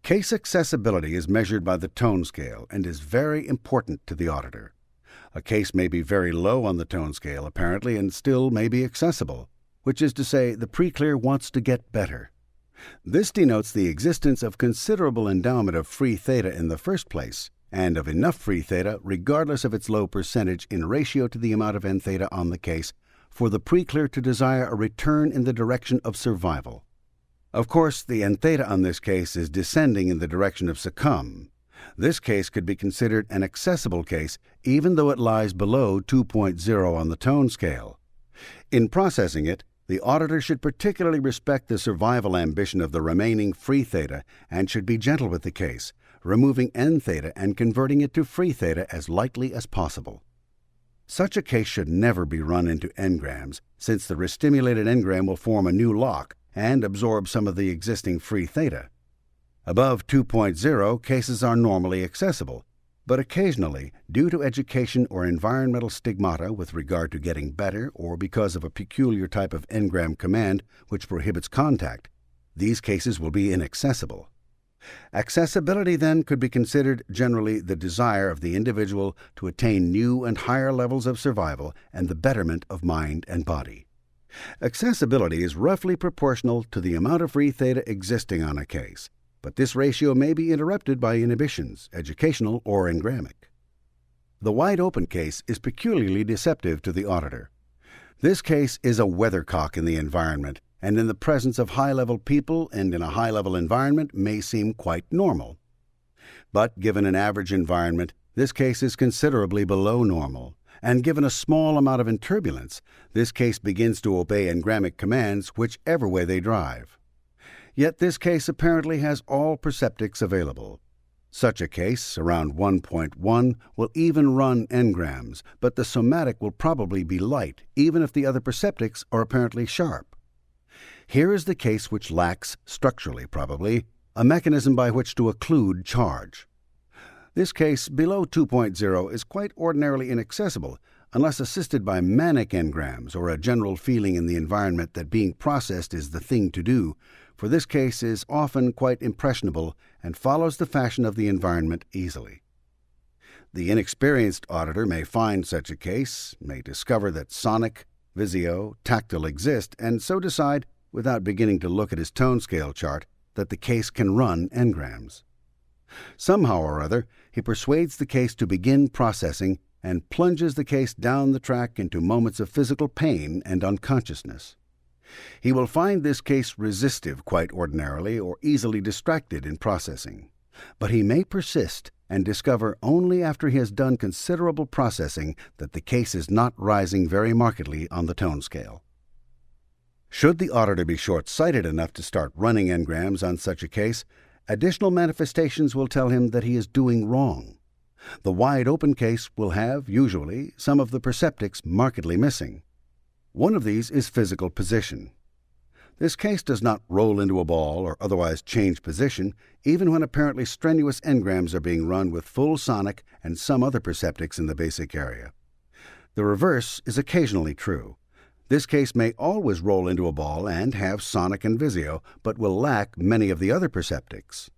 Case accessibility is measured by the tone scale and is very important to the auditor. A case may be very low on the tone scale, apparently, and still may be accessible, which is to say the pre-clear wants to get better. This denotes the existence of considerable endowment of free theta in the first place, and of enough free theta, regardless of its low percentage in ratio to the amount of N theta on the case, for the pre-clear to desire a return in the direction of survival. Of course, the N theta on this case is descending in the direction of succumb. This case could be considered an accessible case even though it lies below 2.0 on the tone scale. In processing it, the auditor should particularly respect the survival ambition of the remaining free theta and should be gentle with the case, removing N theta and converting it to free theta as lightly as possible. Such a case should never be run into engrams, since the restimulated engram will form a new lock and absorb some of the existing free theta. Above 2.0, cases are normally accessible, but occasionally, due to education or environmental stigmata with regard to getting better or because of a peculiar type of engram command which prohibits contact, these cases will be inaccessible. Accessibility, then, could be considered generally the desire of the individual to attain new and higher levels of survival and the betterment of mind and body. Accessibility is roughly proportional to the amount of free theta existing on a case, but this ratio may be interrupted by inhibitions, educational or engramic. The wide-open case is peculiarly deceptive to the auditor. This case is a weathercock in the environment, and in the presence of high-level people and in a high-level environment may seem quite normal. But given an average environment, this case is considerably below normal, and given a small amount of turbulence, this case begins to obey engramic commands whichever way they drive. Yet this case apparently has all perceptics available. Such a case, around 1.1, will even run engrams, but the somatic will probably be light, even if the other perceptics are apparently sharp. Here is the case which lacks, structurally probably, a mechanism by which to occlude charge. This case, below 2.0, is quite ordinarily inaccessible, unless assisted by manic engrams or a general feeling in the environment that being processed is the thing to do, for this case is often quite impressionable and follows the fashion of the environment easily. The inexperienced auditor may find such a case, may discover that sonic, visio, tactile exist, and so decide, without beginning to look at his tone scale chart, that the case can run engrams. Somehow or other, he persuades the case to begin processing and plunges the case down the track into moments of physical pain and unconsciousness. He will find this case resistive quite ordinarily or easily distracted in processing, but he may persist and discover only after he has done considerable processing that the case is not rising very markedly on the tone scale. Should the auditor be short-sighted enough to start running engrams on such a case, additional manifestations will tell him that he is doing wrong. The wide-open case will have, usually, some of the perceptics markedly missing. One of these is physical position. This case does not roll into a ball or otherwise change position, even when apparently strenuous engrams are being run with full sonic and some other perceptics in the basic area. The reverse is occasionally true. This case may always roll into a ball and have sonic and visio, but will lack many of the other perceptics.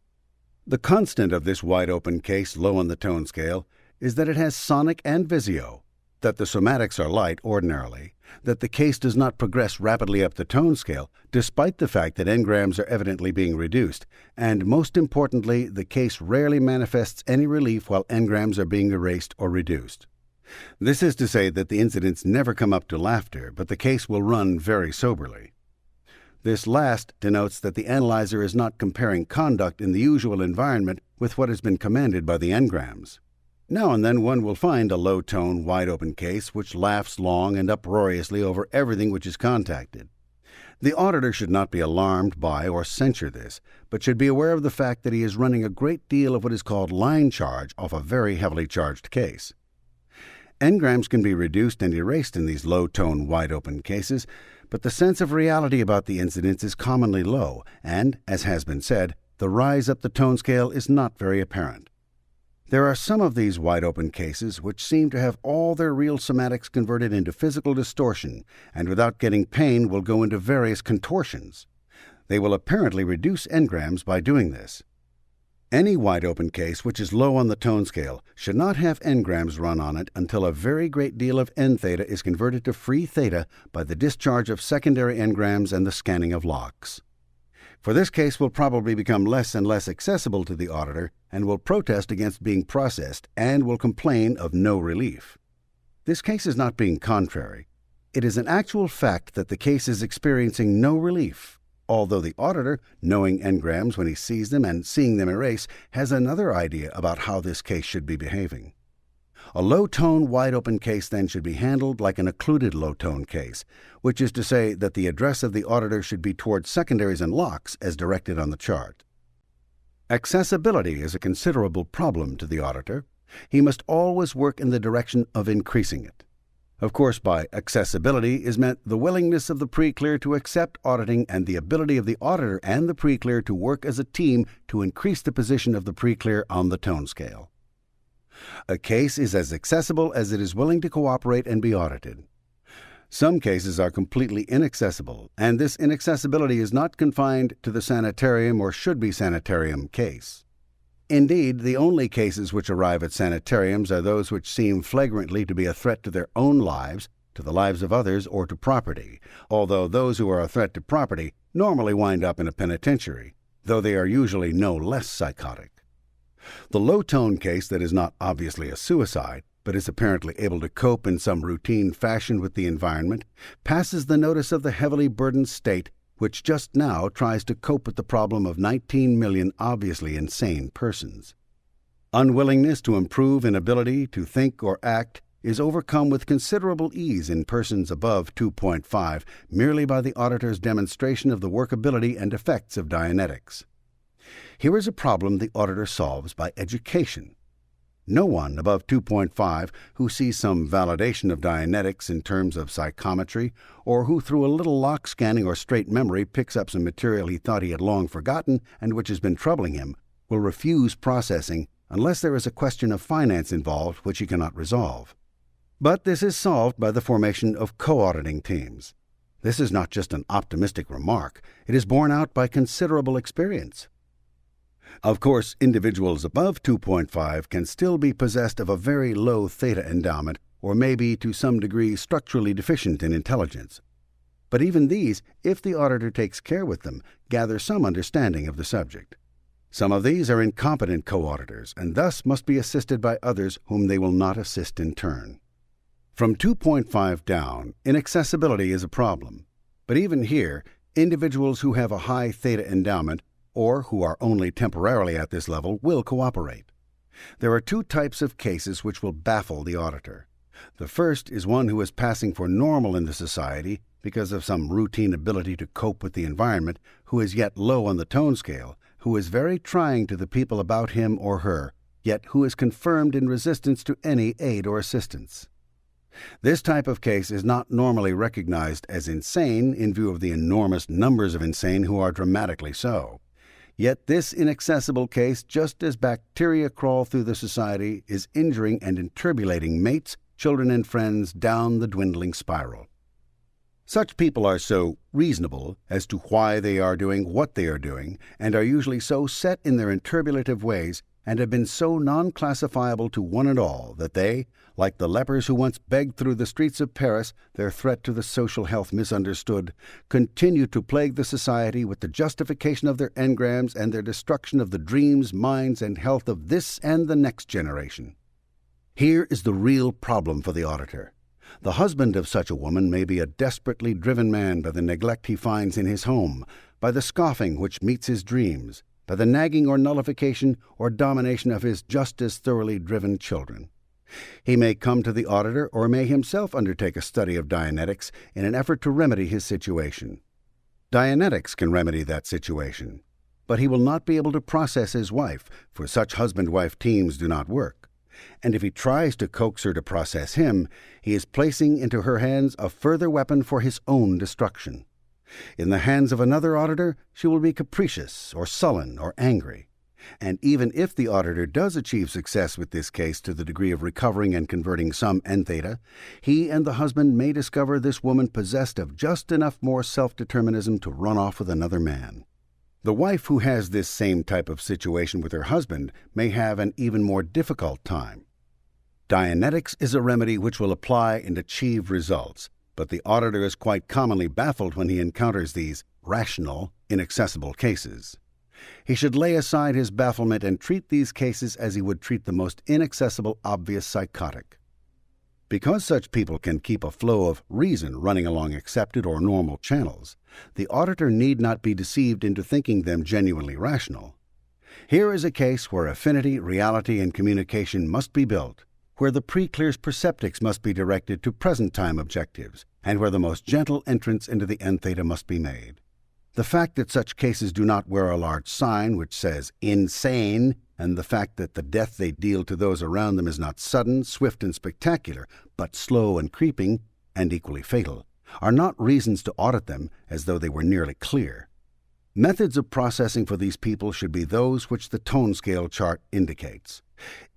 The constant of this wide-open case low on the tone scale is that it has sonic and visio, that the somatics are light ordinarily, that the case does not progress rapidly up the tone scale, despite the fact that engrams are evidently being reduced, and most importantly, the case rarely manifests any relief while engrams are being erased or reduced. This is to say that the incidents never come up to laughter, but the case will run very soberly. This last denotes that the analyzer is not comparing conduct in the usual environment with what has been commanded by the engrams. Now and then one will find a low-tone, wide-open case which laughs long and uproariously over everything which is contacted. The auditor should not be alarmed by or censure this, but should be aware of the fact that he is running a great deal of what is called line charge off a very heavily charged case. Engrams can be reduced and erased in these low-tone, wide-open cases, but the sense of reality about the incidents is commonly low, and, as has been said, the rise up the tone scale is not very apparent. There are some of these wide-open cases which seem to have all their real somatics converted into physical distortion, and without getting pain will go into various contortions. They will apparently reduce engrams by doing this. Any wide-open case which is low on the tone scale should not have engrams run on it until a very great deal of n-theta is converted to free theta by the discharge of secondary engrams and the scanning of locks. For this case will probably become less and less accessible to the auditor and will protest against being processed and will complain of no relief. This case is not being contrary. It is an actual fact that the case is experiencing no relief, although the auditor, knowing engrams when he sees them and seeing them erase, has another idea about how this case should be behaving. A low-tone, wide-open case then should be handled like an occluded low-tone case, which is to say that the address of the auditor should be towards secondaries and locks as directed on the chart. Accessibility is a considerable problem to the auditor. He must always work in the direction of increasing it. Of course, by accessibility is meant the willingness of the pre-clear to accept auditing and the ability of the auditor and the pre-clear to work as a team to increase the position of the pre-clear on the tone scale. A case is as accessible as it is willing to cooperate and be audited. Some cases are completely inaccessible, and this inaccessibility is not confined to the sanitarium or should-be sanitarium case. Indeed, the only cases which arrive at sanitariums are those which seem flagrantly to be a threat to their own lives, to the lives of others, or to property, although those who are a threat to property normally wind up in a penitentiary, though they are usually no less psychotic. The low-tone case that is not obviously a suicide, but is apparently able to cope in some routine fashion with the environment, passes the notice of the heavily burdened state which just now tries to cope with the problem of 19 million obviously insane persons. Unwillingness to improve in ability to think or act is overcome with considerable ease in persons above 2.5 merely by the auditor's demonstration of the workability and effects of Dianetics. Here is a problem the auditor solves by education. No one above 2.5 who sees some validation of Dianetics in terms of psychometry, or who through a little lock scanning or straight memory picks up some material he thought he had long forgotten and which has been troubling him, will refuse processing unless there is a question of finance involved which he cannot resolve. But this is solved by the formation of co-auditing teams. This is not just an optimistic remark. It is borne out by considerable experience. Of course, individuals above 2.5 can still be possessed of a very low theta endowment or may be to some degree structurally deficient in intelligence. But even these, if the auditor takes care with them, gather some understanding of the subject. Some of these are incompetent co-auditors and thus must be assisted by others whom they will not assist in turn. From 2.5 down, inaccessibility is a problem. But even here, individuals who have a high theta endowment or who are only temporarily at this level will cooperate. There are two types of cases which will baffle the auditor. The first is one who is passing for normal in the society because of some routine ability to cope with the environment, who is yet low on the tone scale, who is very trying to the people about him or her, yet who is confirmed in resistance to any aid or assistance. This type of case is not normally recognized as insane in view of the enormous numbers of insane who are dramatically so. Yet this inaccessible case, just as bacteria crawl through the society, is injuring and enturbulating mates, children, and friends down the dwindling spiral. Such people are so reasonable as to why they are doing what they are doing, and are usually so set in their enturbulative ways, and have been so non-classifiable to one and all, that they, like the lepers who once begged through the streets of Paris, their threat to the social health misunderstood, continue to plague the society with the justification of their engrams and their destruction of the dreams, minds, and health of this and the next generation. Here is the real problem for the auditor. The husband of such a woman may be a desperately driven man by the neglect he finds in his home, by the scoffing which meets his dreams, by the nagging or nullification or domination of his just as thoroughly driven children. He may come to the auditor or may himself undertake a study of Dianetics in an effort to remedy his situation. Dianetics can remedy that situation, but he will not be able to process his wife, for such husband-wife teams do not work. And if he tries to coax her to process him, he is placing into her hands a further weapon for his own destruction. In the hands of another auditor, she will be capricious or sullen or angry. And even if the auditor does achieve success with this case to the degree of recovering and converting some n-theta, he and the husband may discover this woman possessed of just enough more self-determinism to run off with another man. The wife who has this same type of situation with her husband may have an even more difficult time. Dianetics is a remedy which will apply and achieve results, but the auditor is quite commonly baffled when he encounters these rational, inaccessible cases. He should lay aside his bafflement and treat these cases as he would treat the most inaccessible, obvious psychotic. Because such people can keep a flow of reason running along accepted or normal channels, the auditor need not be deceived into thinking them genuinely rational. Here is a case where affinity, reality, and communication must be built, where the pre-clear's perceptics must be directed to present-time objectives, and where the most gentle entrance into the end theta must be made. The fact that such cases do not wear a large sign which says insane, and the fact that the death they deal to those around them is not sudden, swift, and spectacular, but slow and creeping, and equally fatal, are not reasons to audit them as though they were nearly clear. Methods of processing for these people should be those which the tone scale chart indicates.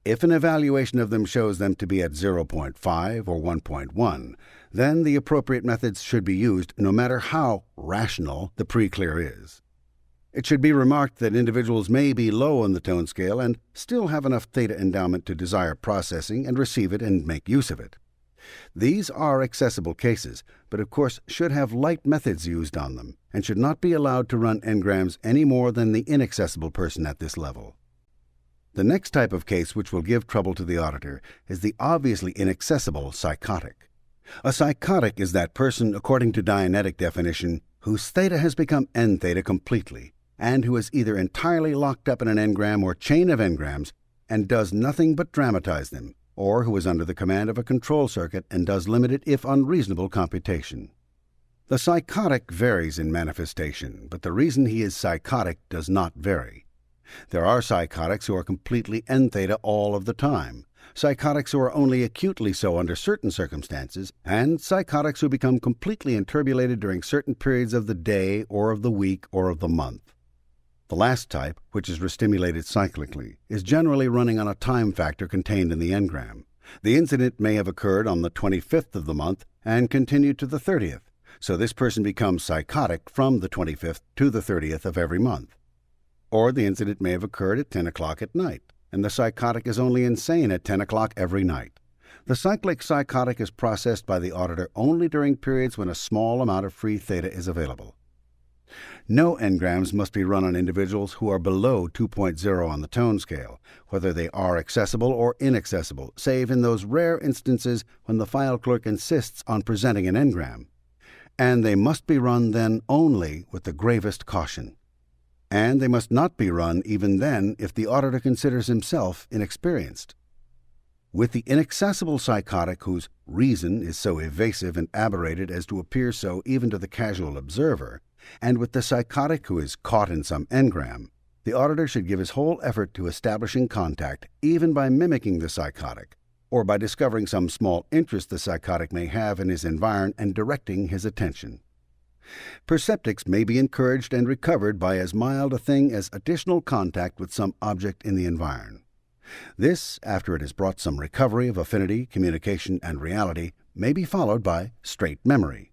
If an evaluation of them shows them to be at 0.5 or 1.1, then the appropriate methods should be used no matter how rational the pre-clear is. It should be remarked that individuals may be low on the tone scale and still have enough theta endowment to desire processing and receive it and make use of it. These are accessible cases, but of course should have light methods used on them and should not be allowed to run engrams any more than the inaccessible person at this level. The next type of case which will give trouble to the auditor is the obviously inaccessible psychotic. A psychotic is that person, according to Dianetic definition, whose theta has become end theta completely, and who is either entirely locked up in an engram or chain of engrams and does nothing but dramatize them, or who is under the command of a control circuit and does limited if unreasonable computation. The psychotic varies in manifestation, but the reason he is psychotic does not vary. There are psychotics who are completely end theta all of the time, psychotics who are only acutely so under certain circumstances, and psychotics who become completely enturbulated during certain periods of the day or of the week or of the month. The last type, which is restimulated cyclically, is generally running on a time factor contained in the engram. The incident may have occurred on the 25th of the month and continued to the 30th, so this person becomes psychotic from the 25th to the 30th of every month. Or the incident may have occurred at 10 o'clock at night, and the psychotic is only insane at 10 o'clock every night. The cyclic psychotic is processed by the auditor only during periods when a small amount of free theta is available. No engrams must be run on individuals who are below 2.0 on the tone scale, whether they are accessible or inaccessible, save in those rare instances when the file clerk insists on presenting an engram. And they must be run then only with the gravest caution. And they must not be run even then if the auditor considers himself inexperienced. With the inaccessible psychotic whose reason is so evasive and aberrated as to appear so even to the casual observer, and with the psychotic who is caught in some engram, the auditor should give his whole effort to establishing contact, even by mimicking the psychotic, or by discovering some small interest the psychotic may have in his environ and directing his attention. Perceptics may be encouraged and recovered by as mild a thing as additional contact with some object in the environ. This, after it has brought some recovery of affinity, communication, and reality, may be followed by straight memory.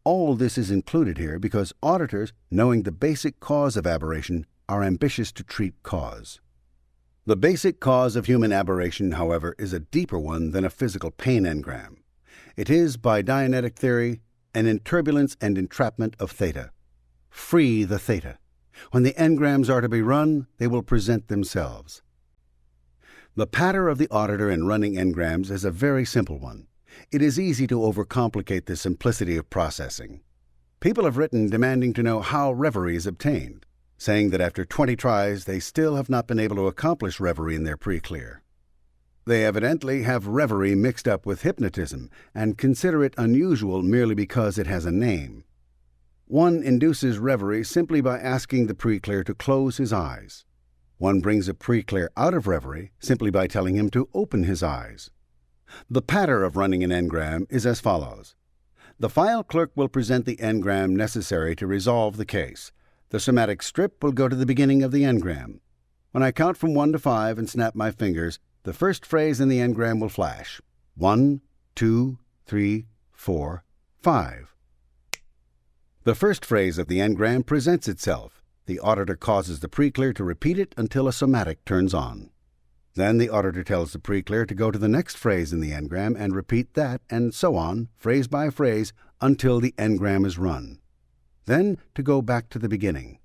All this is included here because auditors, knowing the basic cause of aberration, are ambitious to treat cause. The basic cause of human aberration, however, is a deeper one than a physical pain engram. It is, by Dianetic theory, an inturbulence and entrapment of theta. Free the theta. When the engrams are to be run, they will present themselves. The patter of the auditor in running engrams is a very simple one. It is easy to overcomplicate the simplicity of processing. People have written demanding to know how reverie is obtained, saying that after 20 tries they still have not been able to accomplish reverie in their pre-clear. They evidently have reverie mixed up with hypnotism and consider it unusual merely because it has a name. One induces reverie simply by asking the pre-clear to close his eyes. One brings a pre-clear out of reverie simply by telling him to open his eyes. The patter of running an engram is as follows. The file clerk will present the engram necessary to resolve the case. The somatic strip will go to the beginning of the engram. When I count from 1 to 5 and snap my fingers, the first phrase in the engram will flash. 1, 2, 3, 4, 5. The first phrase of the engram presents itself. The auditor causes the pre-clear to repeat it until a somatic turns on. Then the auditor tells the pre-clear to go to the next phrase in the engram and repeat that, and so on, phrase by phrase, until the engram is run. Then to go back to the beginning.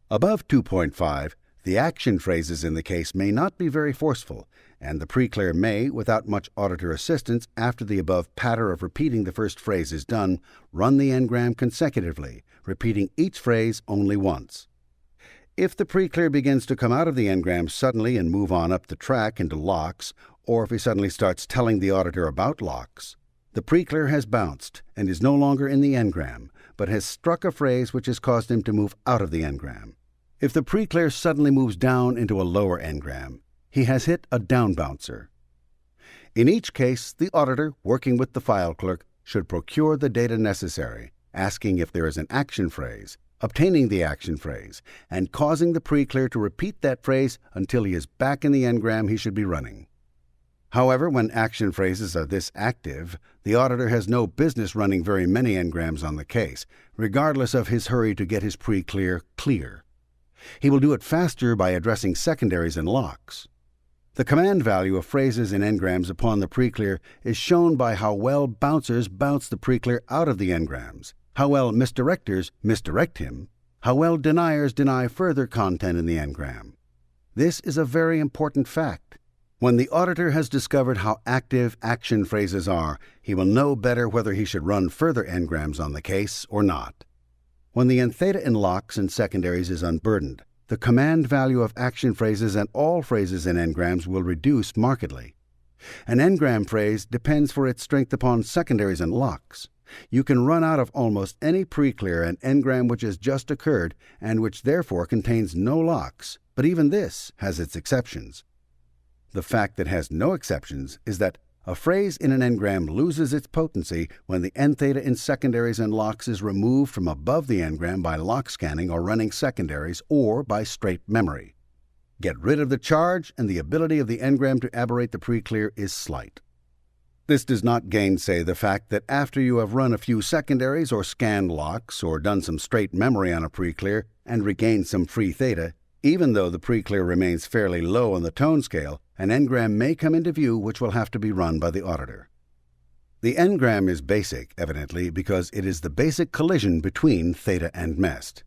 Above 2.5, the action phrases in the case may not be very forceful, and the pre-clear may, without much auditor assistance, after the above patter of repeating the first phrase is done, run the engram consecutively, repeating each phrase only once. If the pre-clear begins to come out of the engram suddenly and move on up the track into locks, or if he suddenly starts telling the auditor about locks, the pre-clear has bounced and is no longer in the engram, but has struck a phrase which has caused him to move out of the engram. If the pre-clear suddenly moves down into a lower engram, he has hit a down bouncer. In each case, the auditor, working with the file clerk, should procure the data necessary, asking if there is an action phrase, obtaining the action phrase, and causing the pre-clear to repeat that phrase until he is back in the engram he should be running. However, when action phrases are this active, the auditor has no business running very many engrams on the case, regardless of his hurry to get his pre-clear clear. He will do it faster by addressing secondaries and locks. The command value of phrases in engrams upon the pre-clear is shown by how well bouncers bounce the pre-clear out of the engrams, how well misdirectors misdirect him, how well deniers deny further content in the engram. This is a very important fact. When the auditor has discovered how active action phrases are, he will know better whether he should run further engrams on the case or not. When the n theta in locks and secondaries is unburdened, the command value of action phrases and all phrases in engrams will reduce markedly. An engram phrase depends for its strength upon secondaries and locks. You can run out of almost any pre-clear an engram which has just occurred and which therefore contains no locks, but even this has its exceptions. The fact that has no exceptions is that a phrase in an engram loses its potency when the n theta in secondaries and locks is removed from above the engram by lock scanning or running secondaries or by straight memory. Get rid of the charge and the ability of the engram to aberrate the pre-clear is slight. This does not gainsay the fact that after you have run a few secondaries or scanned locks or done some straight memory on a pre-clear and regained some free theta, even though the pre-clear remains fairly low on the tone scale, an engram may come into view which will have to be run by the auditor. The engram is basic, evidently, because it is the basic collision between theta and mest.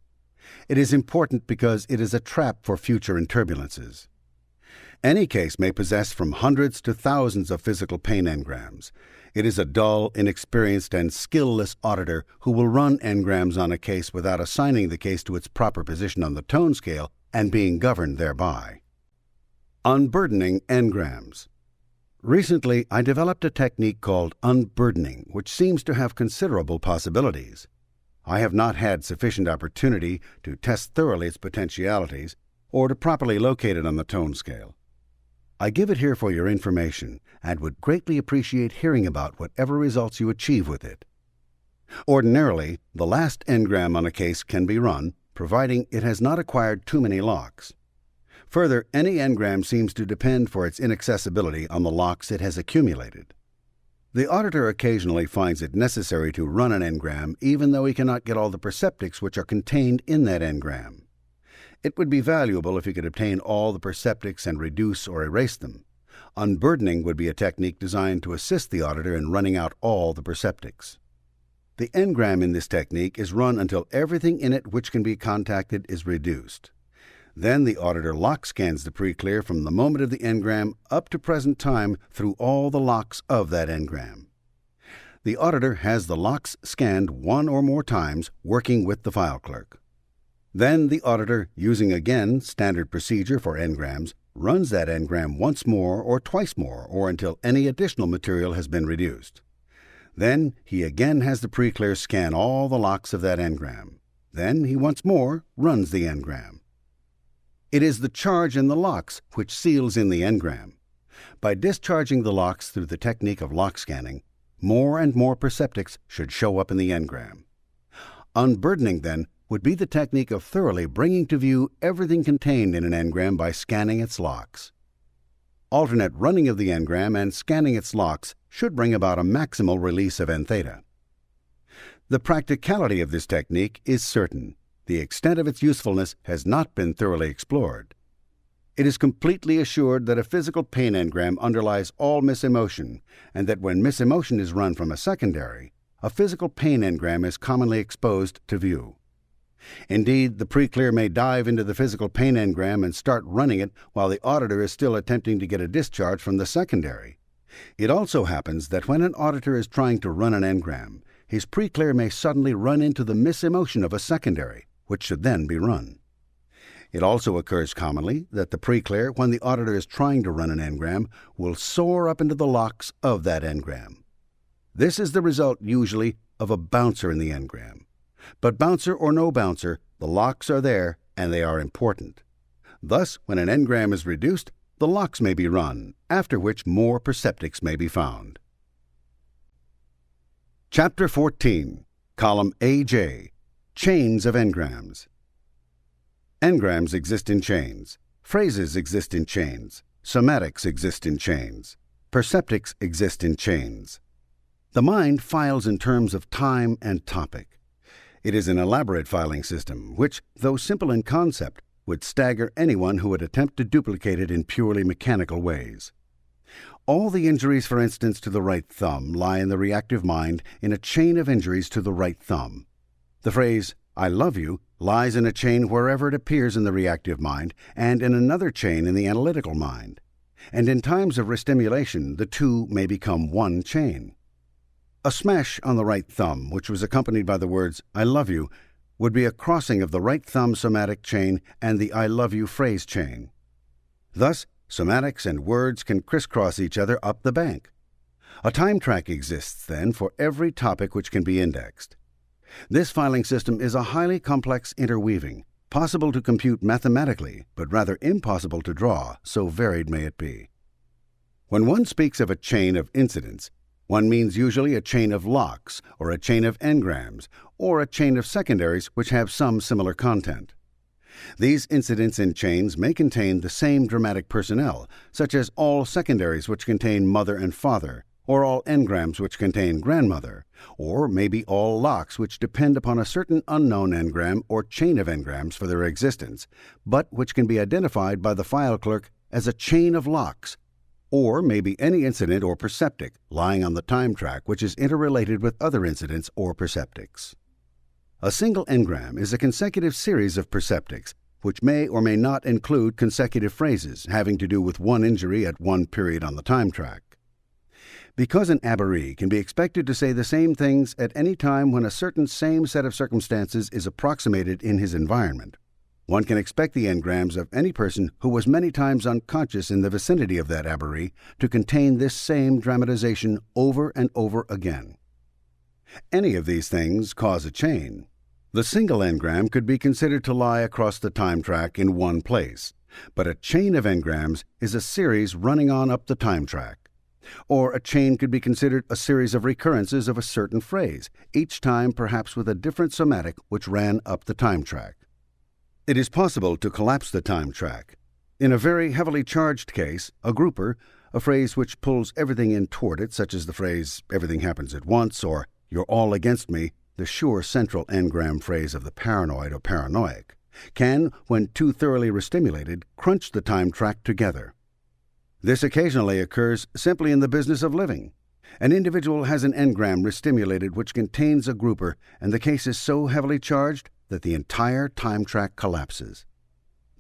It is important because it is a trap for future turbulences. Any case may possess from hundreds to thousands of physical pain engrams. It is a dull, inexperienced, and skillless auditor who will run engrams on a case without assigning the case to its proper position on the tone scale and being governed thereby. Unburdening engrams. Recently, I developed a technique called unburdening, which seems to have considerable possibilities. I have not had sufficient opportunity to test thoroughly its potentialities or to properly locate it on the tone scale. I give it here for your information and would greatly appreciate hearing about whatever results you achieve with it. Ordinarily, the last engram on a case can be run, providing it has not acquired too many locks. Further, any engram seems to depend for its inaccessibility on the locks it has accumulated. The auditor occasionally finds it necessary to run an engram even though he cannot get all the perceptics which are contained in that engram. It would be valuable if he could obtain all the perceptics and reduce or erase them. Unburdening would be a technique designed to assist the auditor in running out all the perceptics. The engram in this technique is run until everything in it which can be contacted is reduced. Then the auditor lock scans the pre-clear from the moment of the engram up to present time through all the locks of that engram. The auditor has the locks scanned one or more times, working with the file clerk. Then the auditor, using again standard procedure for engrams, runs that engram once more or twice more or until any additional material has been reduced. Then he again has the pre-clear scan all the locks of that engram. Then he once more runs the engram. It is the charge in the locks which seals in the engram. By discharging the locks through the technique of lock scanning, more and more perceptics should show up in the engram. Unburdening, then, would be the technique of thoroughly bringing to view everything contained in an engram by scanning its locks. Alternate running of the engram and scanning its locks should bring about a maximal release of n theta. The practicality of this technique is certain. the extent of its usefulness has not been thoroughly explored. It is completely assured that a physical pain engram underlies all misemotion, and that when misemotion is run from a secondary, a physical pain engram is commonly exposed to view. Indeed, the pre-clear may dive into the physical pain engram and start running it while the auditor is still attempting to get a discharge from the secondary. It also happens that when an auditor is trying to run an engram, his pre-clear may suddenly run into the misemotion of a secondary, which should then be run. It also occurs commonly that the pre-clear, when the auditor is trying to run an engram, will soar up into the locks of that engram. This is the result, usually, of a bouncer in the engram. But bouncer or no bouncer, the locks are there, and they are important. Thus, when an engram is reduced, the locks may be run, after which more perceptics may be found. Chapter 14, Column AJ, Chains of Engrams. Engrams exist in chains. Phrases exist in chains. Somatics exist in chains. Perceptics exist in chains. The mind files in terms of time and topic. It is an elaborate filing system, which, though simple in concept, would stagger anyone who would attempt to duplicate it in purely mechanical ways. All the injuries, for instance, to the right thumb lie in the reactive mind in a chain of injuries to the right thumb. The phrase, "I love you," lies in a chain wherever it appears in the reactive mind and in another chain in the analytical mind. And in times of restimulation, the two may become one chain. A smash on the right thumb, which was accompanied by the words, "I love you," would be a crossing of the right thumb somatic chain and the "I love you" phrase chain. Thus, somatics and words can crisscross each other up the bank. A time track exists, then, for every topic which can be indexed. This filing system is a highly complex interweaving, possible to compute mathematically, but rather impossible to draw, so varied may it be. When one speaks of a chain of incidents, one means usually a chain of locks, or a chain of engrams, or a chain of secondaries which have some similar content. These incidents in chains may contain the same dramatic personnel, such as all secondaries which contain mother and father, or all engrams which contain grandmother, or maybe all locks which depend upon a certain unknown engram or chain of engrams for their existence, but which can be identified by the file clerk as a chain of locks, or maybe any incident or perceptic lying on the time track which is interrelated with other incidents or perceptics. A single engram is a consecutive series of perceptics, which may or may not include consecutive phrases having to do with one injury at one period on the time track. Because an aberree can be expected to say the same things at any time when a certain same set of circumstances is approximated in his environment, one can expect the engrams of any person who was many times unconscious in the vicinity of that aberree to contain this same dramatization over and over again. Any of these things cause a chain. The single engram could be considered to lie across the time track in one place, but a chain of engrams is a series running on up the time track. Or a chain could be considered a series of recurrences of a certain phrase, each time perhaps with a different somatic which ran up the time track. It is possible to collapse the time track. In a very heavily charged case, a grouper, a phrase which pulls everything in toward it, such as the phrase, "everything happens at once," or "you're all against me," the sure central engram phrase of the paranoid or paranoiac, can, when too thoroughly restimulated, crunch the time track together. This occasionally occurs simply in the business of living. An individual has an engram restimulated which contains a grouper, and the case is so heavily charged that the entire time track collapses.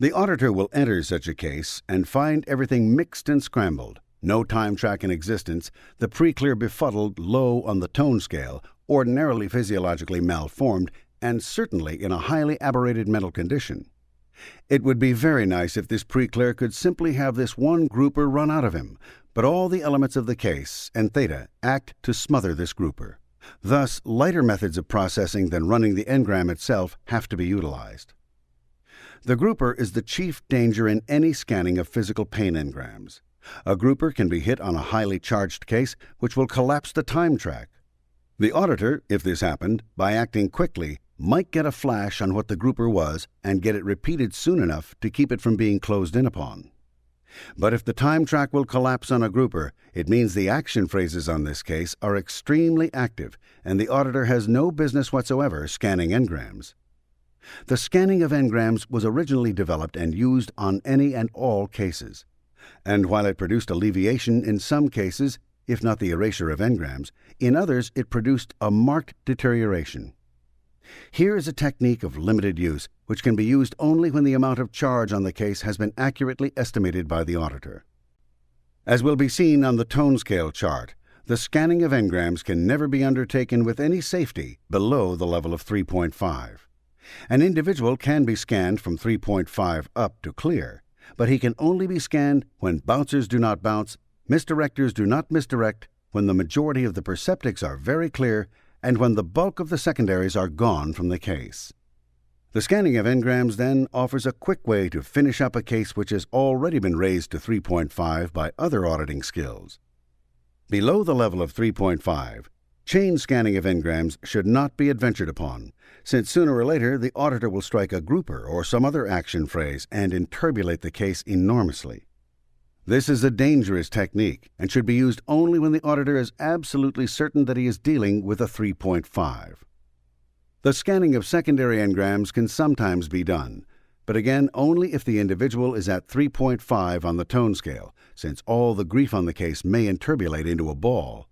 The auditor will enter such a case and find everything mixed and scrambled, no time track in existence, the pre-clear befuddled low on the tone scale, ordinarily physiologically malformed, and certainly in a highly aberrated mental condition. It would be very nice if this pre-clear could simply have this one grouper run out of him, but all the elements of the case and theta act to smother this grouper. Thus, lighter methods of processing than running the engram itself have to be utilized. The grouper is the chief danger in any scanning of physical pain engrams. A grouper can be hit on a highly charged case which will collapse the time track. The auditor, if this happened, by acting quickly, might get a flash on what the grouper was and get it repeated soon enough to keep it from being closed in upon. But if the time track will collapse on a grouper, it means the action phrases on this case are extremely active, and the auditor has no business whatsoever scanning engrams. The scanning of engrams was originally developed and used on any and all cases. And while it produced alleviation in some cases, if not the erasure of engrams, in others it produced a marked deterioration. Here is a technique of limited use, which can be used only when the amount of charge on the case has been accurately estimated by the auditor. As will be seen on the tone scale chart, the scanning of engrams can never be undertaken with any safety below the level of 3.5. An individual can be scanned from 3.5 up to clear, but he can only be scanned when bouncers do not bounce, misdirectors do not misdirect, when the majority of the perceptics are very clear, and when the bulk of the secondaries are gone from the case. The scanning of engrams, then, offers a quick way to finish up a case which has already been raised to 3.5 by other auditing skills. Below the level of 3.5, chain scanning of engrams should not be adventured upon, since sooner or later the auditor will strike a grouper or some other action phrase and interbulate the case enormously. This is a dangerous technique and should be used only when the auditor is absolutely certain that he is dealing with a 3.5. The scanning of secondary engrams can sometimes be done, but again only if the individual is at 3.5 on the tone scale, since all the grief on the case may interbulate into a ball.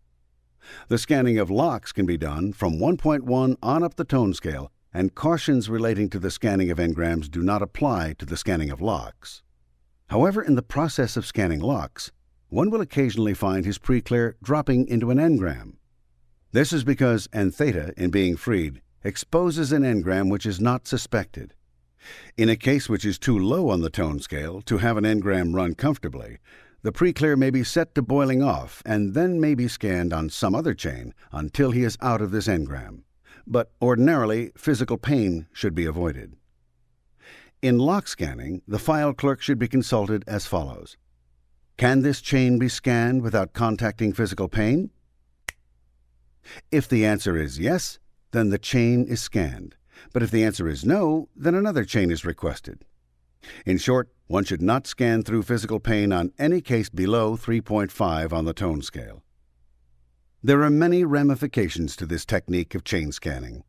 The scanning of locks can be done from 1.1 on up the tone scale, and cautions relating to the scanning of engrams do not apply to the scanning of locks. However, in the process of scanning locks, one will occasionally find his pre-clear dropping into an engram. This is because n theta, in being freed, exposes an engram which is not suspected. In a case which is too low on the tone scale to have an engram run comfortably, the pre-clear may be set to boiling off and then may be scanned on some other chain until he is out of this engram. But ordinarily, physical pain should be avoided. In lock scanning, the file clerk should be consulted as follows. Can this chain be scanned without contacting physical pain? If the answer is yes, then the chain is scanned. But if the answer is no, then another chain is requested. In short, one should not scan through physical pain on any case below 3.5 on the tone scale. There are many ramifications to this technique of chain scanning.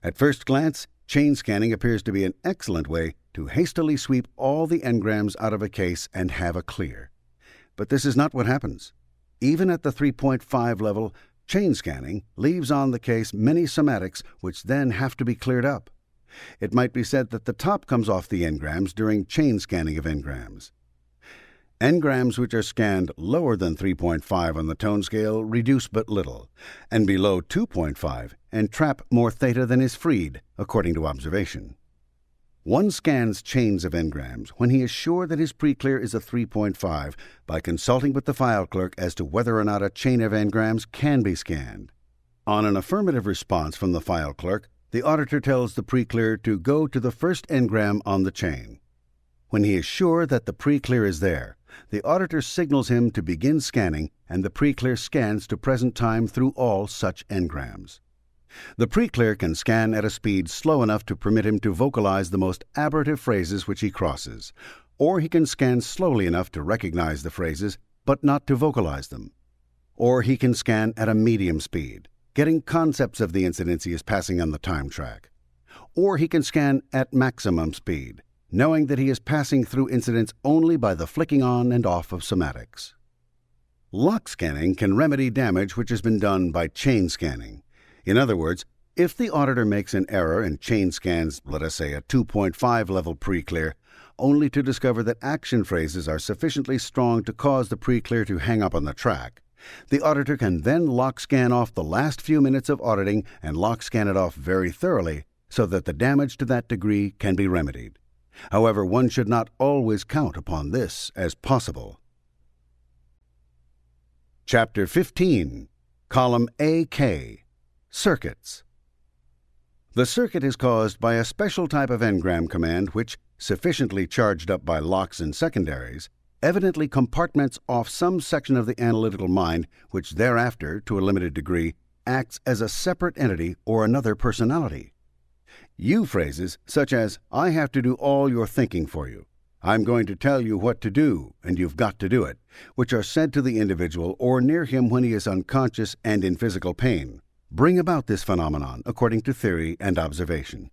At first glance, chain scanning appears to be an excellent way to hastily sweep all the engrams out of a case and have a clear. But this is not what happens. Even at the 3.5 level, chain scanning leaves on the case many somatics which then have to be cleared up. It might be said that the top comes off the engrams during chain scanning of engrams. Engrams which are scanned lower than 3.5 on the tone scale reduce but little, and below 2.5 entrap more theta than is freed, according to observation. One scans chains of engrams when he is sure that his pre-clear is a 3.5 by consulting with the file clerk as to whether or not a chain of engrams can be scanned. On an affirmative response from the file clerk, the auditor tells the pre-clear to go to the first engram on the chain. When he is sure that the pre-clear is there, the auditor signals him to begin scanning, and the pre-clear scans to present time through all such engrams. The pre-clear can scan at a speed slow enough to permit him to vocalize the most aberrative phrases which he crosses, or he can scan slowly enough to recognize the phrases, but not to vocalize them. Or he can scan at a medium speed, getting concepts of the incidents he is passing on the time track. Or he can scan at maximum speed, knowing that he is passing through incidents only by the flicking on and off of somatics. Lock scanning can remedy damage which has been done by chain scanning. In other words, if the auditor makes an error and chain scans, let us say, a 2.5 level pre-clear, only to discover that action phrases are sufficiently strong to cause the pre-clear to hang up on the track, the auditor can then lock scan off the last few minutes of auditing and lock scan it off very thoroughly so that the damage to that degree can be remedied. However, one should not always count upon this as possible. Chapter 15, Column AK, Circuits. The circuit is caused by a special type of engram command which, sufficiently charged up by locks and secondaries, evidently compartments off some section of the analytical mind which thereafter, to a limited degree, acts as a separate entity or another personality. You phrases such as, I have to do all your thinking for you, I'm going to tell you what to do, and you've got to do it, which are said to the individual or near him when he is unconscious and in physical pain, bring about this phenomenon according to theory and observation.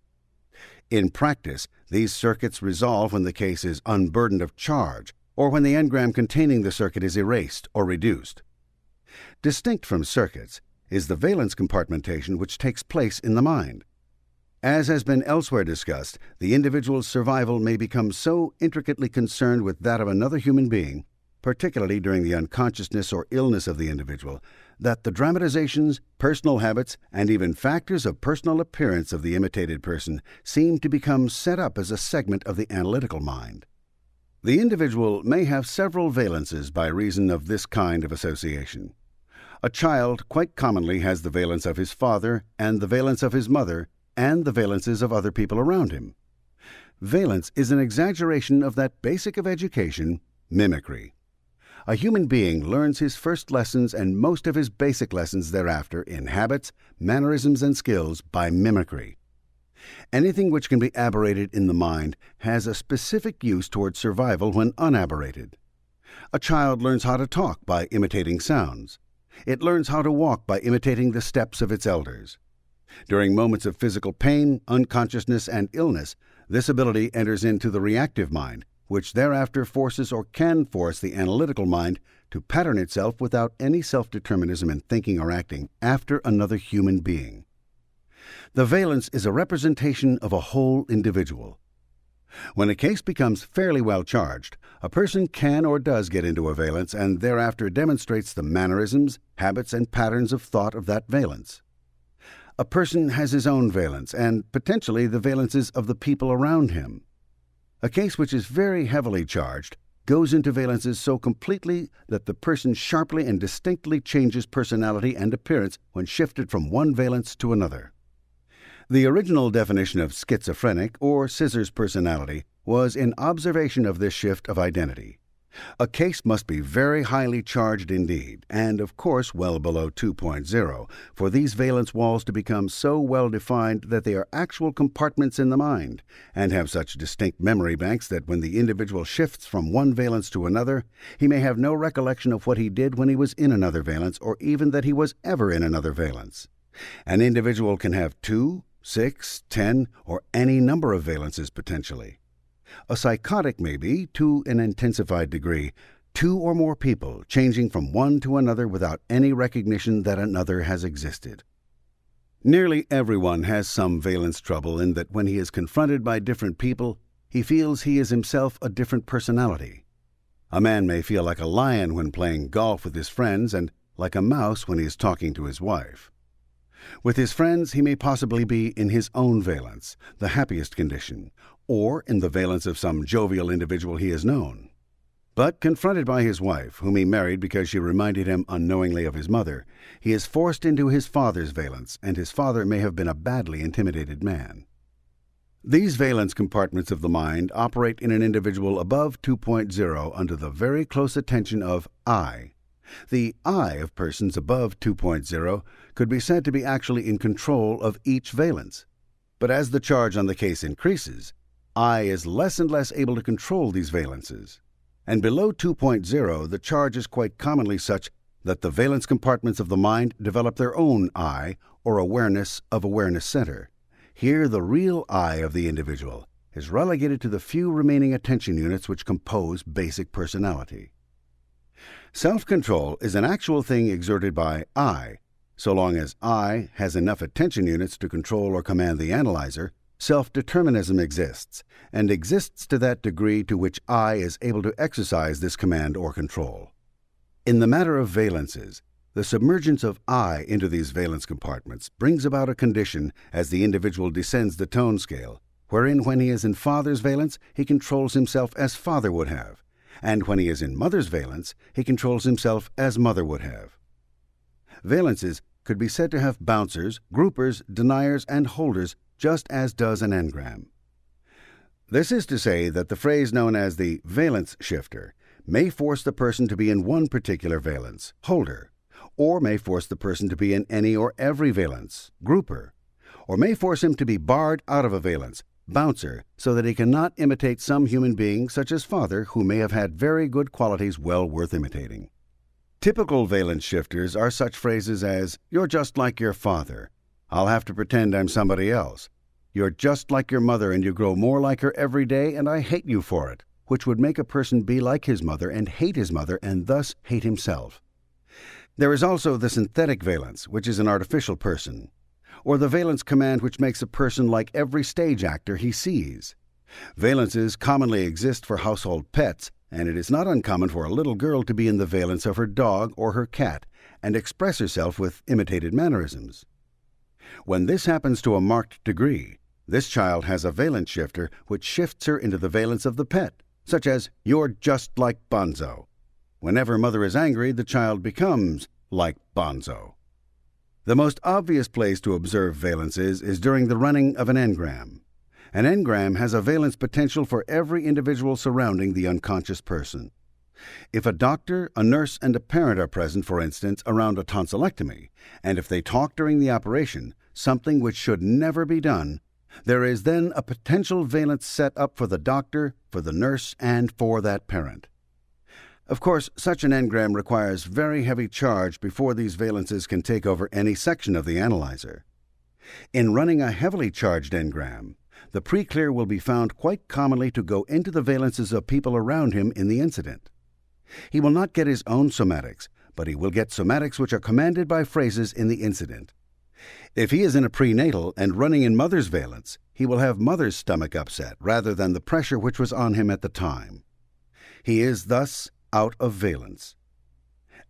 In practice, these circuits resolve when the case is unburdened of charge, or when the engram containing the circuit is erased or reduced. Distinct from circuits is the valence compartmentation which takes place in the mind. As has been elsewhere discussed, the individual's survival may become so intricately concerned with that of another human being, particularly during the unconsciousness or illness of the individual, that the dramatizations, personal habits, and even factors of personal appearance of the imitated person seem to become set up as a segment of the analytical mind. The individual may have several valences by reason of this kind of association. A child quite commonly has the valence of his father and the valence of his mother and the valences of other people around him. Valence is an exaggeration of that basic of education, mimicry. A human being learns his first lessons and most of his basic lessons thereafter in habits, mannerisms, and skills by mimicry. Anything which can be aberrated in the mind has a specific use toward survival when unaberrated. A child learns how to talk by imitating sounds. It learns how to walk by imitating the steps of its elders. During moments of physical pain, unconsciousness, and illness, this ability enters into the reactive mind, which thereafter forces or can force the analytical mind to pattern itself without any self-determinism in thinking or acting after another human being. The valence is a representation of a whole individual. When a case becomes fairly well charged, a person can or does get into a valence and thereafter demonstrates the mannerisms, habits, and patterns of thought of that valence. A person has his own valence and potentially the valences of the people around him. A case which is very heavily charged goes into valences so completely that the person sharply and distinctly changes personality and appearance when shifted from one valence to another. The original definition of schizophrenic or scissors personality was in observation of this shift of identity. A case must be very highly charged indeed, and of course well below 2.0, for these valence walls to become so well defined that they are actual compartments in the mind, and have such distinct memory banks that when the individual shifts from one valence to another, he may have no recollection of what he did when he was in another valence, or even that he was ever in another valence. An individual can have 2, 6, 10, or any number of valences potentially. A psychotic may be, to an intensified degree, 2 or more people changing from one to another without any recognition that another has existed. Nearly everyone has some valence trouble in that when he is confronted by different people, he feels he is himself a different personality. A man may feel like a lion when playing golf with his friends and like a mouse when he is talking to his wife. With his friends, he may possibly be in his own valence, the happiest condition, or in the valence of some jovial individual he has known. But confronted by his wife, whom he married because she reminded him unknowingly of his mother, he is forced into his father's valence, and his father may have been a badly intimidated man. These valence compartments of the mind operate in an individual above 2.0 under the very close attention of I. The I of persons above 2.0 could be said to be actually in control of each valence. But as the charge on the case increases, I is less and less able to control these valences. And below 2.0, the charge is quite commonly such that the valence compartments of the mind develop their own I, or awareness of awareness center. Here the real I of the individual is relegated to the few remaining attention units which compose basic personality. Self-control is an actual thing exerted by I. So long as I has enough attention units to control or command the analyzer, self-determinism exists, and exists to that degree to which I is able to exercise this command or control. In the matter of valences, the submergence of I into these valence compartments brings about a condition as the individual descends the tone scale, wherein when he is in father's valence, he controls himself as father would have, and when he is in mother's valence, he controls himself as mother would have. Valences could be said to have bouncers, groupers, deniers, and holders, just as does an engram. This is to say that the phrase known as the valence shifter may force the person to be in one particular valence, holder, or may force the person to be in any or every valence, grouper, or may force him to be barred out of a valence, bouncer, so that he cannot imitate some human being such as father who may have had very good qualities well worth imitating. Typical valence shifters are such phrases as, "You're just like your father," "I'll have to pretend I'm somebody else," "You're just like your mother and you grow more like her every day and I hate you for it," which would make a person be like his mother and hate his mother and thus hate himself. There is also the synthetic valence, which is an artificial person, or the valence command which makes a person like every stage actor he sees. Valences commonly exist for household pets, and it is not uncommon for a little girl to be in the valence of her dog or her cat and express herself with imitated mannerisms. When this happens to a marked degree, this child has a valence shifter which shifts her into the valence of the pet, such as, "You're just like Bonzo." Whenever mother is angry, the child becomes like Bonzo. The most obvious place to observe valences is during the running of an engram. An engram has a valence potential for every individual surrounding the unconscious person. If a doctor, a nurse, and a parent are present, for instance, around a tonsillectomy, and if they talk during the operation, something which should never be done, there is then a potential valence set up for the doctor, for the nurse, and for that parent. Of course, such an engram requires very heavy charge before these valences can take over any section of the analyzer. In running a heavily charged engram, the pre-clear will be found quite commonly to go into the valences of people around him in the incident. He will not get his own somatics, but he will get somatics which are commanded by phrases in the incident. If he is in a prenatal and running in mother's valence, he will have mother's stomach upset rather than the pressure which was on him at the time. He is thus out of valence.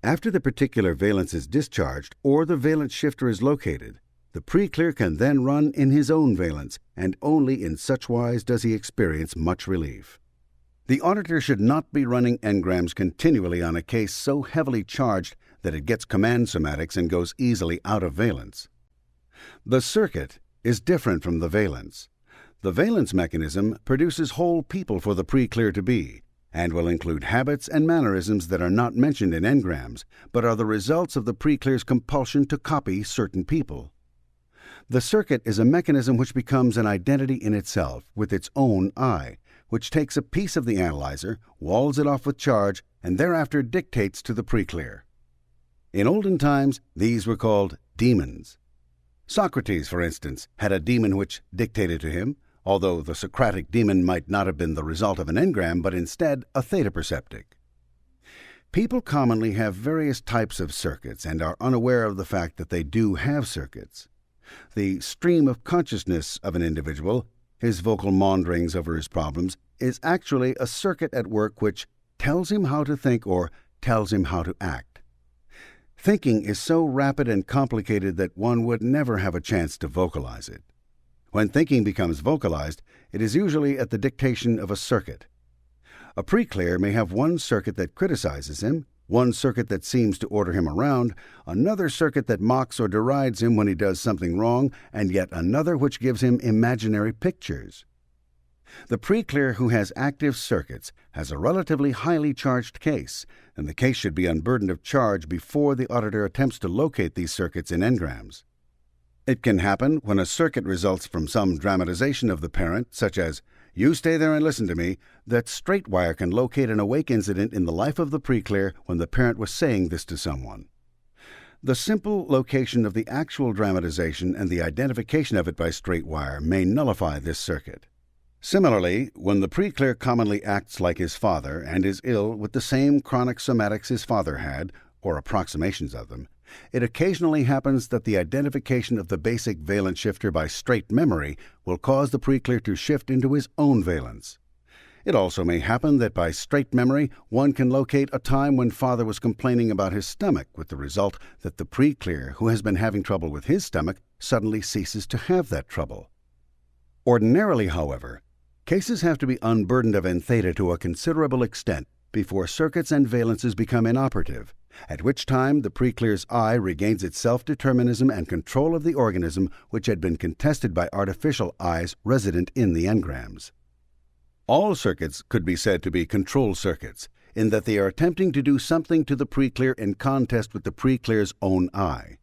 After the particular valence is discharged or the valence shifter is located, the pre-clear can then run in his own valence, and only in such wise does he experience much relief. The auditor should not be running engrams continually on a case so heavily charged that it gets command somatics and goes easily out of valence. The circuit is different from the valence. The valence mechanism produces whole people for the pre-clear to be, and will include habits and mannerisms that are not mentioned in engrams, but are the results of the pre-clear's compulsion to copy certain people. The circuit is a mechanism which becomes an identity in itself, with its own I, which takes a piece of the analyzer, walls it off with charge, and thereafter dictates to the pre-clear. In olden times, these were called demons. Socrates, for instance, had a demon which dictated to him, although the Socratic demon might not have been the result of an engram, but instead a theta perceptic. People commonly have various types of circuits and are unaware of the fact that they do have circuits. The stream of consciousness of an individual, his vocal maunderings over his problems, is actually a circuit at work which tells him how to think or tells him how to act. Thinking is so rapid and complicated that one would never have a chance to vocalize it. When thinking becomes vocalized, it is usually at the dictation of a circuit. A pre-clear may have one circuit that criticizes him, one circuit that seems to order him around, another circuit that mocks or derides him when he does something wrong, and yet another which gives him imaginary pictures. The pre-clear who has active circuits has a relatively highly charged case, and the case should be unburdened of charge before the auditor attempts to locate these circuits in engrams. It can happen when a circuit results from some dramatization of the parent, such as, "You stay there and listen to me," that straight wire can locate an awake incident in the life of the pre-clear when the parent was saying this to someone. The simple location of the actual dramatization and the identification of it by straight wire may nullify this circuit. Similarly, when the pre-clear commonly acts like his father and is ill with the same chronic somatics his father had, or approximations of them, it occasionally happens that the identification of the basic valence shifter by straight memory will cause the pre-clear to shift into his own valence. It also may happen that by straight memory one can locate a time when father was complaining about his stomach, with the result that the pre-clear who has been having trouble with his stomach suddenly ceases to have that trouble. Ordinarily, however, cases have to be unburdened of n-theta to a considerable extent before circuits and valences become inoperative, at which time the pre-clear's I regains its self-determinism and control of the organism which had been contested by artificial I's resident in the engrams. All circuits could be said to be control circuits, in that they are attempting to do something to the pre-clear in contest with the pre-clear's own I.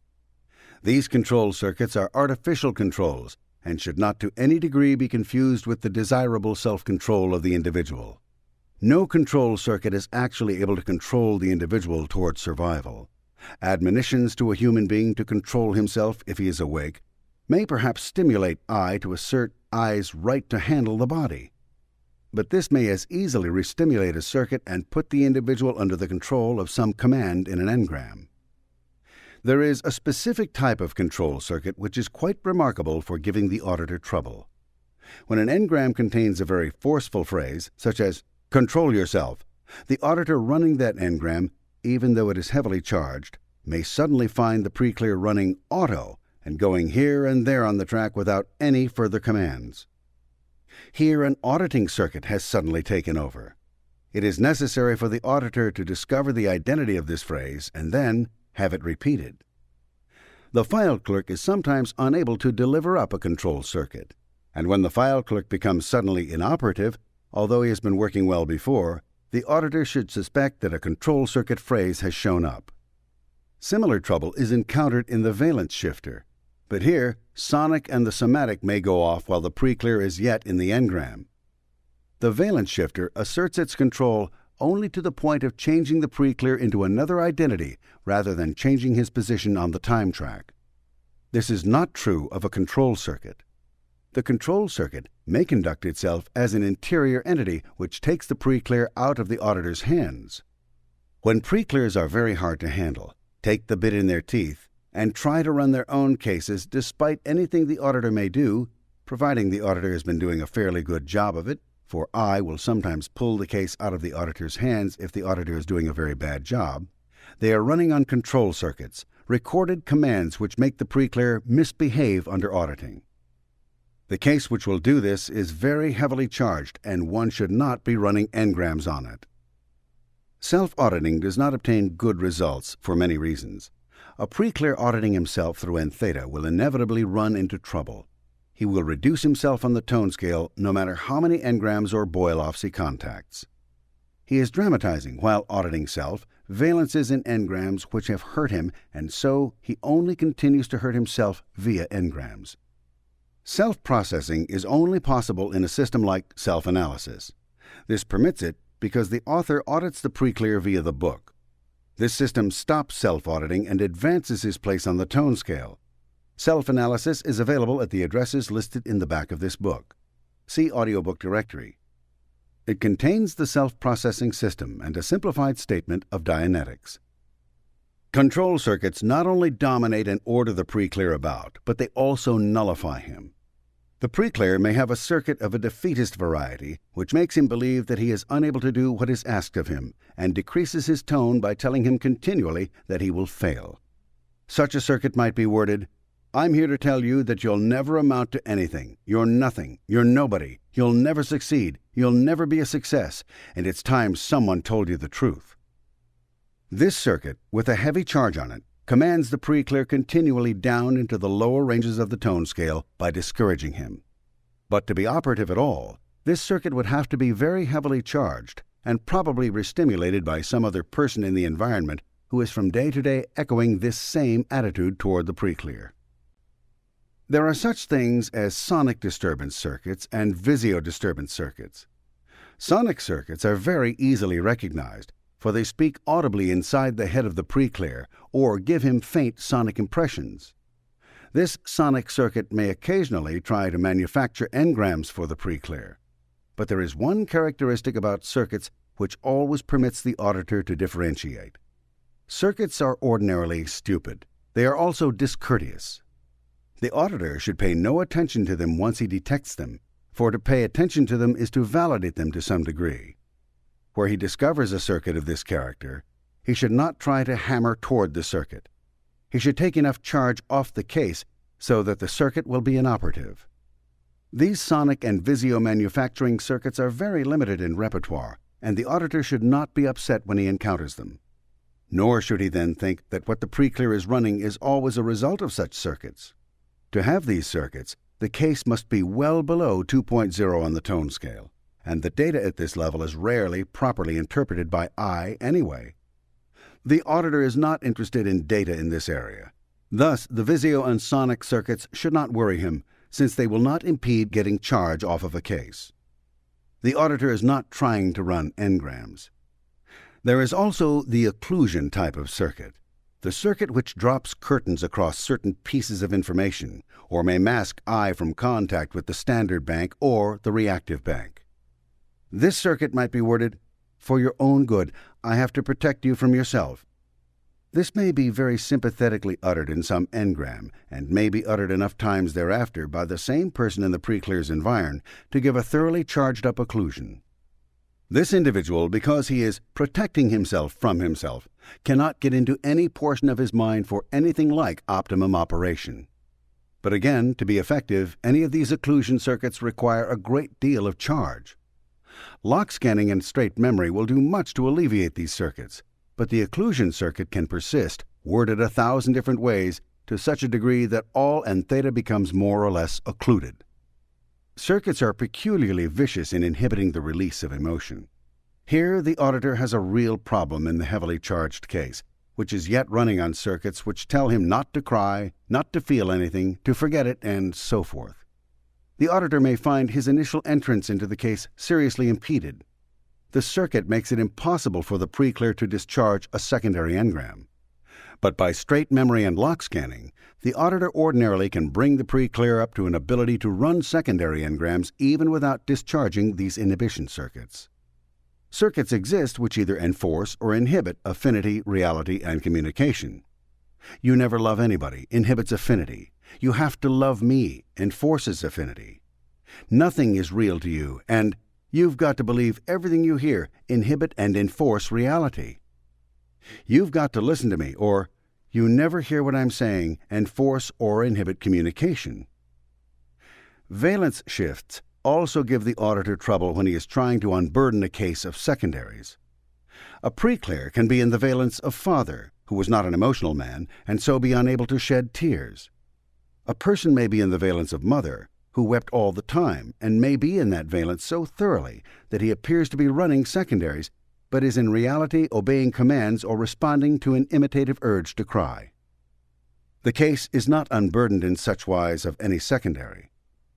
These control circuits are artificial controls, and should not to any degree be confused with the desirable self-control of the individual. No control circuit is actually able to control the individual towards survival. Admonitions to a human being to control himself if he is awake may perhaps stimulate I to assert I's right to handle the body. But this may as easily restimulate a circuit and put the individual under the control of some command in an engram. There is a specific type of control circuit which is quite remarkable for giving the auditor trouble. When an engram contains a very forceful phrase, such as "control yourself," the auditor running that engram, even though it is heavily charged, may suddenly find the pre-clear running auto and going here and there on the track without any further commands. Here an auditing circuit has suddenly taken over. It is necessary for the auditor to discover the identity of this phrase and then have it repeated. The file clerk is sometimes unable to deliver up a control circuit, and when the file clerk becomes suddenly inoperative, although he has been working well before, the auditor should suspect that a control circuit phrase has shown up. Similar trouble is encountered in the valence shifter, but here sonic and the somatic may go off while the pre-clear is yet in the engram. The valence shifter asserts its control only to the point of changing the pre-clear into another identity rather than changing his position on the time track. This is not true of a control circuit. The control circuit may conduct itself as an interior entity which takes the pre-clear out of the auditor's hands. When pre-clears are very hard to handle, take the bit in their teeth and try to run their own cases despite anything the auditor may do, providing the auditor has been doing a fairly good job of it, for I will sometimes pull the case out of the auditor's hands if the auditor is doing a very bad job. They are running on control circuits, recorded commands which make the pre-clear misbehave under auditing. The case which will do this is very heavily charged, and one should not be running engrams on it. Self-auditing does not obtain good results for many reasons. A pre-clear auditing himself through n theta will inevitably run into trouble. He will reduce himself on the tone scale no matter how many engrams or boil-offs he contacts. He is dramatizing while auditing self, valences in engrams which have hurt him, and so he only continues to hurt himself via engrams. Self-processing is only possible in a system like self-analysis. This permits it because the author audits the pre-clear via the book. This system stops self-auditing and advances his place on the tone scale. Self-analysis is available at the addresses listed in the back of this book. See audiobook directory. It contains the self-processing system and a simplified statement of Dianetics. Control circuits not only dominate and order the pre-clear about, but they also nullify him. The pre-clear may have a circuit of a defeatist variety, which makes him believe that he is unable to do what is asked of him, and decreases his tone by telling him continually that he will fail. Such a circuit might be worded, "I'm here to tell you that you'll never amount to anything. You're nothing. You're nobody. You'll never succeed. You'll never be a success, and it's time someone told you the truth." This circuit, with a heavy charge on it, commands the pre-clear continually down into the lower ranges of the tone scale by discouraging him. But to be operative at all, this circuit would have to be very heavily charged and probably restimulated by some other person in the environment who is from day to day echoing this same attitude toward the pre-clear. There are such things as sonic disturbance circuits and visio disturbance circuits. Sonic circuits are very easily recognized, for they speak audibly inside the head of the pre-clear or give him faint sonic impressions. This sonic circuit may occasionally try to manufacture engrams for the pre-clear, but there is one characteristic about circuits which always permits the auditor to differentiate. Circuits are ordinarily stupid. They are also discourteous. The auditor should pay no attention to them once he detects them, for to pay attention to them is to validate them to some degree. Where he discovers a circuit of this character, he should not try to hammer toward the circuit. He should take enough charge off the case so that the circuit will be inoperative. These sonic and visio manufacturing circuits are very limited in repertoire, and the auditor should not be upset when he encounters them. Nor should he then think that what the pre-clear is running is always a result of such circuits. To have these circuits, the case must be well below 2.0 on the tone scale, and the data at this level is rarely properly interpreted by I anyway. The auditor is not interested in data in this area. Thus, the visio and sonic circuits should not worry him, since they will not impede getting charge off of a case. The auditor is not trying to run engrams. There is also the occlusion type of circuit. The circuit which drops curtains across certain pieces of information, or may mask eye from contact with the standard bank or the reactive bank. This circuit might be worded, "For your own good, I have to protect you from yourself." This may be very sympathetically uttered in some engram, and may be uttered enough times thereafter by the same person in the preclear's environ to give a thoroughly charged-up occlusion. This individual, because he is protecting himself from himself, cannot get into any portion of his mind for anything like optimum operation. But again, to be effective, any of these occlusion circuits require a great deal of charge. Lock scanning and straight memory will do much to alleviate these circuits, but the occlusion circuit can persist, worded 1,000 different ways, to such a degree that all and theta becomes more or less occluded. Circuits are peculiarly vicious in inhibiting the release of emotion. Here the auditor has a real problem in the heavily charged case, which is yet running on circuits which tell him not to cry, not to feel anything, to forget it, and so forth. The auditor may find his initial entrance into the case seriously impeded. The circuit makes it impossible for the preclear to discharge a secondary engram. But by straight memory and lock scanning, the auditor ordinarily can bring the preclear up to an ability to run secondary engrams even without discharging these inhibition circuits. Circuits exist which either enforce or inhibit affinity, reality, and communication. You never love anybody inhibits affinity. You have to love me enforces affinity. Nothing is real to you, and you've got to believe everything you hear inhibit and enforce reality. You've got to listen to me, or you never hear what I'm saying, enforce or inhibit communication. Valence shifts also give the auditor trouble when he is trying to unburden a case of secondaries. A preclear can be in the valence of father, who was not an emotional man, and so be unable to shed tears. A person may be in the valence of mother, who wept all the time, and may be in that valence so thoroughly that he appears to be running secondaries, but is in reality obeying commands or responding to an imitative urge to cry. The case is not unburdened in such wise of any secondary.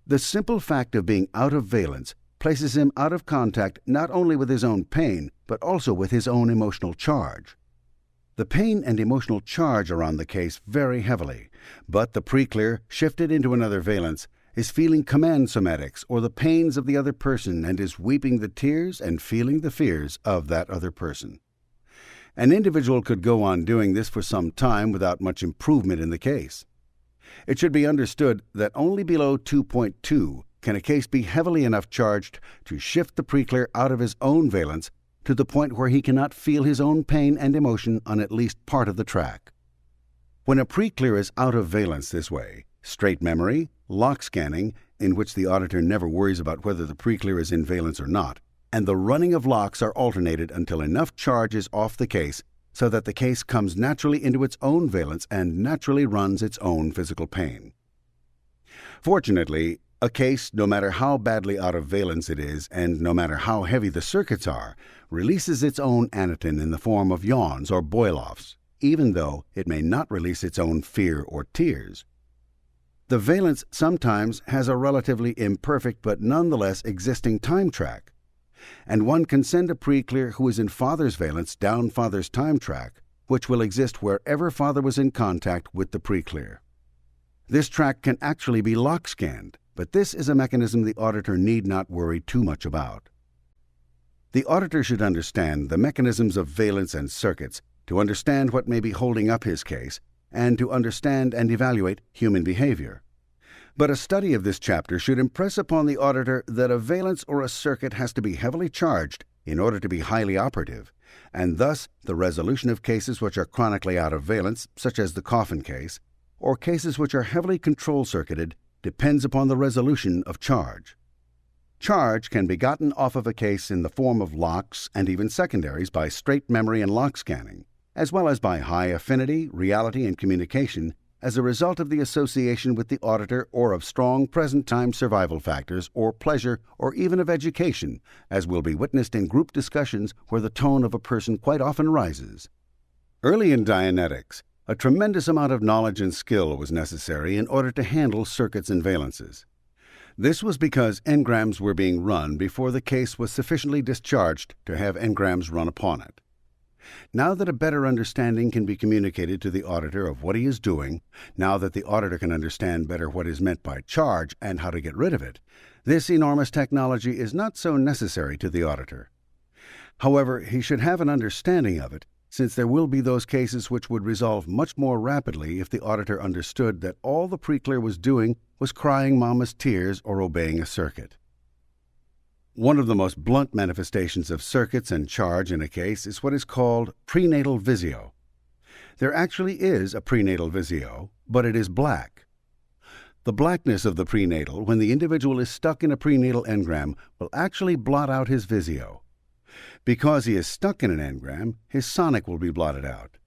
The simple fact of being out of valence places him out of contact not only with his own pain, but also with his own emotional charge. The pain and emotional charge are on the case very heavily, but the preclear, shifted into another valence, is feeling command somatics or the pains of the other person and is weeping the tears and feeling the fears of that other person. An individual could go on doing this for some time without much improvement in the case. It should be understood that only below 2.2 can a case be heavily enough charged to shift the preclear out of his own valence to the point where he cannot feel his own pain and emotion on at least part of the track. When a preclear is out of valence this way, straight memory, lock scanning, in which the auditor never worries about whether the preclear is in valence or not, and the running of locks are alternated until enough charge is off the case so that the case comes naturally into its own valence and naturally runs its own physical pain. Fortunately, a case, no matter how badly out of valence it is and no matter how heavy the circuits are, releases its own anaton in the form of yawns or boil-offs, even though it may not release its own fear or tears. The valence sometimes has a relatively imperfect but nonetheless existing time track, and one can send a preclear who is in father's valence down father's time track, which will exist wherever father was in contact with the preclear. This track can actually be lock scanned, but this is a mechanism the auditor need not worry too much about. The auditor should understand the mechanisms of valence and circuits to understand what may be holding up his case and to understand and evaluate human behavior. But a study of this chapter should impress upon the auditor that a valence or a circuit has to be heavily charged in order to be highly operative, and thus the resolution of cases which are chronically out of valence, such as the coffin case, or cases which are heavily control-circuited, depends upon the resolution of charge. Charge can be gotten off of a case in the form of locks and even secondaries by straight memory and lock scanning, as well as by high affinity, reality, and communication as a result of the association with the auditor or of strong present-time survival factors or pleasure or even of education, as will be witnessed in group discussions where the tone of a person quite often rises. Early in Dianetics, a tremendous amount of knowledge and skill was necessary in order to handle circuits and valences. This was because engrams were being run before the case was sufficiently discharged to have engrams run upon it. Now that a better understanding can be communicated to the auditor of what he is doing, now that the auditor can understand better what is meant by charge and how to get rid of it, this enormous technology is not so necessary to the auditor. However, he should have an understanding of it, since there will be those cases which would resolve much more rapidly if the auditor understood that all the preclear was doing was crying mama's tears or obeying a circuit. One of the most blunt manifestations of circuits and charge in a case is what is called prenatal visio. There actually is a prenatal visio, but it is black. The blackness of the prenatal, when the individual is stuck in a prenatal engram, will actually blot out his visio. Because he is stuck in an engram, his sonic will be blotted out.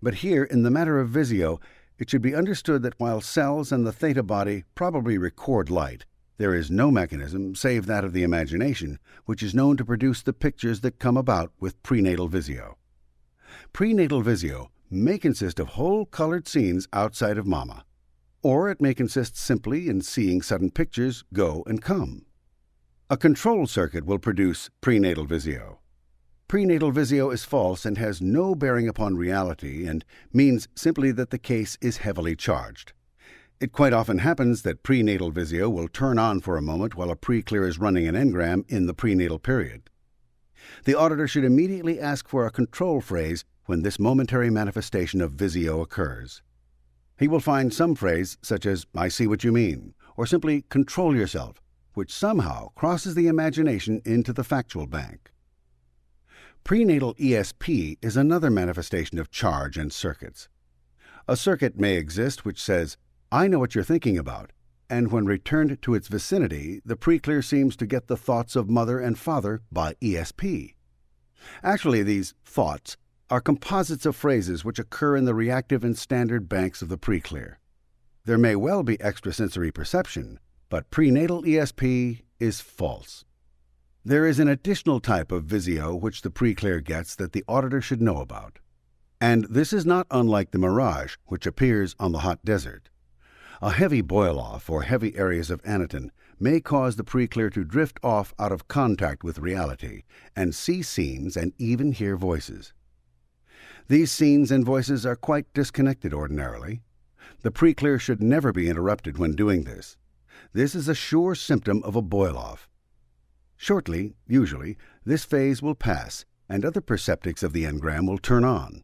But here, in the matter of visio, it should be understood that while cells and the theta body probably record light, there is no mechanism, save that of the imagination, which is known to produce the pictures that come about with prenatal visio. Prenatal visio may consist of whole colored scenes outside of mama, or it may consist simply in seeing sudden pictures go and come. A control circuit will produce prenatal visio. Prenatal visio is false and has no bearing upon reality and means simply that the case is heavily charged. It quite often happens that prenatal visio will turn on for a moment while a preclear is running an engram in the prenatal period. The auditor should immediately ask for a control phrase when this momentary manifestation of visio occurs. He will find some phrase such as, "I see what you mean," or simply "control yourself," which somehow crosses the imagination into the factual bank. Prenatal ESP is another manifestation of charge and circuits. A circuit may exist which says, "I know what you're thinking about," and when returned to its vicinity, the preclear seems to get the thoughts of mother and father by ESP. Actually, these thoughts are composites of phrases which occur in the reactive and standard banks of the preclear. There may well be extrasensory perception, but prenatal ESP is false. There is an additional type of visio which the preclear gets that the auditor should know about. And this is not unlike the mirage which appears on the hot desert. A heavy boil-off or heavy areas of anitin may cause the preclear to drift off out of contact with reality and see scenes and even hear voices. These scenes and voices are quite disconnected ordinarily. The preclear should never be interrupted when doing this. This is a sure symptom of a boil-off. Shortly, usually, this phase will pass, and other perceptics of the engram will turn on.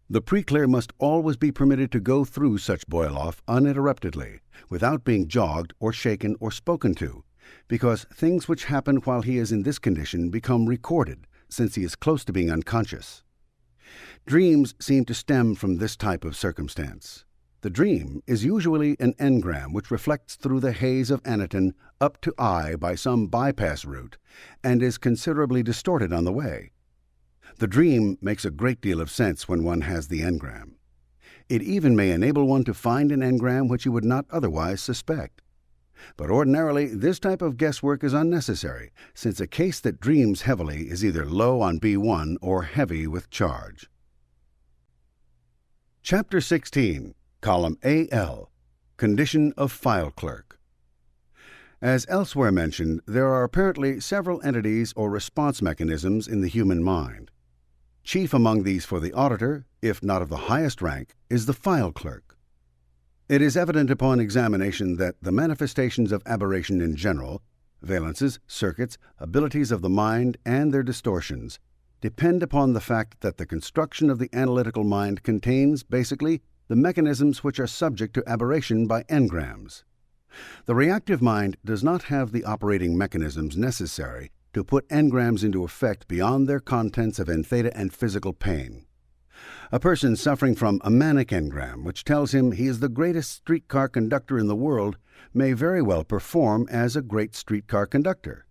The preclear must always be permitted to go through such boil-off uninterruptedly, without being jogged or shaken or spoken to, because things which happen while he is in this condition become recorded, since he is close to being unconscious. Dreams seem to stem from this type of circumstance. The dream is usually an engram which reflects through the haze of anitin up to I by some bypass route and is considerably distorted on the way. The dream makes a great deal of sense when one has the engram. It even may enable one to find an engram which he would not otherwise suspect. But ordinarily, this type of guesswork is unnecessary, since a case that dreams heavily is either low on B1 or heavy with charge. Chapter 16, Column AL, Condition of File Clerk. As elsewhere mentioned, there are apparently several entities or response mechanisms in the human mind. Chief among these for the auditor, if not of the highest rank, is the file clerk. It is evident upon examination that the manifestations of aberration in general, valences, circuits, abilities of the mind, and their distortions, depend upon the fact that the construction of the analytical mind contains, basically, the mechanisms which are subject to aberration by engrams. The reactive mind does not have the operating mechanisms necessary to put engrams into effect beyond their contents of entheta and physical pain. A person suffering from a manic engram, which tells him he is the greatest streetcar conductor in the world, may very well perform as a great streetcar conductor.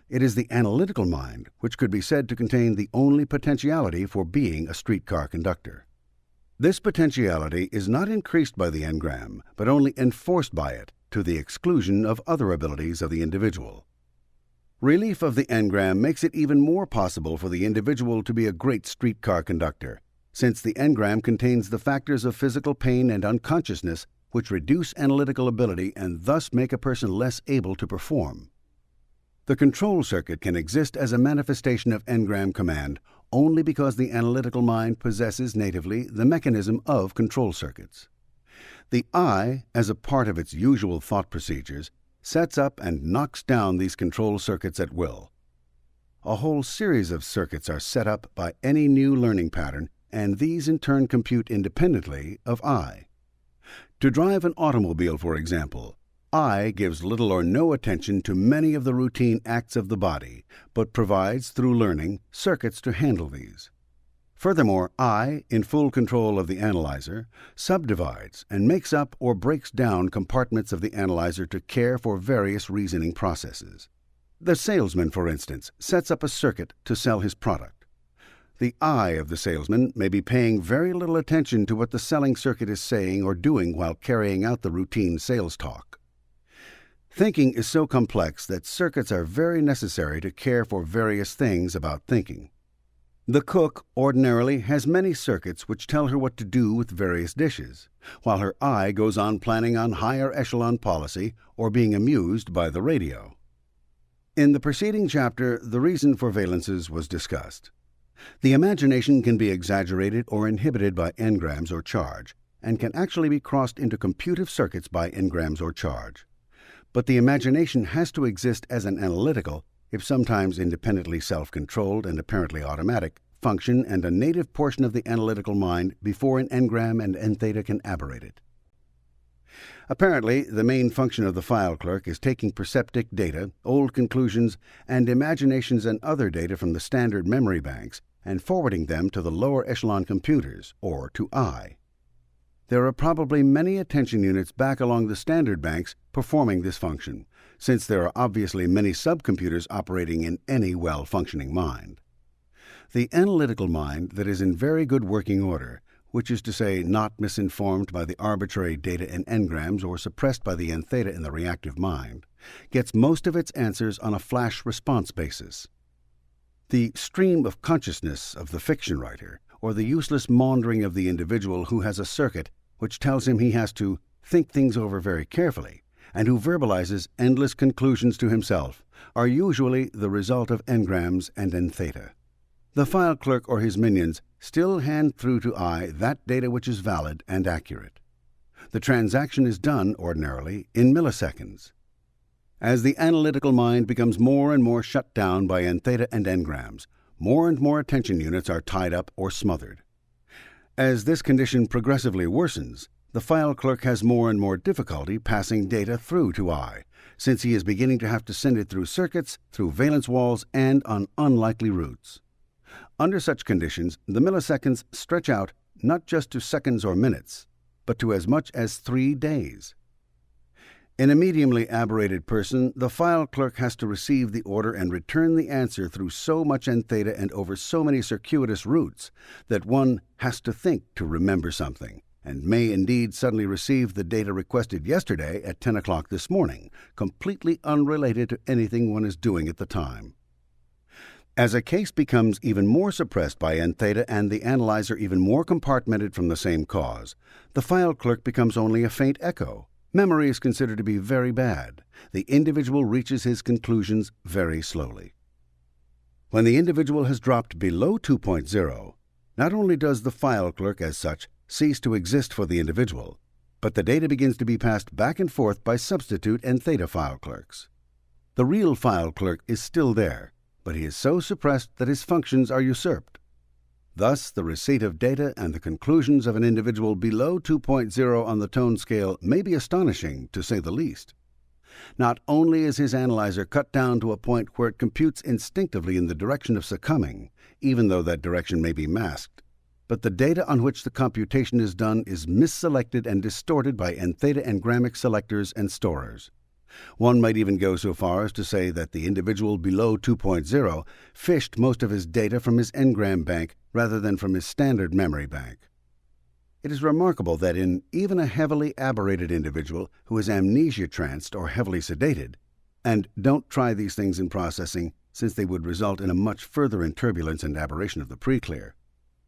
It is the analytical mind which could be said to contain the only potentiality for being a streetcar conductor. This potentiality is not increased by the engram, but only enforced by it, to the exclusion of other abilities of the individual. Relief of the engram makes it even more possible for the individual to be a great streetcar conductor, since the engram contains the factors of physical pain and unconsciousness which reduce analytical ability and thus make a person less able to perform. The control circuit can exist as a manifestation of engram command only because the analytical mind possesses natively the mechanism of control circuits. The I, as a part of its usual thought procedures, sets up and knocks down these control circuits at will. A whole series of circuits are set up by any new learning pattern, and these in turn compute independently of I. To drive an automobile, for example, I gives little or no attention to many of the routine acts of the body, but provides, through learning, circuits to handle these. Furthermore, I, in full control of the analyzer, subdivides and makes up or breaks down compartments of the analyzer to care for various reasoning processes. The salesman, for instance, sets up a circuit to sell his product. The I of the salesman may be paying very little attention to what the selling circuit is saying or doing while carrying out the routine sales talk. Thinking is so complex that circuits are very necessary to care for various things about thinking. The cook ordinarily has many circuits which tell her what to do with various dishes, while her eye goes on planning on higher echelon policy or being amused by the radio. In the preceding chapter, the reason for valences was discussed. The imagination can be exaggerated or inhibited by engrams or charge, and can actually be crossed into computive circuits by engrams or charge. But the imagination has to exist as an analytical, if sometimes independently self-controlled and apparently automatic, function and a native portion of the analytical mind before an engram and n-theta can aberrate it. Apparently, the main function of the file clerk is taking perceptic data, old conclusions, and imaginations and other data from the standard memory banks and forwarding them to the lower echelon computers, or to I. There are probably many attention units back along the standard banks performing this function, since there are obviously many subcomputers operating in any well-functioning mind. The analytical mind that is in very good working order, which is to say not misinformed by the arbitrary data in engrams or suppressed by the n-theta in the reactive mind, gets most of its answers on a flash response basis. The stream of consciousness of the fiction writer, or the useless maundering of the individual who has a circuit which tells him he has to think things over very carefully, and who verbalizes endless conclusions to himself, are usually the result of engrams and n-theta. The file clerk or his minions still hand through to I that data which is valid and accurate. The transaction is done, ordinarily, in milliseconds. As the analytical mind becomes more and more shut down by n-theta and engrams, more and more attention units are tied up or smothered. As this condition progressively worsens, the file clerk has more and more difficulty passing data through to I, since he is beginning to have to send it through circuits, through valence walls, and on unlikely routes. Under such conditions, the milliseconds stretch out not just to seconds or minutes, but to as much as 3 days. In a mediumly aberrated person, the file clerk has to receive the order and return the answer through so much n-theta and over so many circuitous routes that one has to think to remember something, and may indeed suddenly receive the data requested yesterday at 10 o'clock this morning, completely unrelated to anything one is doing at the time. As a case becomes even more suppressed by n-theta and the analyzer even more compartmented from the same cause, the file clerk becomes only a faint echo. Memory is considered to be very bad. The individual reaches his conclusions very slowly. When the individual has dropped below 2.0, not only does the file clerk as such cease to exist for the individual, but the data begins to be passed back and forth by substitute n-theta file clerks. The real file clerk is still there, but he is so suppressed that his functions are usurped. Thus, the receipt of data and the conclusions of an individual below 2.0 on the tone scale may be astonishing, to say the least. Not only is his analyzer cut down to a point where it computes instinctively in the direction of succumbing, even though that direction may be masked, but the data on which the computation is done is misselected and distorted by n-theta engramic selectors and storers. One might even go so far as to say that the individual below 2.0 fished most of his data from his engram bank rather than from his standard memory bank. It is remarkable that in even a heavily aberrated individual who is amnesia-tranced or heavily sedated, and don't try these things in processing since they would result in a much further in turbulence and aberration of the preclear,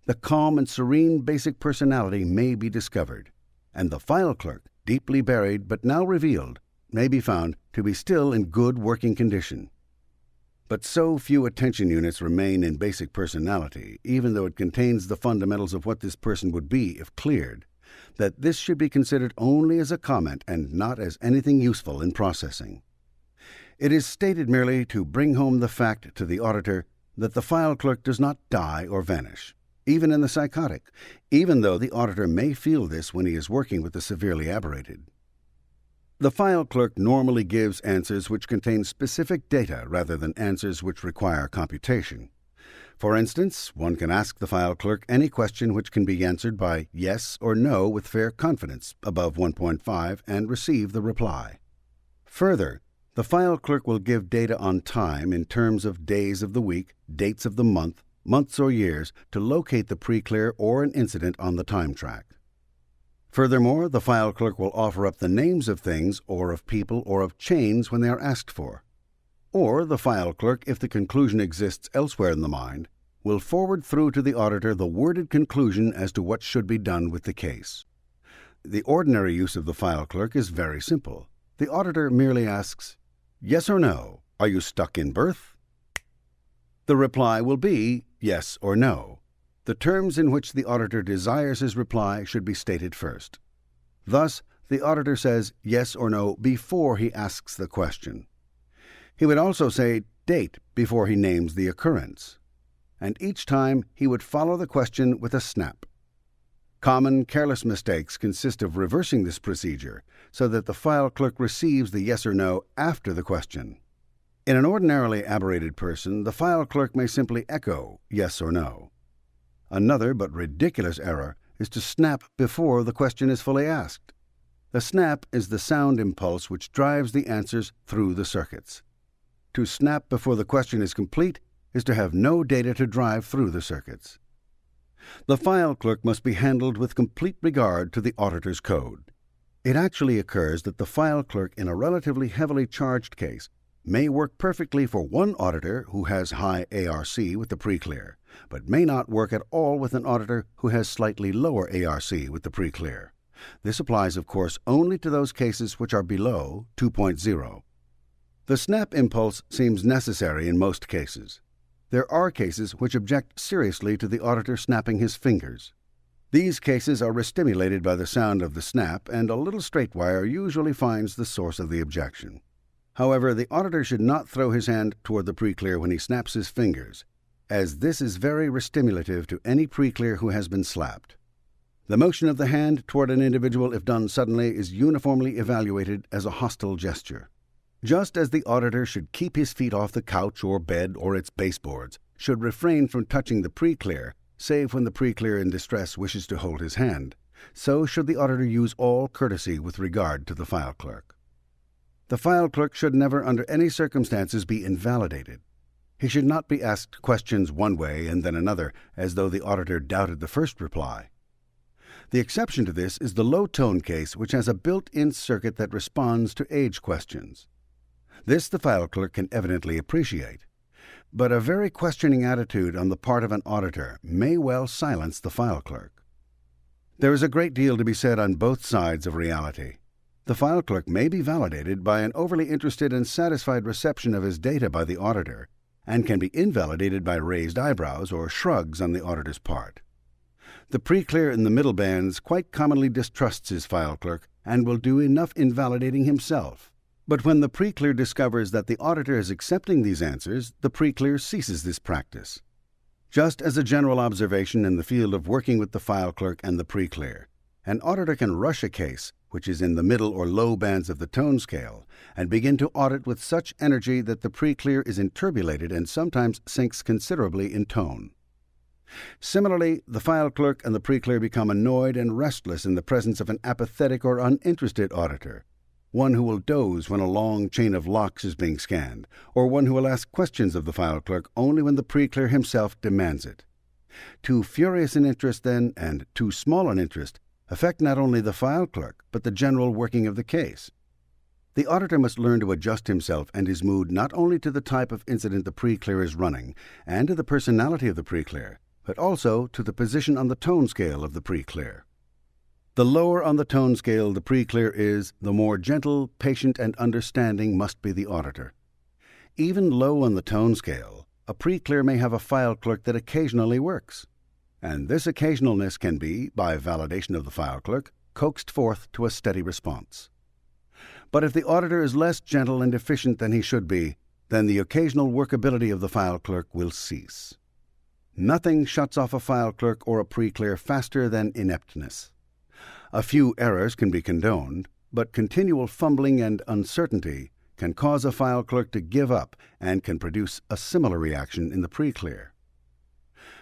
the calm and serene basic personality may be discovered, and the file clerk, deeply buried but now revealed, may be found to be still in good working condition. But so few attention units remain in basic personality, even though it contains the fundamentals of what this person would be if cleared, that this should be considered only as a comment and not as anything useful in processing. It is stated merely to bring home the fact to the auditor that the file clerk does not die or vanish, even in the psychotic, even though the auditor may feel this when he is working with the severely aberrated. The file clerk normally gives answers which contain specific data rather than answers which require computation. For instance, one can ask the file clerk any question which can be answered by yes or no with fair confidence, above 1.5, and receive the reply. Further, the file clerk will give data on time in terms of days of the week, dates of the month, months or years, to locate the pre-clear or an incident on the time track. Furthermore, the file clerk will offer up the names of things or of people or of chains when they are asked for. Or the file clerk, if the conclusion exists elsewhere in the mind, will forward through to the auditor the worded conclusion as to what should be done with the case. The ordinary use of the file clerk is very simple. The auditor merely asks, "Yes or no, are you stuck in birth?" The reply will be yes or no. The terms in which the auditor desires his reply should be stated first. Thus, the auditor says yes or no before he asks the question. He would also say date before he names the occurrence. And each time he would follow the question with a snap. Common careless mistakes consist of reversing this procedure so that the file clerk receives the yes or no after the question. In an ordinarily aberrated person, the file clerk may simply echo yes or no. Another but ridiculous error is to snap before the question is fully asked. The snap is the sound impulse which drives the answers through the circuits. To snap before the question is complete is to have no data to drive through the circuits. The file clerk must be handled with complete regard to the auditor's code. It actually occurs that the file clerk in a relatively heavily charged case may work perfectly for one auditor who has high ARC with the pre-clear, but may not work at all with an auditor who has slightly lower ARC with the pre-clear. This applies, of course, only to those cases which are below 2.0. The snap impulse seems necessary in most cases. There are cases which object seriously to the auditor snapping his fingers. These cases are restimulated by the sound of the snap, and a little straight wire usually finds the source of the objection. However, the auditor should not throw his hand toward the pre-clear when he snaps his fingers, as this is very restimulative to any pre-clear who has been slapped. The motion of the hand toward an individual, if done suddenly, is uniformly evaluated as a hostile gesture. Just as the auditor should keep his feet off the couch or bed or its baseboards, should refrain from touching the pre-clear, save when the pre-clear in distress wishes to hold his hand, so should the auditor use all courtesy with regard to the file clerk. The file clerk should never under any circumstances be invalidated. He should not be asked questions one way and then another, as though the auditor doubted the first reply. The exception to this is the low-tone case, which has a built-in circuit that responds to age questions. This the file clerk can evidently appreciate. But a very questioning attitude on the part of an auditor may well silence the file clerk. There is a great deal to be said on both sides of reality. The file clerk may be validated by an overly interested and satisfied reception of his data by the auditor, and can be invalidated by raised eyebrows or shrugs on the auditor's part. The pre-clear in the middle bands quite commonly distrusts his file clerk and will do enough invalidating himself. But when the pre-clear discovers that the auditor is accepting these answers, the pre-clear ceases this practice. Just as a general observation in the field of working with the file clerk and the pre-clear, an auditor can rush a case, which is in the middle or low bands of the tone scale, and begin to audit with such energy that the pre-clear is inturbulated and sometimes sinks considerably in tone. Similarly, the file clerk and the pre-clear become annoyed and restless in the presence of an apathetic or uninterested auditor, one who will doze when a long chain of locks is being scanned, or one who will ask questions of the file clerk only when the pre-clear himself demands it. Too furious an interest, then, and too small an interest, affect not only the file clerk, but the general working of the case. The auditor must learn to adjust himself and his mood not only to the type of incident the pre-clear is running, and to the personality of the pre-clear, but also to the position on the tone scale of the pre-clear. The lower on the tone scale the pre-clear is, the more gentle, patient, and understanding must be the auditor. Even low on the tone scale, a pre-clear may have a file clerk that occasionally works, and this occasionalness can be, by validation of the file clerk, coaxed forth to a steady response. But if the auditor is less gentle and efficient than he should be, then the occasional workability of the file clerk will cease. Nothing shuts off a file clerk or a pre-clear faster than ineptness. A few errors can be condoned, but continual fumbling and uncertainty can cause a file clerk to give up and can produce a similar reaction in the pre-clear.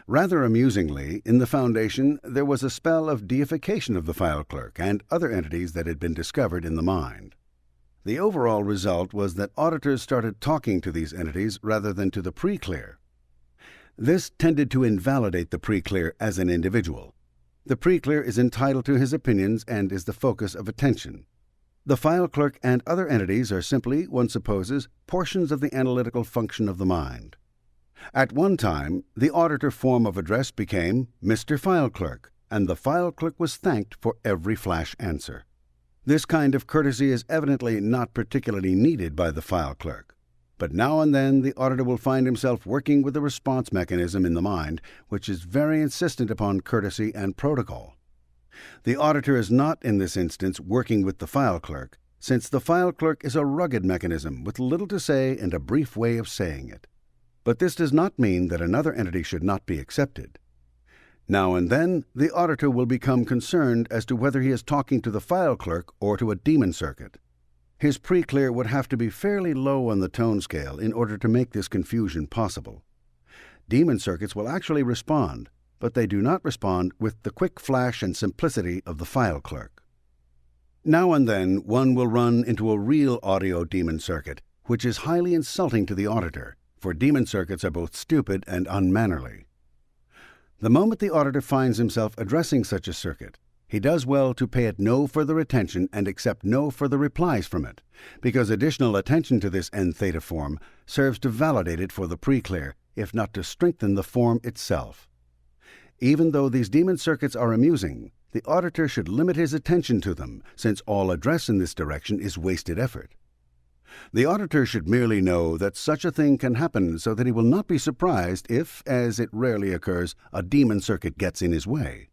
Rather amusingly, in the Foundation, there was a spell of deification of the file clerk and other entities that had been discovered in the mind. The overall result was that auditors started talking to these entities rather than to the pre-clear. This tended to invalidate the pre-clear as an individual. The pre-clear is entitled to his opinions and is the focus of attention. The file clerk and other entities are simply, one supposes, portions of the analytical function of the mind. At one time, the auditor form of address became Mr. File Clerk, and the file clerk was thanked for every flash answer. This kind of courtesy is evidently not particularly needed by the file clerk, but now and then the auditor will find himself working with a response mechanism in the mind which is very insistent upon courtesy and protocol. The auditor is not in this instance working with the file clerk, since the file clerk is a rugged mechanism with little to say and a brief way of saying it. But this does not mean that another entity should not be accepted. Now and then, the auditor will become concerned as to whether he is talking to the file clerk or to a demon circuit. His pre-clear would have to be fairly low on the tone scale in order to make this confusion possible. Demon circuits will actually respond, but they do not respond with the quick flash and simplicity of the file clerk. Now and then, one will run into a real audio demon circuit, which is highly insulting to the auditor, for demon circuits are both stupid and unmannerly. The moment the auditor finds himself addressing such a circuit, he does well to pay it no further attention and accept no further replies from it, because additional attention to this end theta form serves to validate it for the pre-clear, if not to strengthen the form itself. Even though these demon circuits are amusing, the auditor should limit his attention to them, since all address in this direction is wasted effort. The auditor should merely know that such a thing can happen so that he will not be surprised if, as it rarely occurs, a demon circuit gets in his way.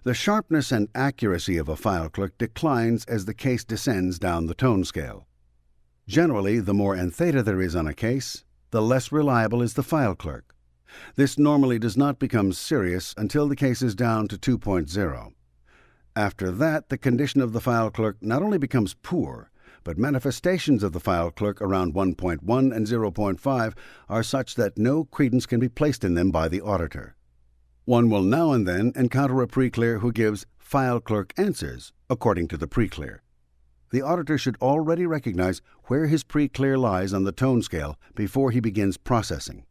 The sharpness and accuracy of a file clerk declines as the case descends down the tone scale. Generally, the more end theta there is on a case, the less reliable is the file clerk. This normally does not become serious until the case is down to 2.0. After that, the condition of the file clerk not only becomes poor, but manifestations of the file clerk around 1.1 and 0.5 are such that no credence can be placed in them by the auditor. One will now and then encounter a pre-clear who gives file clerk answers according to the pre-clear. The auditor should already recognize where his pre-clear lies on the tone scale before he begins processing.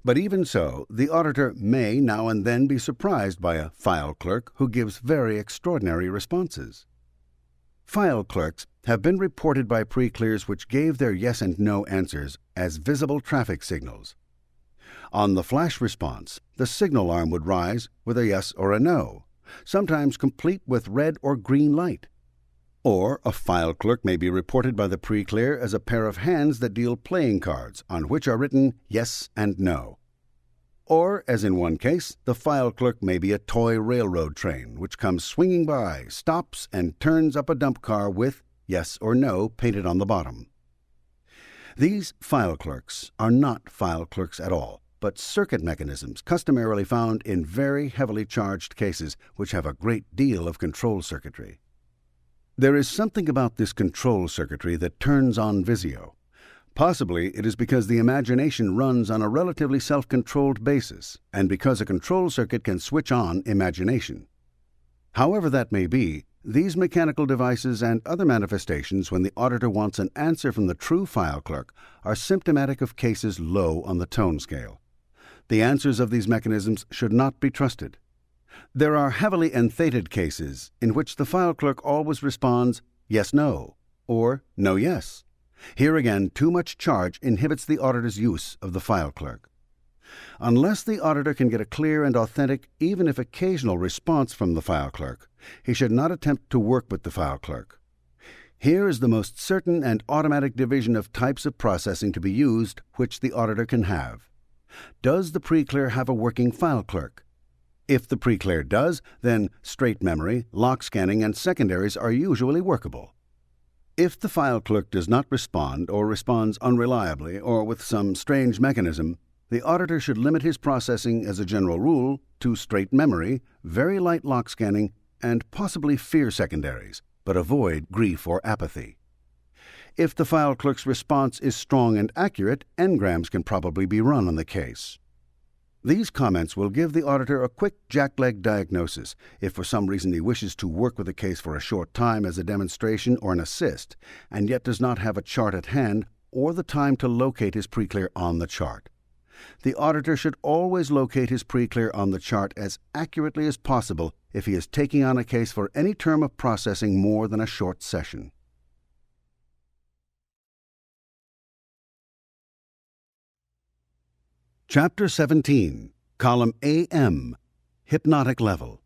But even so, the auditor may now and then be surprised by a file clerk who gives very extraordinary responses. File clerks have been reported by pre-clears which gave their yes and no answers as visible traffic signals. On the flash response, the signal arm would rise with a yes or a no, sometimes complete with red or green light. Or a file clerk may be reported by the pre-clear as a pair of hands that deal playing cards on which are written yes and no. Or, as in one case, the file clerk may be a toy railroad train which comes swinging by, stops, and turns up a dump car with yes or no painted on the bottom. These file clerks are not file clerks at all, but circuit mechanisms customarily found in very heavily charged cases which have a great deal of control circuitry. There is something about this control circuitry that turns on Visio. Possibly it is because the imagination runs on a relatively self-controlled basis, and because a control circuit can switch on imagination. However that may be, these mechanical devices and other manifestations when the auditor wants an answer from the true file clerk are symptomatic of cases low on the tone scale. The answers of these mechanisms should not be trusted. There are heavily entheted cases in which the file clerk always responds yes-no or no-yes. Here again, too much charge inhibits the auditor's use of the file clerk. Unless the auditor can get a clear and authentic, even if occasional, response from the file clerk, he should not attempt to work with the file clerk. Here is the most certain and automatic division of types of processing to be used which the auditor can have. Does the pre-clear have a working file clerk? If the pre-clear does, then straight memory, lock scanning, and secondaries are usually workable. If the file clerk does not respond or responds unreliably or with some strange mechanism, the auditor should limit his processing as a general rule to straight memory, very light lock scanning, and possibly fear secondaries, but avoid grief or apathy. If the file clerk's response is strong and accurate, engrams can probably be run on the case. These comments will give the auditor a quick jackleg diagnosis if for some reason he wishes to work with a case for a short time as a demonstration or an assist, and yet does not have a chart at hand or the time to locate his pre-clear on the chart. The auditor should always locate his pre-clear on the chart as accurately as possible if he is taking on a case for any term of processing more than a short session. Chapter 17, Column AM, Hypnotic Level.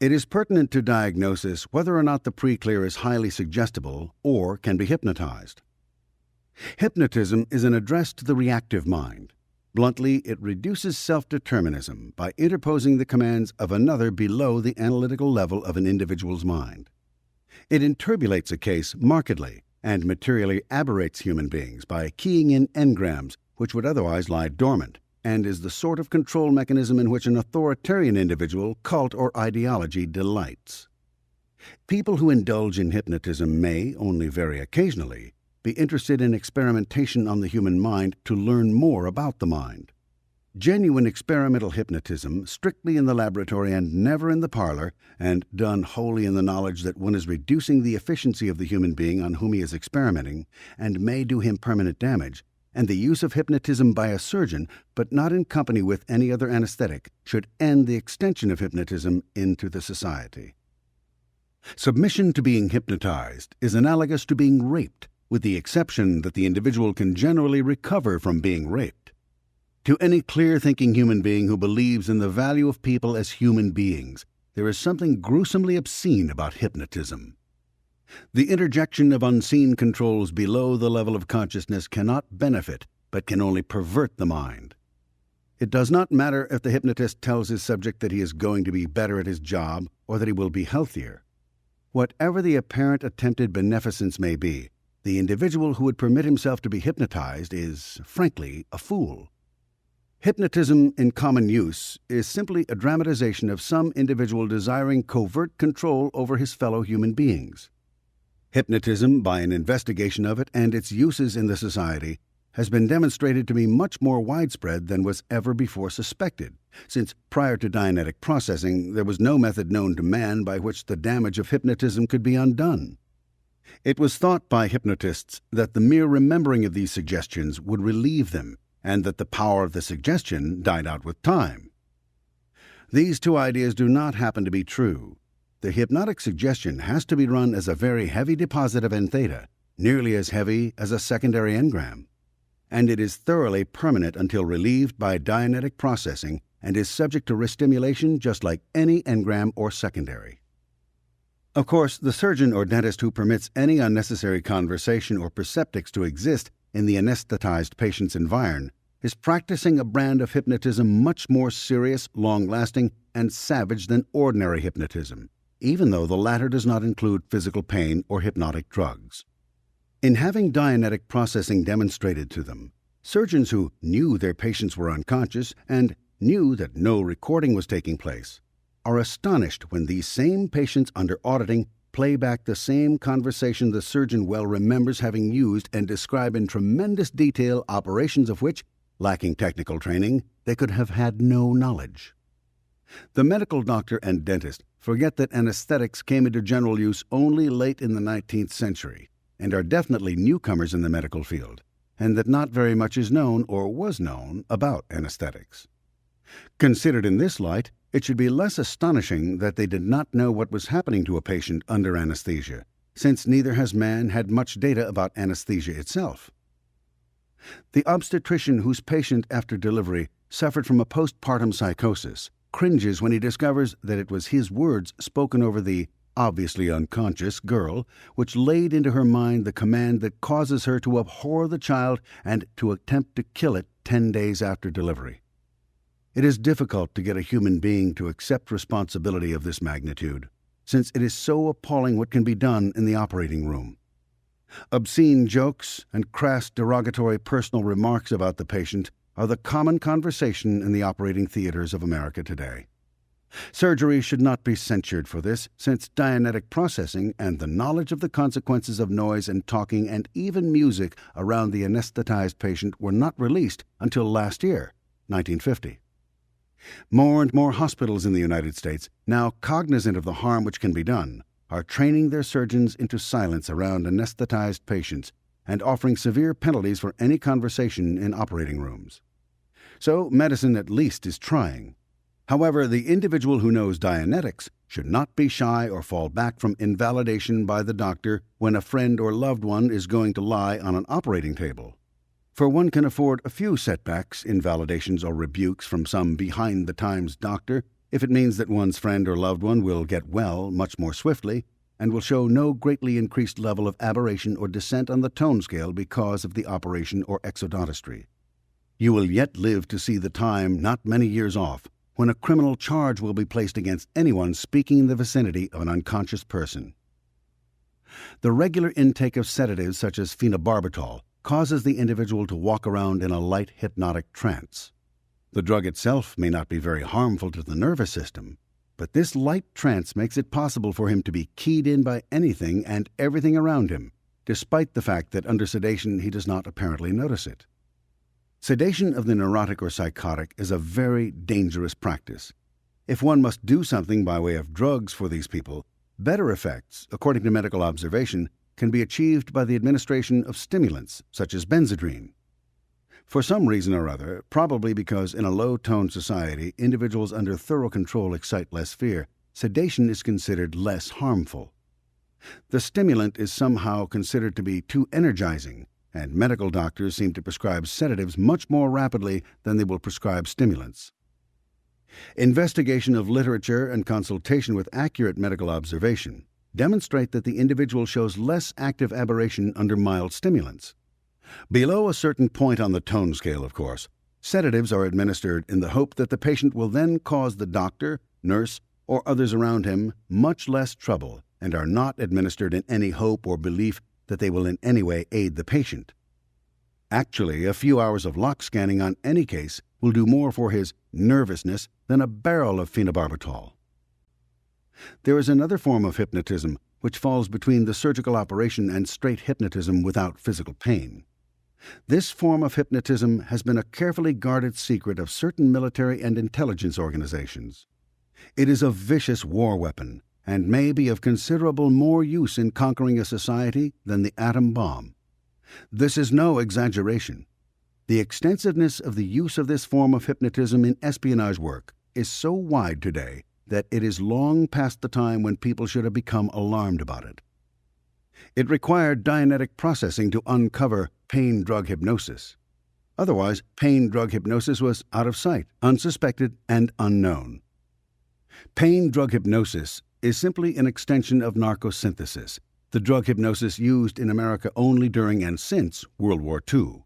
It is pertinent to diagnosis whether or not the pre-clear is highly suggestible or can be hypnotized. Hypnotism is an address to the reactive mind. Bluntly, it reduces self-determinism by interposing the commands of another below the analytical level of an individual's mind. It interpolates a case markedly and materially aberrates human beings by keying in engrams which would otherwise lie dormant, and is the sort of control mechanism in which an authoritarian individual, cult, or ideology delights. People who indulge in hypnotism may, only very occasionally, be interested in experimentation on the human mind to learn more about the mind. Genuine experimental hypnotism, strictly in the laboratory and never in the parlor, and done wholly in the knowledge that one is reducing the efficiency of the human being on whom he is experimenting, and may do him permanent damage, and the use of hypnotism by a surgeon, but not in company with any other anesthetic, should end the extension of hypnotism into the society. Submission to being hypnotized is analogous to being raped, with the exception that the individual can generally recover from being raped. To any clear-thinking human being who believes in the value of people as human beings, there is something gruesomely obscene about hypnotism. The interjection of unseen controls below the level of consciousness cannot benefit, but can only pervert the mind. It does not matter if the hypnotist tells his subject that he is going to be better at his job or that he will be healthier. Whatever the apparent attempted beneficence may be, the individual who would permit himself to be hypnotized is, frankly, a fool. Hypnotism in common use is simply a dramatization of some individual desiring covert control over his fellow human beings. Hypnotism, by an investigation of it and its uses in the society, has been demonstrated to be much more widespread than was ever before suspected, since prior to Dianetic processing there was no method known to man by which the damage of hypnotism could be undone. It was thought by hypnotists that the mere remembering of these suggestions would relieve them, and that the power of the suggestion died out with time. These two ideas do not happen to be true. The hypnotic suggestion has to be run as a very heavy deposit of N-theta, nearly as heavy as a secondary engram, and it is thoroughly permanent until relieved by Dianetic processing and is subject to restimulation just like any engram or secondary. Of course, the surgeon or dentist who permits any unnecessary conversation or perceptics to exist in the anesthetized patient's environ is practicing a brand of hypnotism much more serious, long-lasting, and savage than ordinary hypnotism, even though the latter does not include physical pain or hypnotic drugs. In having Dianetic processing demonstrated to them, surgeons who knew their patients were unconscious and knew that no recording was taking place are astonished when these same patients under auditing play back the same conversation the surgeon well remembers having used and describe in tremendous detail operations of which, lacking technical training, they could have had no knowledge. The medical doctor and dentist forget that anesthetics came into general use only late in the 19th century and are definitely newcomers in the medical field, and that not very much is known or was known about anesthetics. Considered in this light, it should be less astonishing that they did not know what was happening to a patient under anesthesia, since neither has man had much data about anesthesia itself. The obstetrician whose patient after delivery suffered from a postpartum psychosis cringes when he discovers that it was his words spoken over the obviously unconscious, girl, which laid into her mind the command that causes her to abhor the child and to attempt to kill it 10 days after delivery. It is difficult to get a human being to accept responsibility of this magnitude, since it is so appalling what can be done in the operating room. Obscene jokes and crass derogatory personal remarks about the patient are the common conversation in the operating theaters of America today. Surgery should not be censured for this, since Dianetic processing and the knowledge of the consequences of noise and talking and even music around the anesthetized patient were not released until last year, 1950. More and more hospitals in the United States, now cognizant of the harm which can be done, are training their surgeons into silence around anesthetized patients and offering severe penalties for any conversation in operating rooms. So medicine at least is trying. However, the individual who knows Dianetics should not be shy or fall back from invalidation by the doctor when a friend or loved one is going to lie on an operating table. For one can afford a few setbacks, invalidations, or rebukes from some behind-the-times doctor if it means that one's friend or loved one will get well much more swiftly and will show no greatly increased level of aberration or descent on the tone scale because of the operation or exodontistry. You will yet live to see the time, not many years off, when a criminal charge will be placed against anyone speaking in the vicinity of an unconscious person. The regular intake of sedatives such as phenobarbital causes the individual to walk around in a light hypnotic trance. The drug itself may not be very harmful to the nervous system, but this light trance makes it possible for him to be keyed in by anything and everything around him, despite the fact that under sedation he does not apparently notice it. Sedation of the neurotic or psychotic is a very dangerous practice. If one must do something by way of drugs for these people, better effects, according to medical observation, can be achieved by the administration of stimulants, such as benzodrine. For some reason or other, probably because in a low-tone society individuals under thorough control excite less fear, sedation is considered less harmful. The stimulant is somehow considered to be too energizing, and medical doctors seem to prescribe sedatives much more rapidly than they will prescribe stimulants. Investigation of literature and consultation with accurate medical observation demonstrate that the individual shows less active aberration under mild stimulants. Below a certain point on the tone scale, of course, sedatives are administered in the hope that the patient will then cause the doctor, nurse, or others around him much less trouble, and are not administered in any hope or belief that they will in any way aid the patient. Actually, a few hours of lock scanning on any case will do more for his nervousness than a barrel of phenobarbital. There is another form of hypnotism which falls between the surgical operation and straight hypnotism without physical pain. This form of hypnotism has been a carefully guarded secret of certain military and intelligence organizations. It is a vicious war weapon and may be of considerable more use in conquering a society than the atom bomb. This is no exaggeration. The extensiveness of the use of this form of hypnotism in espionage work is so wide today that it is long past the time when people should have become alarmed about it. It required Dianetic processing to uncover pain drug hypnosis. Otherwise, pain drug hypnosis was out of sight, unsuspected, and unknown. Pain drug hypnosis is simply an extension of narcosynthesis, the drug hypnosis used in America only during and since World War II.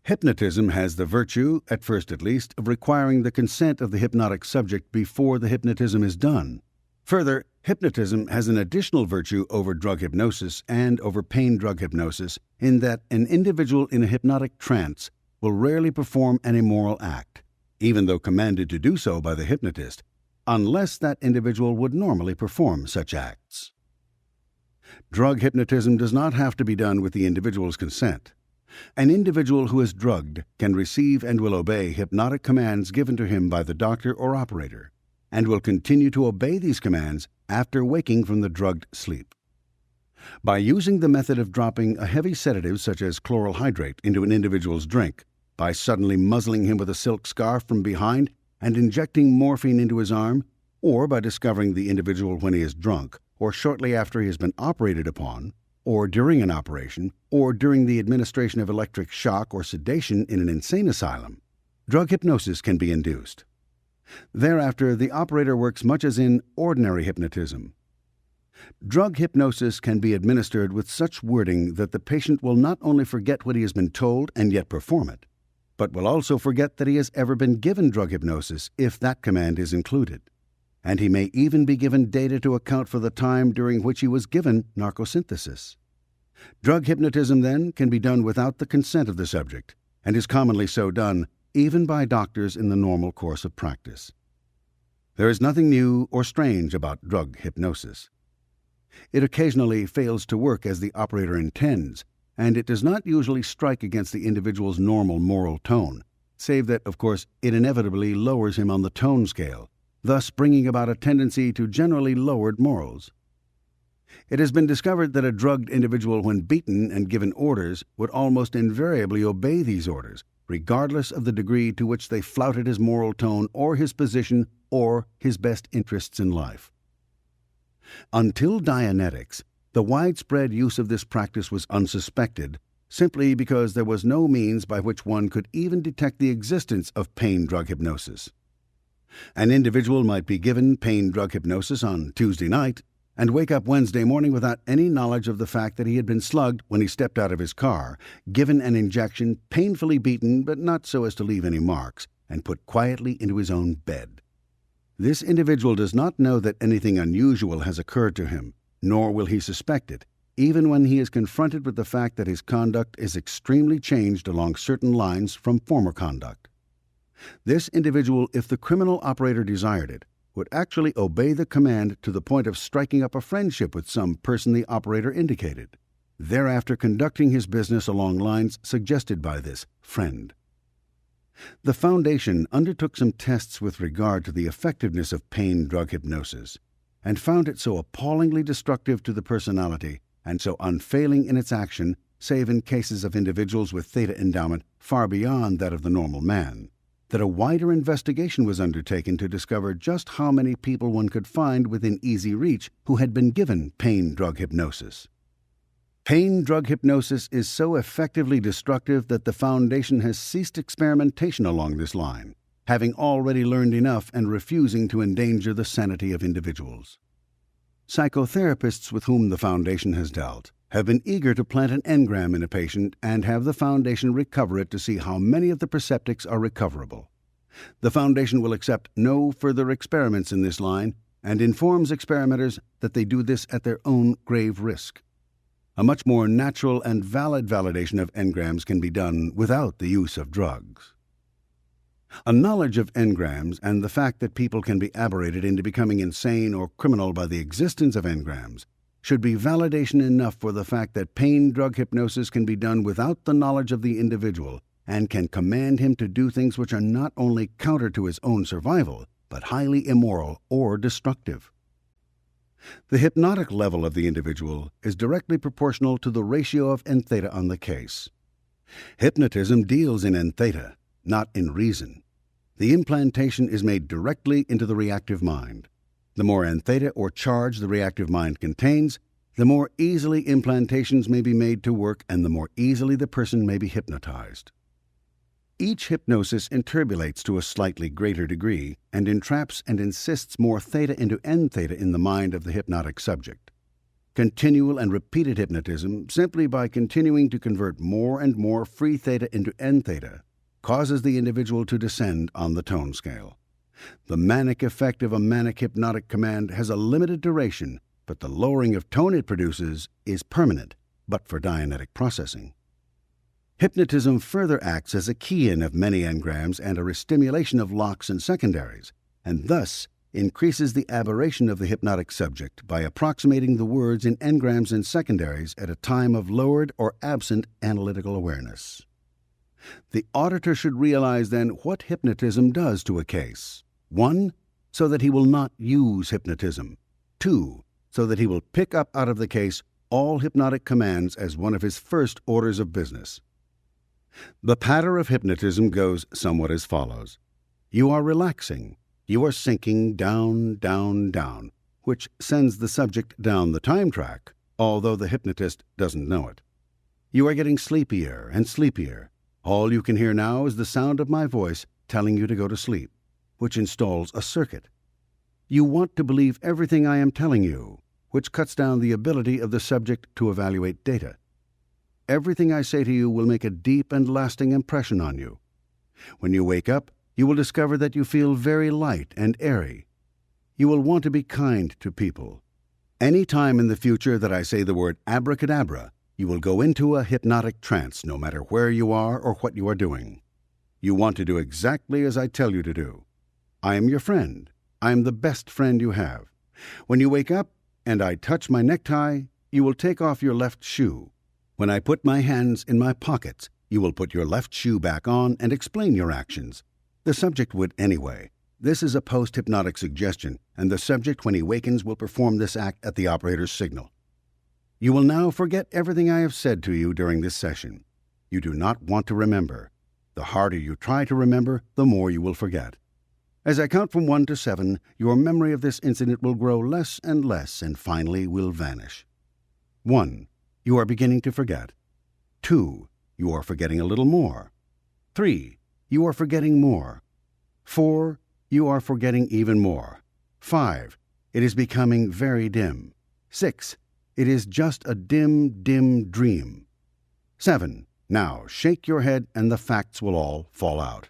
Hypnotism has the virtue, at first at least, of requiring the consent of the hypnotic subject before the hypnotism is done. Further, hypnotism has an additional virtue over drug hypnosis and over pain drug hypnosis in that an individual in a hypnotic trance will rarely perform an immoral act, even though commanded to do so by the hypnotist, unless that individual would normally perform such acts. Drug hypnotism does not have to be done with the individual's consent. An individual who is drugged can receive and will obey hypnotic commands given to him by the doctor or operator, and will continue to obey these commands after waking from the drugged sleep. By using the method of dropping a heavy sedative such as chloral hydrate into an individual's drink, by suddenly muzzling him with a silk scarf from behind and injecting morphine into his arm, or by discovering the individual when he is drunk, or shortly after he has been operated upon, or during an operation, or during the administration of electric shock or sedation in an insane asylum, drug hypnosis can be induced. Thereafter, the operator works much as in ordinary hypnotism, Drug hypnosis can be administered with such wording that the patient will not only forget what he has been told and yet perform it, but will also forget that he has ever been given drug hypnosis if that command is included. And he may even be given data to account for the time during which he was given narcosynthesis. Drug hypnotism, then, can be done without the consent of the subject, and is commonly so done even by doctors in the normal course of practice. There is nothing new or strange about drug hypnosis. It occasionally fails to work as the operator intends, and it does not usually strike against the individual's normal moral tone, save that, of course, it inevitably lowers him on the tone scale, thus bringing about a tendency to generally lowered morals. It has been discovered that a drugged individual, when beaten and given orders, would almost invariably obey these orders, regardless of the degree to which they flouted his moral tone or his position or his best interests in life. Until Dianetics, the widespread use of this practice was unsuspected, simply because there was no means by which one could even detect the existence of pain drug hypnosis. An individual might be given pain drug hypnosis on Tuesday night and wake up Wednesday morning without any knowledge of the fact that he had been slugged when he stepped out of his car, given an injection, painfully beaten but not so as to leave any marks, and put quietly into his own bed. This individual does not know that anything unusual has occurred to him, nor will he suspect it, even when he is confronted with the fact that his conduct is extremely changed along certain lines from former conduct. This individual, if the criminal operator desired it, would actually obey the command to the point of striking up a friendship with some person the operator indicated, thereafter conducting his business along lines suggested by this friend. The Foundation undertook some tests with regard to the effectiveness of pain drug hypnosis, and found it so appallingly destructive to the personality and so unfailing in its action, save in cases of individuals with theta endowment far beyond that of the normal man, that a wider investigation was undertaken to discover just how many people one could find within easy reach who had been given pain drug hypnosis. Pain drug hypnosis is so effectively destructive that the Foundation has ceased experimentation along this line, having already learned enough and refusing to endanger the sanity of individuals. Psychotherapists with whom the Foundation has dealt have been eager to plant an engram in a patient and have the Foundation recover it to see how many of the perceptics are recoverable. The Foundation will accept no further experiments in this line and informs experimenters that they do this at their own grave risk. A much more natural and valid validation of engrams can be done without the use of drugs. A knowledge of engrams and the fact that people can be aberrated into becoming insane or criminal by the existence of engrams should be validation enough for the fact that pain drug hypnosis can be done without the knowledge of the individual and can command him to do things which are not only counter to his own survival, but highly immoral or destructive. The hypnotic level of the individual is directly proportional to the ratio of N theta on the case. Hypnotism deals in N theta, not in reason. The implantation is made directly into the reactive mind. The more N theta or charge the reactive mind contains, the more easily implantations may be made to work and the more easily the person may be hypnotized. Each hypnosis interpolates to a slightly greater degree and entraps and insists more theta into N theta in the mind of the hypnotic subject. Continual and repeated hypnotism, simply by continuing to convert more and more free theta into N theta, causes the individual to descend on the tone scale. The manic effect of a manic hypnotic command has a limited duration, but the lowering of tone it produces is permanent, but for Dianetic processing. Hypnotism further acts as a key-in of many engrams and a restimulation of locks and secondaries, and thus increases the aberration of the hypnotic subject by approximating the words in engrams and secondaries at a time of lowered or absent analytical awareness. The auditor should realize then what hypnotism does to a case. 1, so that he will not use hypnotism. 2, so that he will pick up out of the case all hypnotic commands as one of his first orders of business. The patter of hypnotism goes somewhat as follows. You are relaxing. You are sinking down, down, down, which sends the subject down the time track, although the hypnotist doesn't know it. You are getting sleepier and sleepier. All you can hear now is the sound of my voice telling you to go to sleep, which installs a circuit. You want to believe everything I am telling you. which cuts down the ability of the subject to evaluate data. Everything I say to you will make a deep and lasting impression on you. When you wake up, you will discover that you feel very light and airy. You will want to be kind to people. Any time in the future that I say the word abracadabra, you will go into a hypnotic trance no matter where you are or what you are doing. You want to do exactly as I tell you to do. I am your friend. I am the best friend you have. When you wake up and I touch my necktie, you will take off your left shoe. When I put my hands in my pockets, you will put your left shoe back on and explain your actions. The subject would anyway. This is a post-hypnotic suggestion, and the subject, when he wakens, will perform this act at the operator's signal. You will now forget everything I have said to you during this session. You do not want to remember. The harder you try to remember, the more you will forget. As I count from 1 to 7, your memory of this incident will grow less and less and finally will vanish. 1. You are beginning to forget. 2. You are forgetting a little more. 3. You are forgetting more. 4. You are forgetting even more. 5. It is becoming very dim. 6. It is just a dim, dim dream. 7. Now shake your head and the facts will all fall out.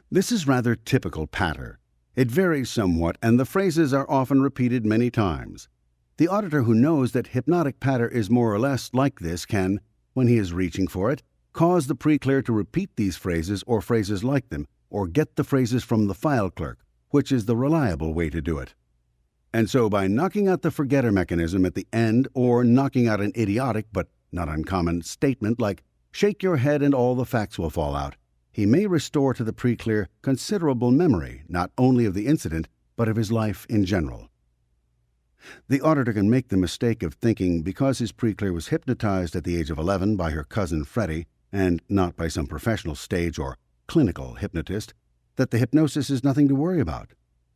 This is rather typical patter. It varies somewhat, and the phrases are often repeated many times. The auditor who knows that hypnotic patter is more or less like this can, when he is reaching for it, cause the pre-clear to repeat these phrases or phrases like them, or get the phrases from the file clerk, which is the reliable way to do it. And so by knocking out the forgetter mechanism at the end, or knocking out an idiotic but not uncommon statement like, shake your head and all the facts will fall out, he may restore to the pre-clear considerable memory, not only of the incident, but of his life in general. The auditor can make the mistake of thinking because his pre-clear was hypnotized at the age of 11 by her cousin Freddie, and not by some professional stage or clinical hypnotist, that the hypnosis is nothing to worry about.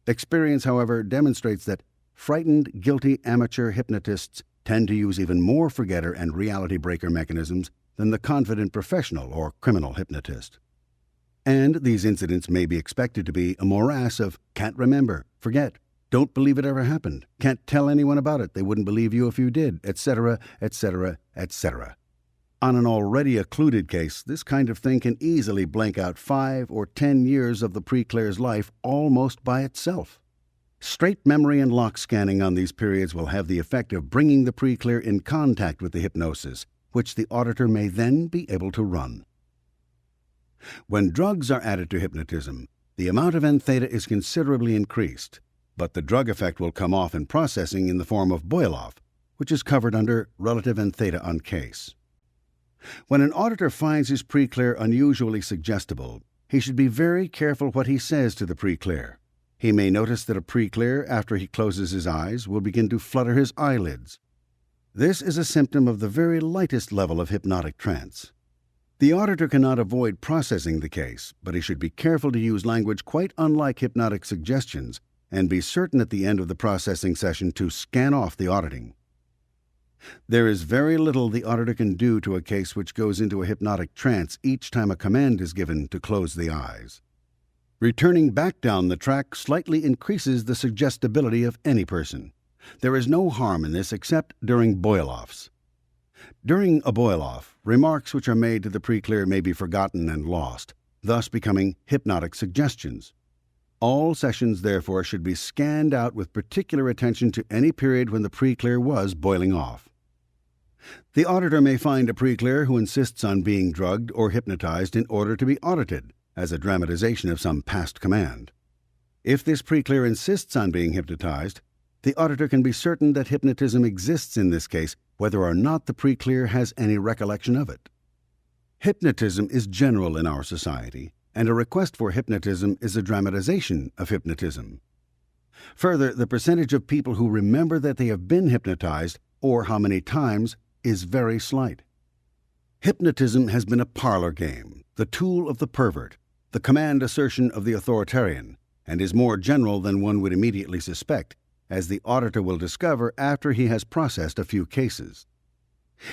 Experience, however, demonstrates that frightened, guilty amateur hypnotists tend to use even more forgetter and reality breaker mechanisms than the confident professional or criminal hypnotist. And these incidents may be expected to be a morass of can't remember, forget, don't believe it ever happened, can't tell anyone about it, they wouldn't believe you if you did, etc., etc., etc. On an already occluded case, this kind of thing can easily blank out 5 or 10 years of the pre-clear's life almost by itself. Straight memory and lock scanning on these periods will have the effect of bringing the pre-clear in contact with the hypnosis, which the auditor may then be able to run. When drugs are added to hypnotism, the amount of N-theta is considerably increased, but the drug effect will come off in processing in the form of boil-off, which is covered under relative N-theta on case. When an auditor finds his pre-clear unusually suggestible, he should be very careful what he says to the pre-clear. He may notice that a pre-clear, after he closes his eyes, will begin to flutter his eyelids. This is a symptom of the very lightest level of hypnotic trance. The auditor cannot avoid processing the case, but he should be careful to use language quite unlike hypnotic suggestions, and be certain at the end of the processing session to scan off the auditing. There is very little the auditor can do to a case which goes into a hypnotic trance each time a command is given to close the eyes. Returning back down the track slightly increases the suggestibility of any person. There is no harm in this except during boil-offs. During a boil-off, remarks which are made to the pre-clear may be forgotten and lost, thus becoming hypnotic suggestions. All sessions, therefore, should be scanned out with particular attention to any period when the pre-clear was boiling off. The auditor may find a pre-clear who insists on being drugged or hypnotized in order to be audited, as a dramatization of some past command. If this pre-clear insists on being hypnotized, the auditor can be certain that hypnotism exists in this case, whether or not the pre-clear has any recollection of it. Hypnotism is general in our society, and a request for hypnotism is a dramatization of hypnotism. Further, the percentage of people who remember that they have been hypnotized, or how many times, is very slight. Hypnotism has been a parlor game, the tool of the pervert, the command assertion of the authoritarian, and is more general than one would immediately suspect, as the auditor will discover after he has processed a few cases.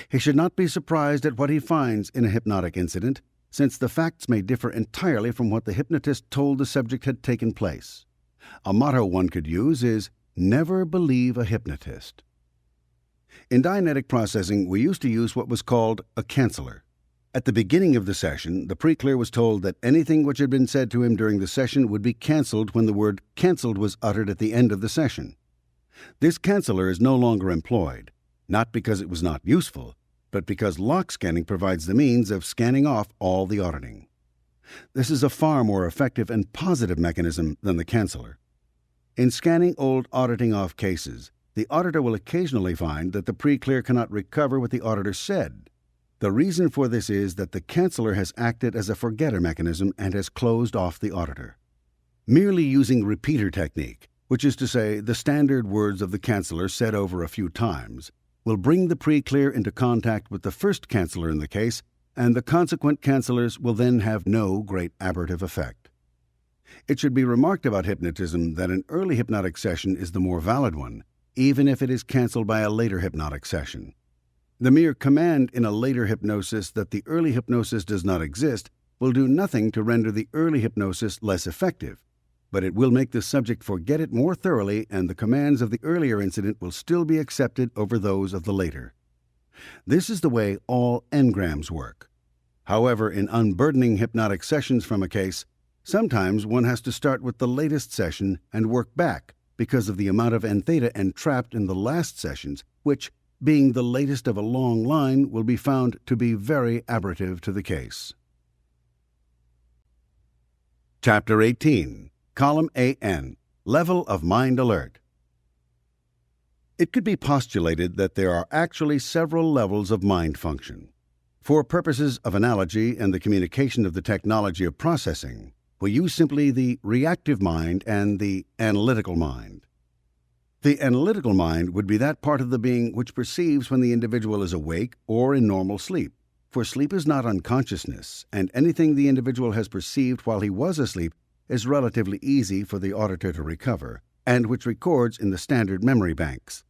He should not be surprised at what he finds in a hypnotic incident, since the facts may differ entirely from what the hypnotist told the subject had taken place. A motto one could use is, Never believe a hypnotist. In Dianetic processing, we used to use what was called a canceller. At the beginning of the session, the pre-clear was told that anything which had been said to him during the session would be cancelled when the word cancelled was uttered at the end of the session. This canceller is no longer employed, not because it was not useful, but because lock scanning provides the means of scanning off all the auditing. This is a far more effective and positive mechanism than the canceller. In scanning old auditing off cases, the auditor will occasionally find that the pre-clear cannot recover what the auditor said. The reason for this is that the canceller has acted as a forgetter mechanism and has closed off the auditor. Merely using repeater technique, which is to say the standard words of the canceller said over a few times, will bring the pre-clear into contact with the first canceller in the case, and the consequent cancellers will then have no great aberrative effect. It should be remarked about hypnotism that an early hypnotic session is the more valid one, even if it is cancelled by a later hypnotic session. The mere command in a later hypnosis that the early hypnosis does not exist will do nothing to render the early hypnosis less effective, but it will make the subject forget it more thoroughly, and the commands of the earlier incident will still be accepted over those of the later. This is the way all engrams work. However, in unburdening hypnotic sessions from a case, sometimes one has to start with the latest session and work back because of the amount of n-theta entrapped in the last sessions, which, being the latest of a long line, will be found to be very aberrative to the case. Chapter 18, Column AN, Level of Mind Alert. It could be postulated that there are actually several levels of mind function. For purposes of analogy and the communication of the technology of processing, we use simply the reactive mind and the analytical mind. The analytical mind would be that part of the being which perceives when the individual is awake or in normal sleep, for sleep is not unconsciousness, and anything the individual has perceived while he was asleep is relatively easy for the auditor to recover, and which records in the standard memory banks.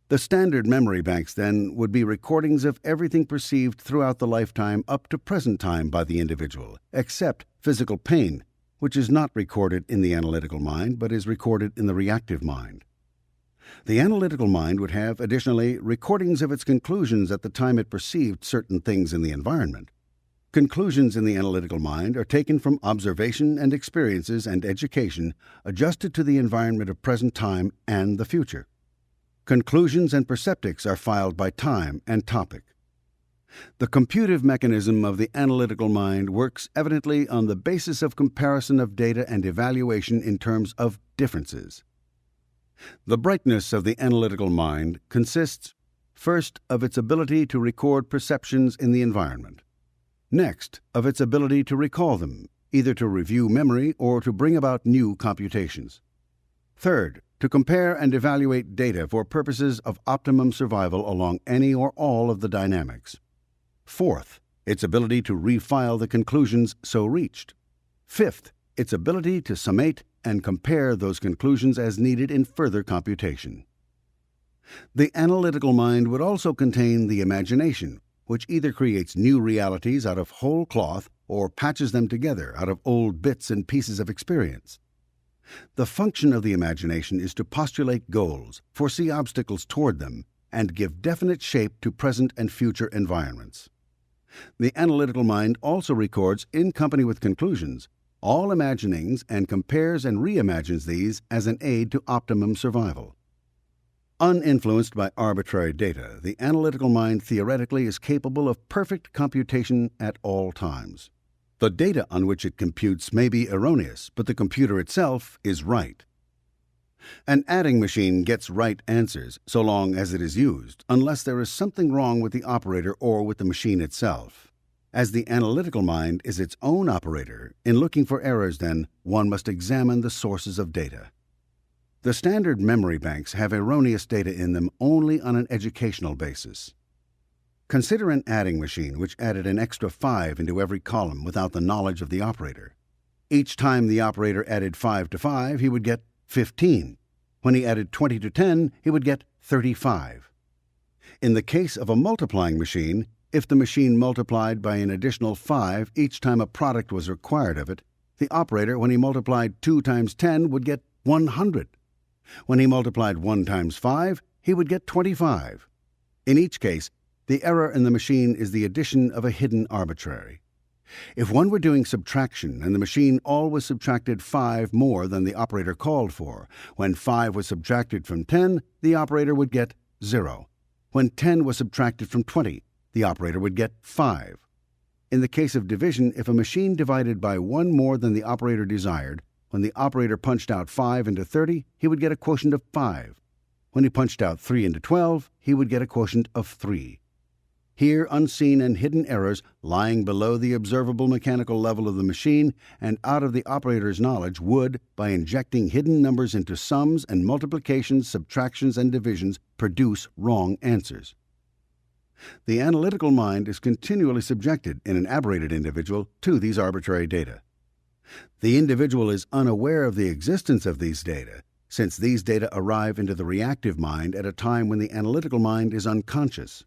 The standard memory banks, then, would be recordings of everything perceived throughout the lifetime up to present time by the individual, except physical pain, which is not recorded in the analytical mind but is recorded in the reactive mind. The analytical mind would have, additionally, recordings of its conclusions at the time it perceived certain things in the environment. Conclusions in the analytical mind are taken from observation and experiences and education adjusted to the environment of present time and the future. Conclusions and perceptics are filed by time and topic. The computive mechanism of the analytical mind works evidently on the basis of comparison of data and evaluation in terms of differences. The brightness of the analytical mind consists, first, of its ability to record perceptions in the environment. Next, of its ability to recall them, either to review memory or to bring about new computations. Third, to compare and evaluate data for purposes of optimum survival along any or all of the dynamics. Fourth, its ability to refile the conclusions so reached. Fifth, its ability to summate and compare those conclusions as needed in further computation. The analytical mind would also contain the imagination, which either creates new realities out of whole cloth or patches them together out of old bits and pieces of experience. The function of the imagination is to postulate goals, foresee obstacles toward them, and give definite shape to present and future environments. The analytical mind also records, in company with conclusions, all imaginings and compares and reimagines these as an aid to optimum survival. Uninfluenced by arbitrary data, the analytical mind theoretically is capable of perfect computation at all times. The data on which it computes may be erroneous, but the computer itself is right. An adding machine gets right answers so long as it is used, unless there is something wrong with the operator or with the machine itself. As the analytical mind is its own operator, in looking for errors, then, one must examine the sources of data. The standard memory banks have erroneous data in them only on an educational basis. Consider an adding machine which added an extra 5 into every column without the knowledge of the operator. Each time the operator added 5 to 5, he would get 15. When he added 20 to 10, he would get 35. In the case of a multiplying machine, if the machine multiplied by an additional 5 each time a product was required of it, the operator, when he multiplied 2 times 10, would get 100. When he multiplied 1 times 5, he would get 25. In each case, the error in the machine is the addition of a hidden arbitrary. If one were doing subtraction and the machine always subtracted 5 more than the operator called for, when 5 was subtracted from 10, the operator would get 0. When 10 was subtracted from 20, the operator would get 5. In the case of division, if a machine divided by 1 more than the operator desired, when the operator punched out 5 into 30, he would get a quotient of 5. When he punched out 3 into 12, he would get a quotient of 3. Here, unseen and hidden errors, lying below the observable mechanical level of the machine and out of the operator's knowledge, would, by injecting hidden numbers into sums and multiplications, subtractions, and divisions, produce wrong answers. The analytical mind is continually subjected, in an aberrated individual, to these arbitrary data. The individual is unaware of the existence of these data, since these data arrive into the reactive mind at a time when the analytical mind is unconscious.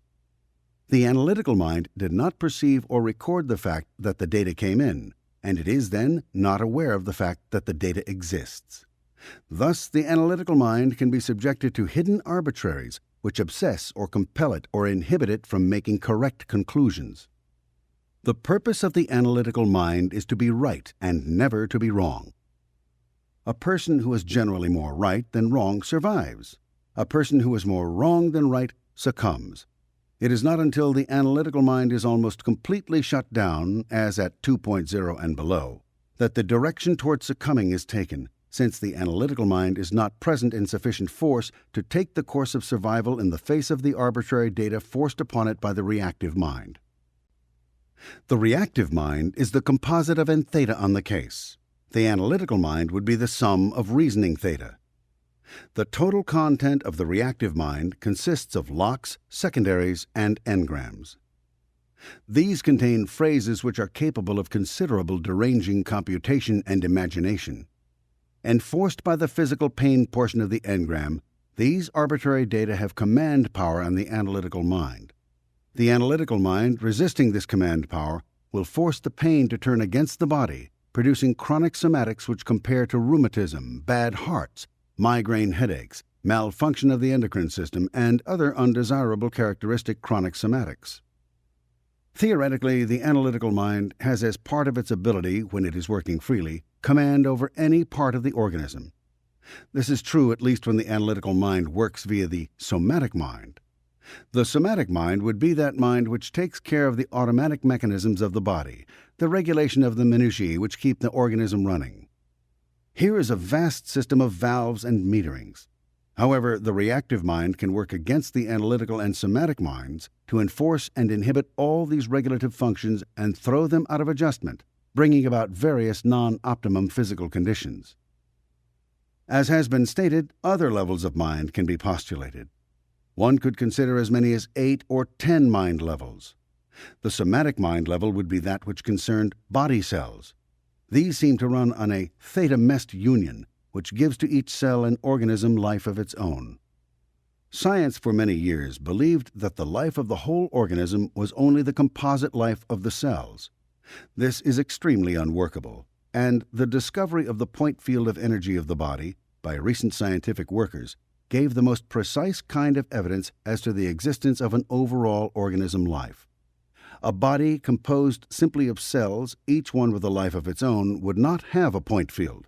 The analytical mind did not perceive or record the fact that the data came in, and it is then not aware of the fact that the data exists. Thus, the analytical mind can be subjected to hidden arbitraries, which obsess or compel it or inhibit it from making correct conclusions. The purpose of the analytical mind is to be right and never to be wrong. A person who is generally more right than wrong survives. A person who is more wrong than right succumbs. It is not until the analytical mind is almost completely shut down, as at 2.0 and below, that the direction toward succumbing is taken, since the analytical mind is not present in sufficient force to take the course of survival in the face of the arbitrary data forced upon it by the reactive mind. The reactive mind is the composite of n theta on the case. The analytical mind would be the sum of reasoning theta. The total content of the reactive mind consists of locks, secondaries, and engrams. These contain phrases which are capable of considerable deranging computation and imagination. Enforced by the physical pain portion of the engram, these arbitrary data have command power on the analytical mind. The analytical mind, resisting this command power, will force the pain to turn against the body, producing chronic somatics which compare to rheumatism, bad hearts, migraine headaches, malfunction of the endocrine system, and other undesirable characteristic chronic somatics. Theoretically, the analytical mind has as part of its ability, when it is working freely, command over any part of the organism. This is true at least when the analytical mind works via the somatic mind. The somatic mind would be that mind which takes care of the automatic mechanisms of the body, the regulation of the minutiae which keep the organism running. Here is a vast system of valves and meterings. However, the reactive mind can work against the analytical and somatic minds to enforce and inhibit all these regulative functions and throw them out of adjustment, bringing about various non-optimum physical conditions. As has been stated, other levels of mind can be postulated. One could consider as many as 8 or 10 mind levels. The somatic mind level would be that which concerned body cells. These seem to run on a theta-mest union, which gives to each cell and organism life of its own. Science for many years believed that the life of the whole organism was only the composite life of the cells. This is extremely unworkable, and the discovery of the point field of energy of the body, by recent scientific workers, gave the most precise kind of evidence as to the existence of an overall organism life. A body composed simply of cells, each one with a life of its own, would not have a point field.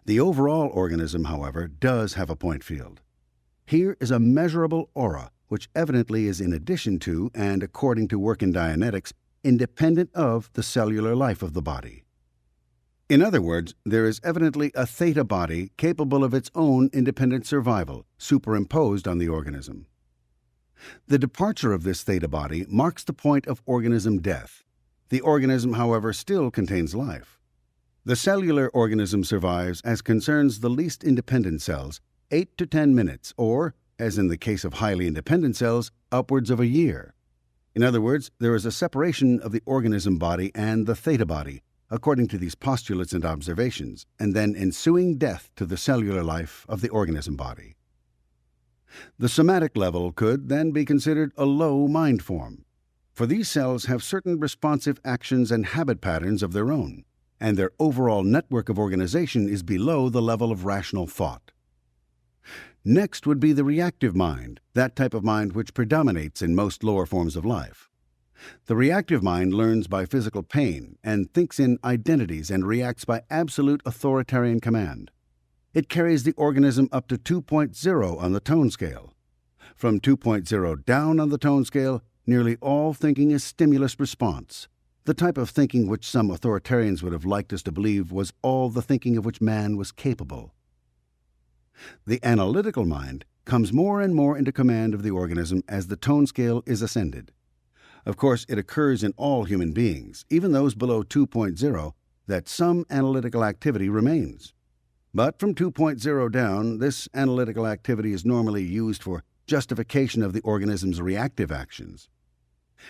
The overall organism, however, does have a point field. Here is a measurable aura, which evidently is in addition to, and according to work in Dianetics, independent of the cellular life of the body. In other words, there is evidently a theta body capable of its own independent survival, superimposed on the organism. The departure of this theta body marks the point of organism death. The organism, however, still contains life. The cellular organism survives, as concerns the least independent cells, 8 to 10 minutes, or, as in the case of highly independent cells, upwards of a year. In other words, there is a separation of the organism body and the theta body, according to these postulates and observations, and then ensuing death to the cellular life of the organism body. The somatic level could then be considered a low mind form, for these cells have certain responsive actions and habit patterns of their own, and their overall network of organization is below the level of rational thought. Next would be the reactive mind, that type of mind which predominates in most lower forms of life. The reactive mind learns by physical pain and thinks in identities and reacts by absolute authoritarian command. It carries the organism up to 2.0 on the tone scale. From 2.0 down on the tone scale, nearly all thinking is stimulus response, the type of thinking which some authoritarians would have liked us to believe was all the thinking of which man was capable. The analytical mind comes more and more into command of the organism as the tone scale is ascended. Of course, it occurs in all human beings, even those below 2.0, that some analytical activity remains. But from 2.0 down, this analytical activity is normally used for justification of the organism's reactive actions.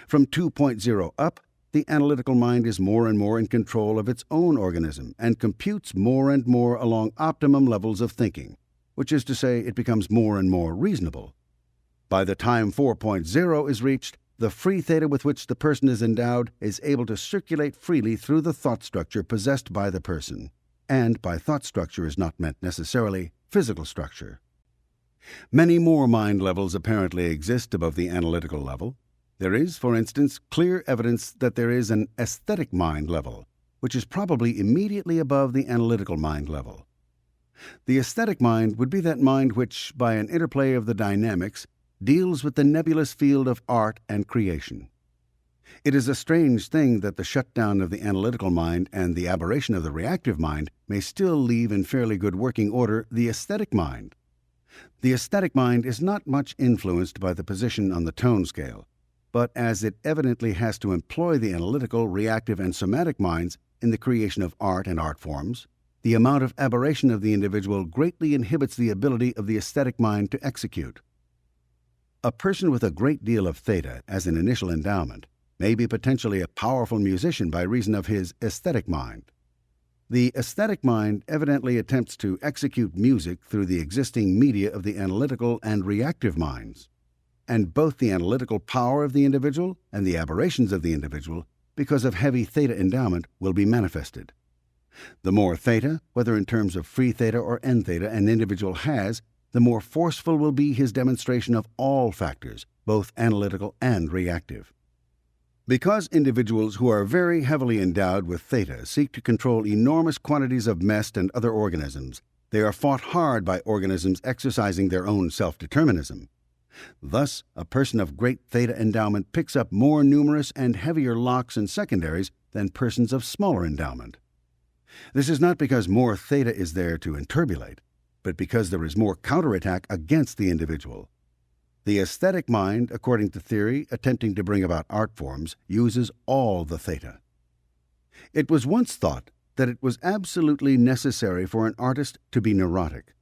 From 2.0 up, the analytical mind is more and more in control of its own organism and computes more and more along optimum levels of thinking, which is to say it becomes more and more reasonable. By the time 4.0 is reached, the free theta with which the person is endowed is able to circulate freely through the thought structure possessed by the person, and by thought structure is not meant necessarily physical structure. Many more mind levels apparently exist above the analytical level. There is, for instance, clear evidence that there is an aesthetic mind level, which is probably immediately above the analytical mind level. The aesthetic mind would be that mind which, by an interplay of the dynamics, deals with the nebulous field of art and creation. It is a strange thing that the shutdown of the analytical mind and the aberration of the reactive mind may still leave in fairly good working order the aesthetic mind. The aesthetic mind is not much influenced by the position on the tone scale, but as it evidently has to employ the analytical, reactive, and somatic minds in the creation of art and art forms, the amount of aberration of the individual greatly inhibits the ability of the aesthetic mind to execute. A person with a great deal of theta as an initial endowment may be potentially a powerful musician by reason of his aesthetic mind. The aesthetic mind evidently attempts to execute music through the existing media of the analytical and reactive minds, and both the analytical power of the individual and the aberrations of the individual, because of heavy theta endowment, will be manifested. The more theta, whether in terms of free theta or end theta, an individual has, the more forceful will be his demonstration of all factors, both analytical and reactive. Because individuals who are very heavily endowed with theta seek to control enormous quantities of mest and other organisms, they are fought hard by organisms exercising their own self-determinism. Thus, a person of great theta endowment picks up more numerous and heavier locks and secondaries than persons of smaller endowment. This is not because more theta is there to interbulate, but because there is more counterattack against the individual. The aesthetic mind, according to theory, attempting to bring about art forms, uses all the theta. It was once thought that it was absolutely necessary for an artist to be neurotic.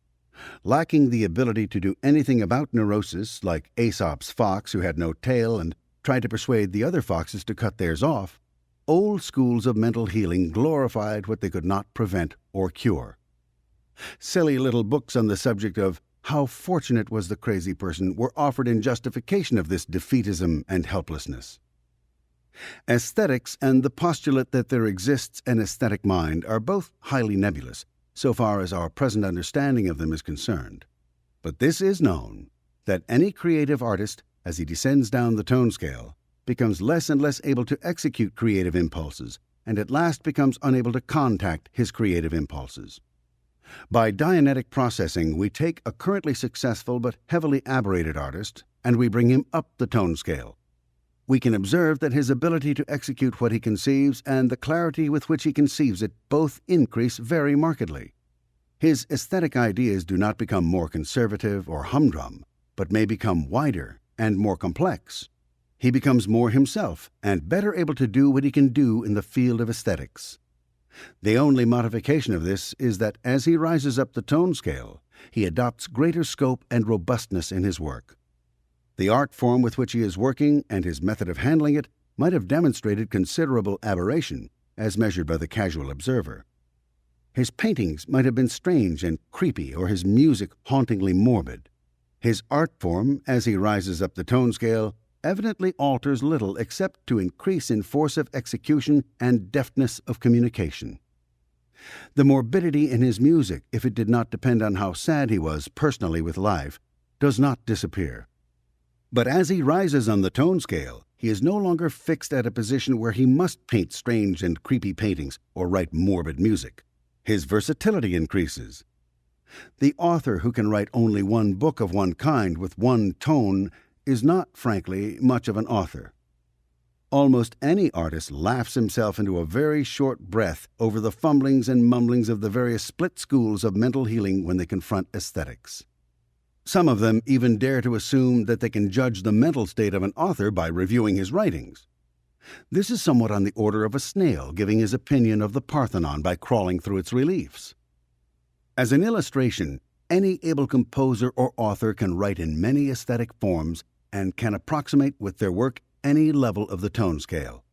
Lacking the ability to do anything about neurosis, like Aesop's fox who had no tail and tried to persuade the other foxes to cut theirs off, old schools of mental healing glorified what they could not prevent or cure. Silly little books on the subject of how fortunate was the crazy person were offered in justification of this defeatism and helplessness. Aesthetics and the postulate that there exists an aesthetic mind are both highly nebulous, so far as our present understanding of them is concerned. But this is known, that any creative artist, as he descends down the tone scale, becomes less and less able to execute creative impulses, and at last becomes unable to contact his creative impulses. By Dianetic processing, we take a currently successful but heavily aberrated artist, and we bring him up the tone scale. We can observe that his ability to execute what he conceives and the clarity with which he conceives it both increase very markedly. His aesthetic ideas do not become more conservative or humdrum, but may become wider and more complex. He becomes more himself and better able to do what he can do in the field of aesthetics. The only modification of this is that as he rises up the tone scale, he adopts greater scope and robustness in his work. The art form with which he is working and his method of handling it might have demonstrated considerable aberration, as measured by the casual observer. His paintings might have been strange and creepy, or his music hauntingly morbid. His art form, as he rises up the tone scale, evidently alters little except to increase in force of execution and deftness of communication. The morbidity in his music, if it did not depend on how sad he was personally with life, does not disappear. But as he rises on the tone scale, he is no longer fixed at a position where he must paint strange and creepy paintings or write morbid music. His versatility increases. The author who can write only one book of one kind with one tone is not, frankly, much of an author. Almost any artist laughs himself into a very short breath over the fumblings and mumblings of the various split schools of mental healing when they confront aesthetics. Some of them even dare to assume that they can judge the mental state of an author by reviewing his writings. This is somewhat on the order of a snail giving his opinion of the Parthenon by crawling through its reliefs. As an illustration, any able composer or author can write in many aesthetic forms and can approximate with their work any level of the tone scale.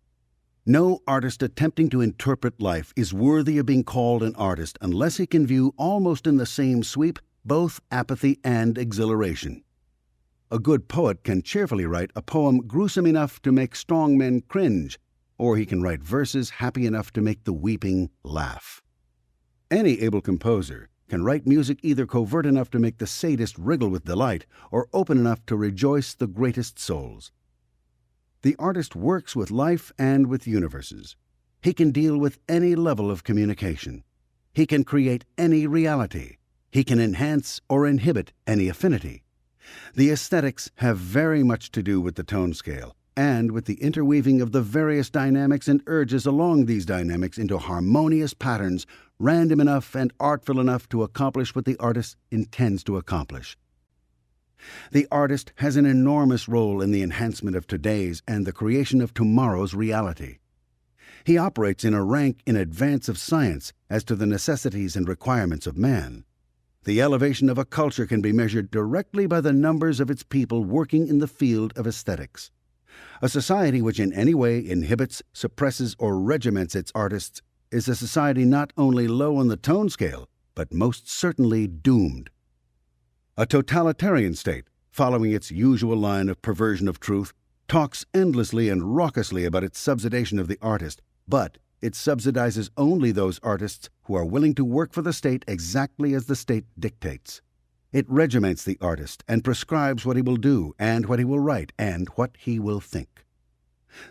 No artist attempting to interpret life is worthy of being called an artist unless he can view almost in the same sweep both apathy and exhilaration. A good poet can cheerfully write a poem gruesome enough to make strong men cringe, or he can write verses happy enough to make the weeping laugh. Any able composer can write music either covert enough to make the sadist wriggle with delight, or open enough to rejoice the greatest souls. The artist works with life and with universes. He can deal with any level of communication. He can create any reality. He can enhance or inhibit any affinity. The aesthetics have very much to do with the tone scale, and with the interweaving of the various dynamics and urges along these dynamics into harmonious patterns, random enough and artful enough to accomplish what the artist intends to accomplish. The artist has an enormous role in the enhancement of today's and the creation of tomorrow's reality. He operates in a rank in advance of science as to the necessities and requirements of man. The elevation of a culture can be measured directly by the numbers of its people working in the field of aesthetics. A society which in any way inhibits, suppresses, or regiments its artists is a society not only low on the tone scale, but most certainly doomed. A totalitarian state, following its usual line of perversion of truth, talks endlessly and raucously about its subsidization of the artist, but it subsidizes only those artists who are willing to work for the state exactly as the state dictates. It regiments the artist and prescribes what he will do and what he will write and what he will think.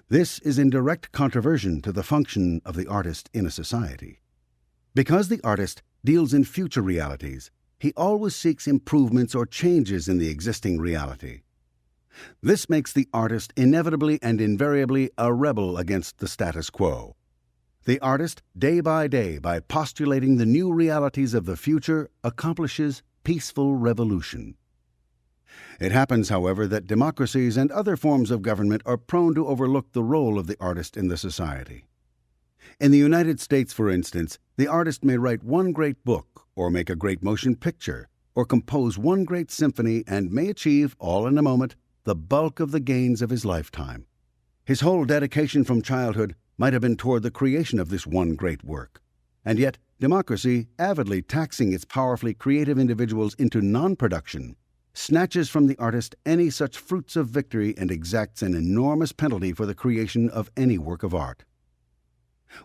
This is in direct contraversion to the function of the artist in a society. Because the artist deals in future realities, he always seeks improvements or changes in the existing reality. This makes the artist inevitably and invariably a rebel against the status quo. The artist, day, by postulating the new realities of the future, accomplishes peaceful revolution. It happens, however, that democracies and other forms of government are prone to overlook the role of the artist in the society. In the United States, for instance, the artist may write one great book, or make a great motion picture, or compose one great symphony, and may achieve, all in a moment, the bulk of the gains of his lifetime. His whole dedication from childhood might have been toward the creation of this one great work. And yet, democracy, avidly taxing its powerfully creative individuals into non-production, snatches from the artist any such fruits of victory and exacts an enormous penalty for the creation of any work of art.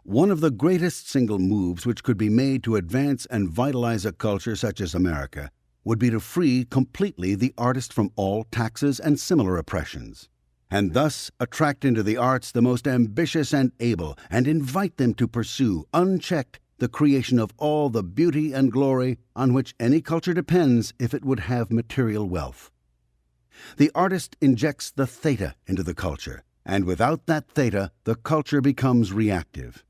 One of the greatest single moves which could be made to advance and vitalize a culture such as America would be to free completely the artist from all taxes and similar oppressions, and thus attract into the arts the most ambitious and able, and invite them to pursue, unchecked, the creation of all the beauty and glory on which any culture depends if it would have material wealth. The artist injects the theta into the culture, and without that theta, the culture becomes reactive.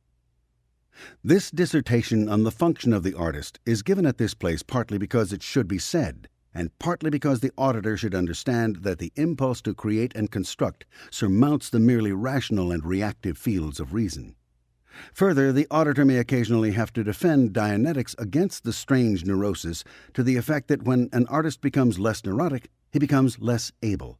This dissertation on the function of the artist is given at this place partly because it should be said, and partly because the auditor should understand that the impulse to create and construct surmounts the merely rational and reactive fields of reason. Further, the auditor may occasionally have to defend Dianetics against the strange neurosis to the effect that when an artist becomes less neurotic, he becomes less able.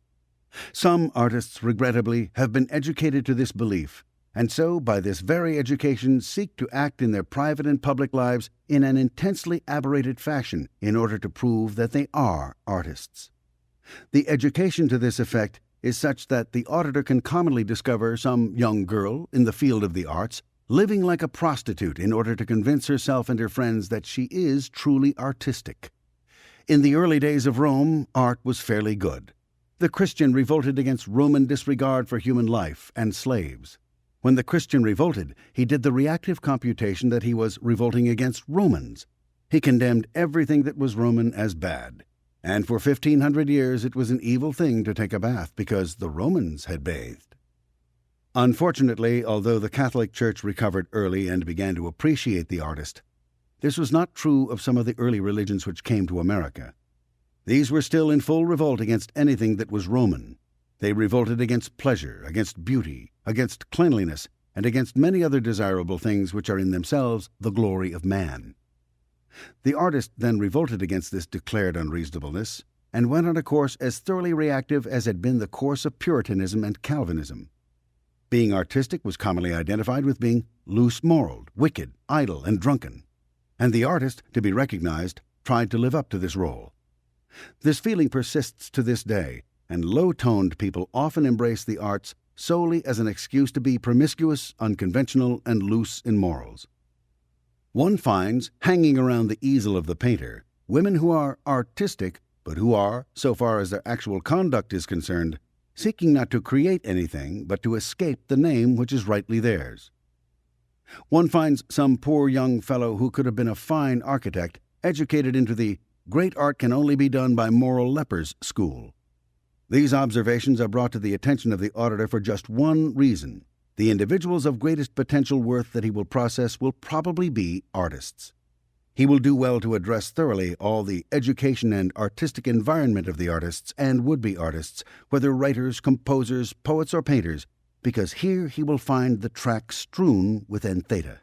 Some artists, regrettably, have been educated to this belief, and so by this very education seek to act in their private and public lives in an intensely aberrated fashion in order to prove that they are artists. The education to this effect is such that the auditor can commonly discover some young girl in the field of the arts living like a prostitute in order to convince herself and her friends that she is truly artistic. In the early days of Rome, art was fairly good. The Christian revolted against Roman disregard for human life and slaves. When the Christian revolted, he did the reactive computation that he was revolting against Romans. He condemned everything that was Roman as bad. And for 1,500 years it was an evil thing to take a bath because the Romans had bathed. Unfortunately, although the Catholic Church recovered early and began to appreciate the artist, this was not true of some of the early religions which came to America. These were still in full revolt against anything that was Roman. They revolted against pleasure, against beauty, against cleanliness, and against many other desirable things which are in themselves the glory of man. The artist then revolted against this declared unreasonableness, and went on a course as thoroughly reactive as had been the course of Puritanism and Calvinism. Being artistic was commonly identified with being loose-moraled, wicked, idle, and drunken, and the artist, to be recognized, tried to live up to this role. This feeling persists to this day, and low-toned people often embrace the arts solely as an excuse to be promiscuous, unconventional, and loose in morals. One finds, hanging around the easel of the painter, women who are artistic, but who are, so far as their actual conduct is concerned, seeking not to create anything, but to escape the name which is rightly theirs. One finds some poor young fellow who could have been a fine architect, educated into the great art can only be done by moral lepers school. These observations are brought to the attention of the auditor for just one reason. The individuals of greatest potential worth that he will process will probably be artists. He will do well to address thoroughly all the education and artistic environment of the artists and would-be artists, whether writers, composers, poets, or painters, because here he will find the track strewn with entheta.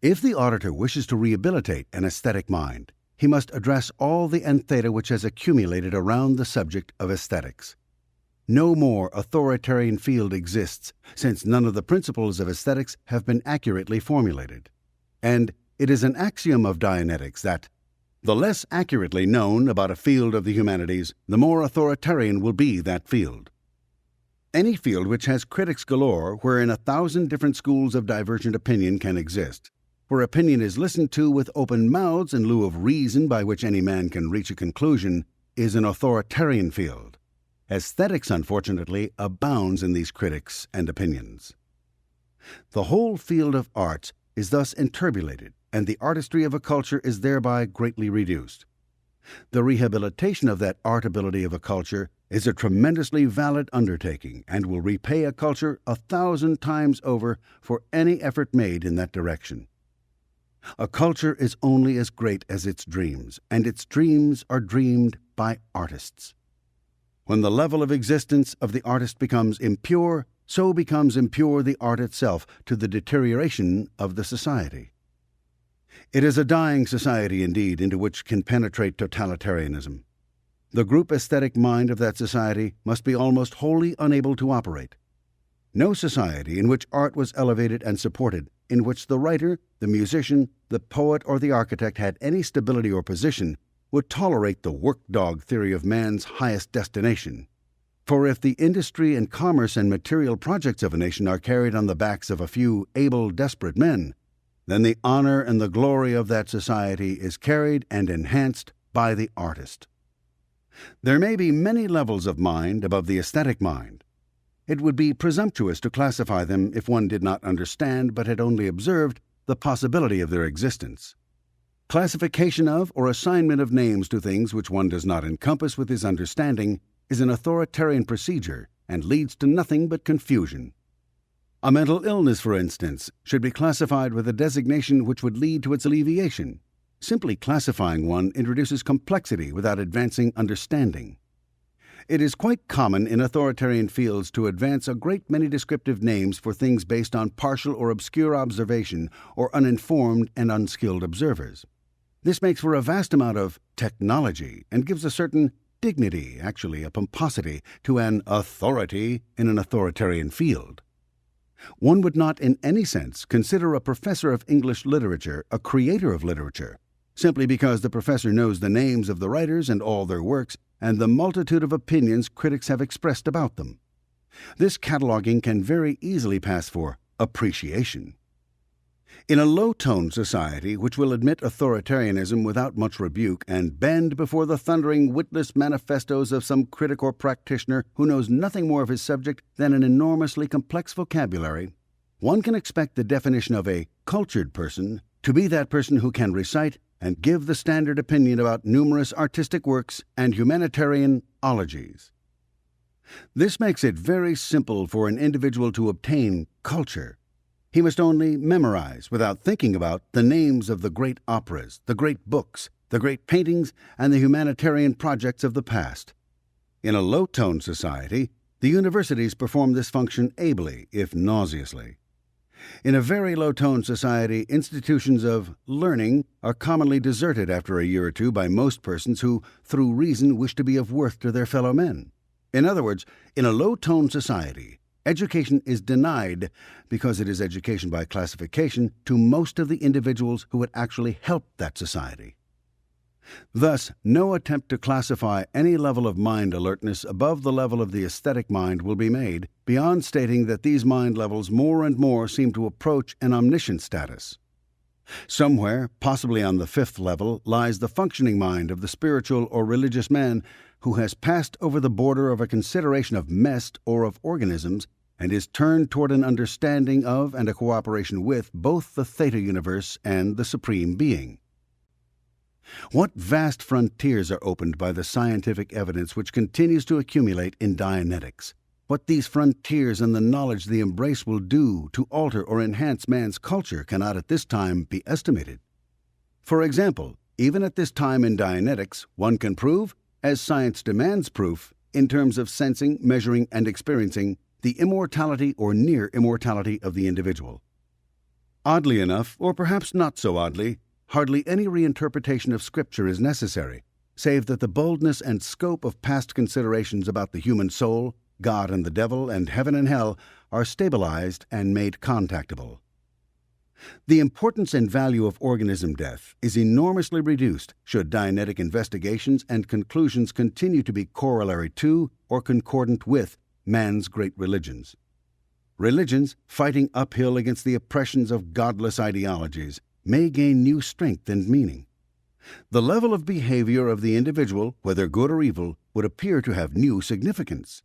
If the auditor wishes to rehabilitate an aesthetic mind, he must address all the entheta which has accumulated around the subject of aesthetics. No more authoritarian field exists, since none of the principles of aesthetics have been accurately formulated. And it is an axiom of Dianetics that the less accurately known about a field of the humanities, the more authoritarian will be that field. Any field which has critics galore, wherein 1,000 different schools of divergent opinion can exist, where opinion is listened to with open mouths in lieu of reason by which any man can reach a conclusion, is an authoritarian field. Aesthetics, unfortunately, abounds in these critics and opinions. The whole field of arts is thus enturbulated, and the artistry of a culture is thereby greatly reduced. The rehabilitation of that artability of a culture is a tremendously valid undertaking and will repay a culture 1,000 times over for any effort made in that direction. A culture is only as great as its dreams, and its dreams are dreamed by artists. When the level of existence of the artist becomes impure, so becomes impure the art itself to the deterioration of the society. It is a dying society indeed into which can penetrate totalitarianism. The group aesthetic mind of that society must be almost wholly unable to operate. No society in which art was elevated and supported, in which the writer, the musician, the poet, or the architect had any stability or position, would tolerate the work-dog theory of man's highest destination. For if the industry and commerce and material projects of a nation are carried on the backs of a few able, desperate men, then the honor and the glory of that society is carried and enhanced by the artist. There may be many levels of mind above the aesthetic mind. It would be presumptuous to classify them if one did not understand but had only observed the possibility of their existence. Classification of or assignment of names to things which one does not encompass with his understanding is an authoritarian procedure and leads to nothing but confusion. A mental illness, for instance, should be classified with a designation which would lead to its alleviation. Simply classifying one introduces complexity without advancing understanding. It is quite common in authoritarian fields to advance a great many descriptive names for things based on partial or obscure observation or uninformed and unskilled observers. This makes for a vast amount of technology and gives a certain dignity, actually a pomposity, to an authority in an authoritarian field. One would not in any sense consider a professor of English literature a creator of literature, simply because the professor knows the names of the writers and all their works and the multitude of opinions critics have expressed about them. This cataloging can very easily pass for appreciation. In a low-toned society which will admit authoritarianism without much rebuke and bend before the thundering witless manifestos of some critic or practitioner who knows nothing more of his subject than an enormously complex vocabulary, one can expect the definition of a cultured person to be that person who can recite and give the standard opinion about numerous artistic works and humanitarian ologies. This makes it very simple for an individual to obtain culture. He must only memorize, without thinking about, the names of the great operas, the great books, the great paintings, and the humanitarian projects of the past. In a low-toned society, the universities perform this function ably, if nauseously. In a very low-toned society, institutions of learning are commonly deserted after a year or two by most persons who, through reason, wish to be of worth to their fellow men. In other words, in a low-toned society, education is denied because it is education by classification to most of the individuals who would actually help that society. Thus, no attempt to classify any level of mind alertness above the level of the aesthetic mind will be made, beyond stating that these mind levels more and more seem to approach an omniscient status. Somewhere, possibly on the fifth level, lies the functioning mind of the spiritual or religious man who has passed over the border of a consideration of mest or of organisms and is turned toward an understanding of and a cooperation with both the theta universe and the Supreme Being. What vast frontiers are opened by the scientific evidence which continues to accumulate in Dianetics! What these frontiers and the knowledge they embrace will do to alter or enhance man's culture cannot at this time be estimated. For example, even at this time in Dianetics, one can prove, as science demands proof, in terms of sensing, measuring, and experiencing, the immortality or near immortality of the individual. Oddly enough, or perhaps not so oddly, hardly any reinterpretation of Scripture is necessary, save that the boldness and scope of past considerations about the human soul, God and the devil, and heaven and hell are stabilized and made contactable. The importance and value of organism death is enormously reduced should Dianetic investigations and conclusions continue to be corollary to or concordant with man's great religions. Religions, fighting uphill against the oppressions of godless ideologies, may gain new strength and meaning. The level of behavior of the individual, whether good or evil, would appear to have new significance.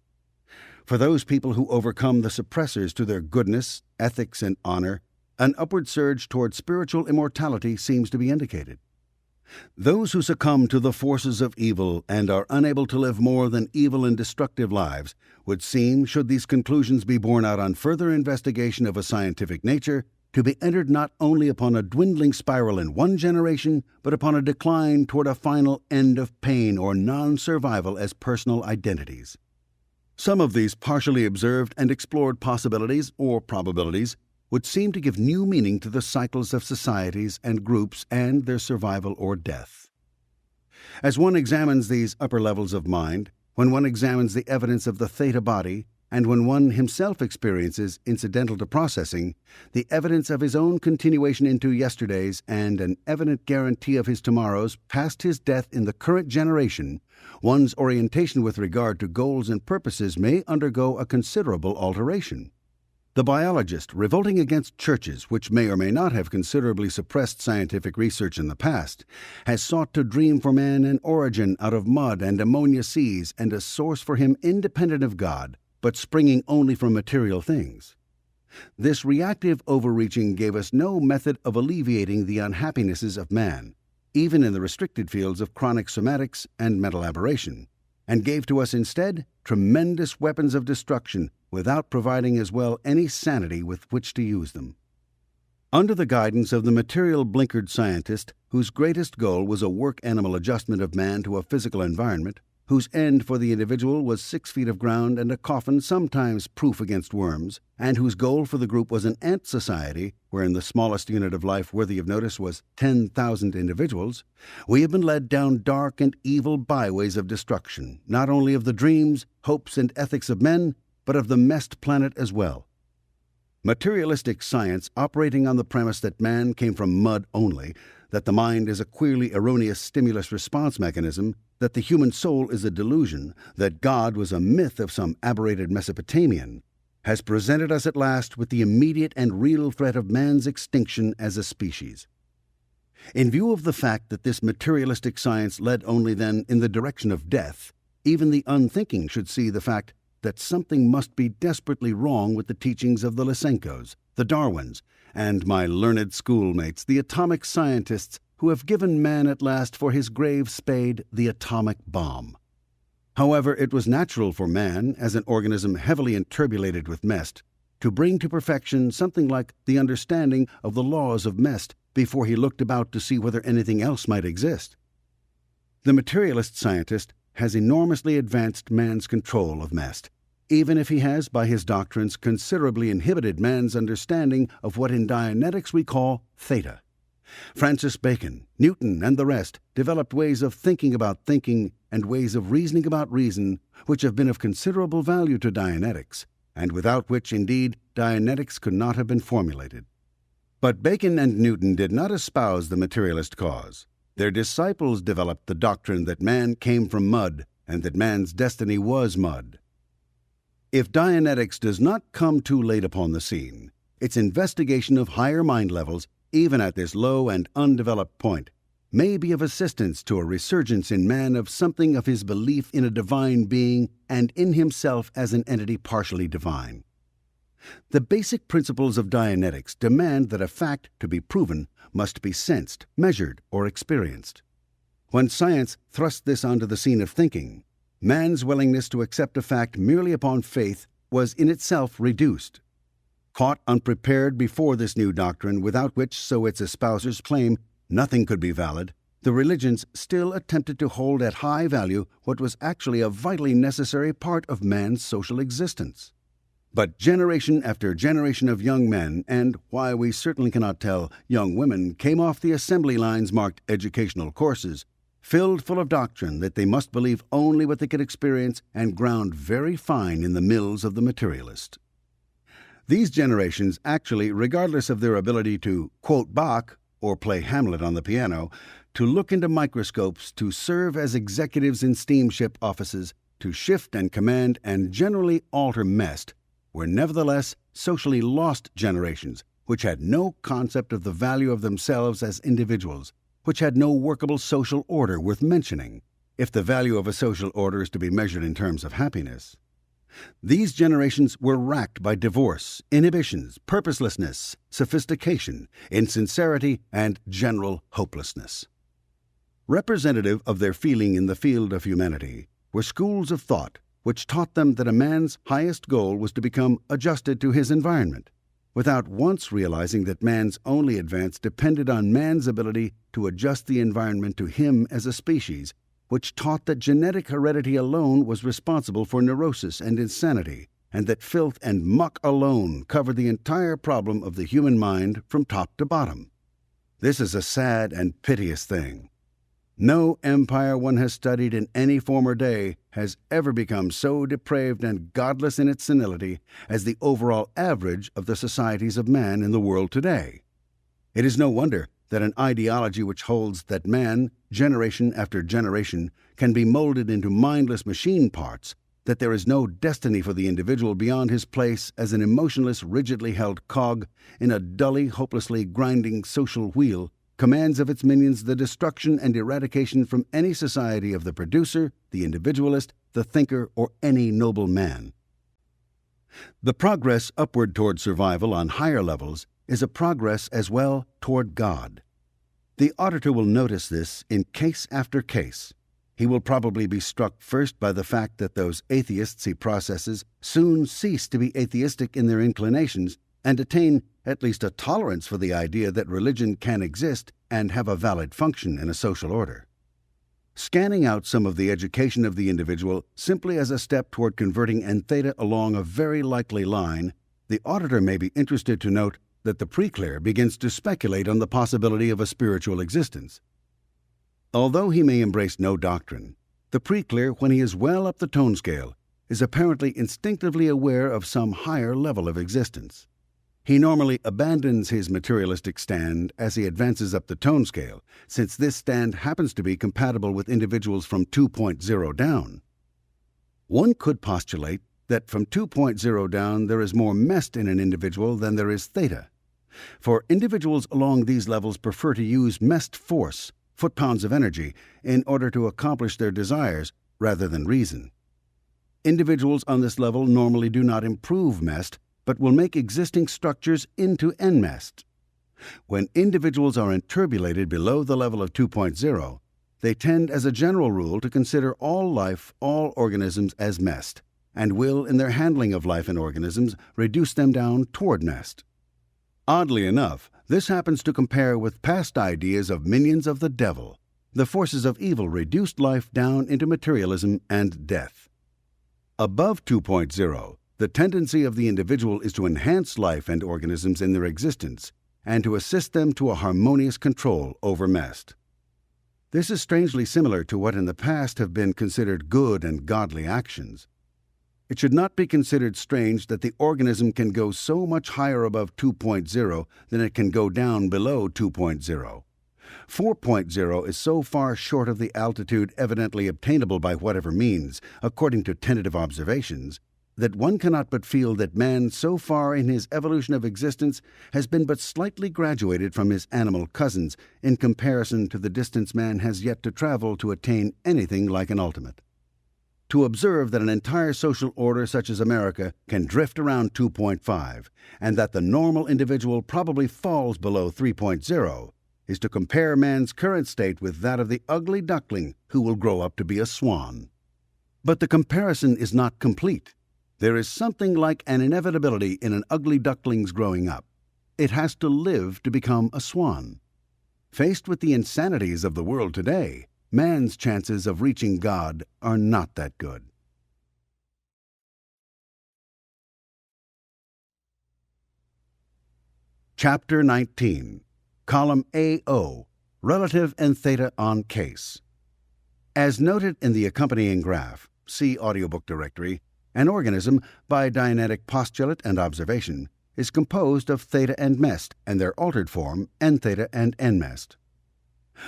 For those people who overcome the suppressors to their goodness, ethics, and honor, an upward surge toward spiritual immortality seems to be indicated. Those who succumb to the forces of evil and are unable to live more than evil and destructive lives would seem, should these conclusions be borne out on further investigation of a scientific nature, to be entered not only upon a dwindling spiral in one generation, but upon a decline toward a final end of pain or non-survival as personal identities. Some of these partially observed and explored possibilities or probabilities would seem to give new meaning to the cycles of societies and groups and their survival or death. As one examines these upper levels of mind, when one examines the evidence of the theta body, and when one himself experiences, incidental to processing, the evidence of his own continuation into yesterdays and an evident guarantee of his tomorrows past his death in the current generation, one's orientation with regard to goals and purposes may undergo a considerable alteration. The biologist, revolting against churches which may or may not have considerably suppressed scientific research in the past, has sought to dream for man an origin out of mud and ammonia seas and a source for him independent of God, but springing only from material things. This reactive overreaching gave us no method of alleviating the unhappinesses of man, even in the restricted fields of chronic somatics and mental aberration, and gave to us instead tremendous weapons of destruction without providing as well any sanity with which to use them. Under the guidance of the material blinkered scientist, whose greatest goal was a work animal adjustment of man to a physical environment, whose end for the individual was 6 feet of ground and a coffin sometimes proof against worms, and whose goal for the group was an ant society, wherein the smallest unit of life worthy of notice was 10,000 individuals, we have been led down dark and evil byways of destruction, not only of the dreams, hopes, and ethics of men, but of the messed planet as well. Materialistic science, operating on the premise that man came from mud only, that the mind is a queerly erroneous stimulus-response mechanism, that the human soul is a delusion, that God was a myth of some aberrated Mesopotamian, has presented us at last with the immediate and real threat of man's extinction as a species. In view of the fact that this materialistic science led only then in the direction of death, even the unthinking should see the fact that something must be desperately wrong with the teachings of the Lysenkos, the Darwins, and my learned schoolmates, the atomic scientists who have given man at last for his grave spade the atomic bomb. However, it was natural for man, as an organism heavily enturbulated with mest, to bring to perfection something like the understanding of the laws of mest before he looked about to see whether anything else might exist. The materialist scientist has enormously advanced man's control of mest, even if he has, by his doctrines, considerably inhibited man's understanding of what in Dianetics we call theta. Francis Bacon, Newton, and the rest developed ways of thinking about thinking and ways of reasoning about reason which have been of considerable value to Dianetics, and without which, indeed, Dianetics could not have been formulated. But Bacon and Newton did not espouse the materialist cause. Their disciples developed the doctrine that man came from mud and that man's destiny was mud. If Dianetics does not come too late upon the scene, its investigation of higher mind levels, even at this low and undeveloped point, may be of assistance to a resurgence in man of something of his belief in a divine being and in himself as an entity partially divine. The basic principles of Dianetics demand that a fact, to be proven, must be sensed, measured, or experienced. When science thrust this onto the scene of thinking, man's willingness to accept a fact merely upon faith was in itself reduced. Caught unprepared before this new doctrine, without which, so its espousers claim, nothing could be valid, the religions still attempted to hold at high value what was actually a vitally necessary part of man's social existence. But generation after generation of young men, and, why we certainly cannot tell, young women, came off the assembly lines marked educational courses, filled full of doctrine that they must believe only what they could experience and ground very fine in the mills of the materialist. These generations actually, regardless of their ability to quote Bach or play Hamlet on the piano, to look into microscopes, to serve as executives in steamship offices, to shift and command and generally alter mest, were nevertheless socially lost generations, which had no concept of the value of themselves as individuals, which had no workable social order worth mentioning, if the value of a social order is to be measured in terms of happiness. These generations were racked by divorce, inhibitions, purposelessness, sophistication, insincerity, and general hopelessness. Representative of their feeling in the field of humanity were schools of thought which taught them that a man's highest goal was to become adjusted to his environment, without once realizing that man's only advance depended on man's ability to adjust the environment to him as a species, which taught that genetic heredity alone was responsible for neurosis and insanity, and that filth and muck alone covered the entire problem of the human mind from top to bottom. This is a sad and piteous thing. No empire one has studied in any former day has ever become so depraved and godless in its senility as the overall average of the societies of man in the world today. It is no wonder that an ideology which holds that man, generation after generation, can be molded into mindless machine parts, that there is no destiny for the individual beyond his place as an emotionless, rigidly held cog in a dully, hopelessly grinding social wheel, commands of its minions the destruction and eradication from any society of the producer, the individualist, the thinker, or any noble man. The progress upward toward survival on higher levels is a progress as well toward God. The auditor will notice this in case after case. He will probably be struck first by the fact that those atheists he processes soon cease to be atheistic in their inclinations and attain at least a tolerance for the idea that religion can exist and have a valid function in a social order. Scanning out some of the education of the individual simply as a step toward converting N-theta along a very likely line, the auditor may be interested to note that the preclear begins to speculate on the possibility of a spiritual existence. Although he may embrace no doctrine, the preclear, when he is well up the tone scale, is apparently instinctively aware of some higher level of existence. He normally abandons his materialistic stand as he advances up the tone scale, since this stand happens to be compatible with individuals from 2.0 down. One could postulate that from 2.0 down there is more mest in an individual than there is theta. For individuals along these levels prefer to use mest force, foot-pounds of energy, in order to accomplish their desires rather than reason. Individuals on this level normally do not improve mest, but will make existing structures into nmest. When individuals are enturbulated below the level of 2.0, they tend as a general rule to consider all life, all organisms as mest, and will, in their handling of life and organisms, reduce them down toward mest. Oddly enough, this happens to compare with past ideas of minions of the devil. The forces of evil reduced life down into materialism and death. Above 2.0, the tendency of the individual is to enhance life and organisms in their existence and to assist them to a harmonious control over mest. This is strangely similar to what in the past have been considered good and godly actions. It should not be considered strange that the organism can go so much higher above 2.0 than it can go down below 2.0. 4.0 is so far short of the altitude evidently obtainable by whatever means, according to tentative observations, that one cannot but feel that man so far in his evolution of existence has been but slightly graduated from his animal cousins in comparison to the distance man has yet to travel to attain anything like an ultimate. To observe that an entire social order such as America can drift around 2.5, and that the normal individual probably falls below 3.0, is to compare man's current state with that of the ugly duckling who will grow up to be a swan. But the comparison is not complete. There is something like an inevitability in an ugly duckling's growing up. It has to live to become a swan. Faced with the insanities of the world today, man's chances of reaching God are not that good. Chapter 19, Column AO, Relative and Theta on Case. As noted in the accompanying graph, see audiobook directory, an organism, by Dianetic postulate and observation, is composed of theta and mest, and their altered form, n-theta and n-mest.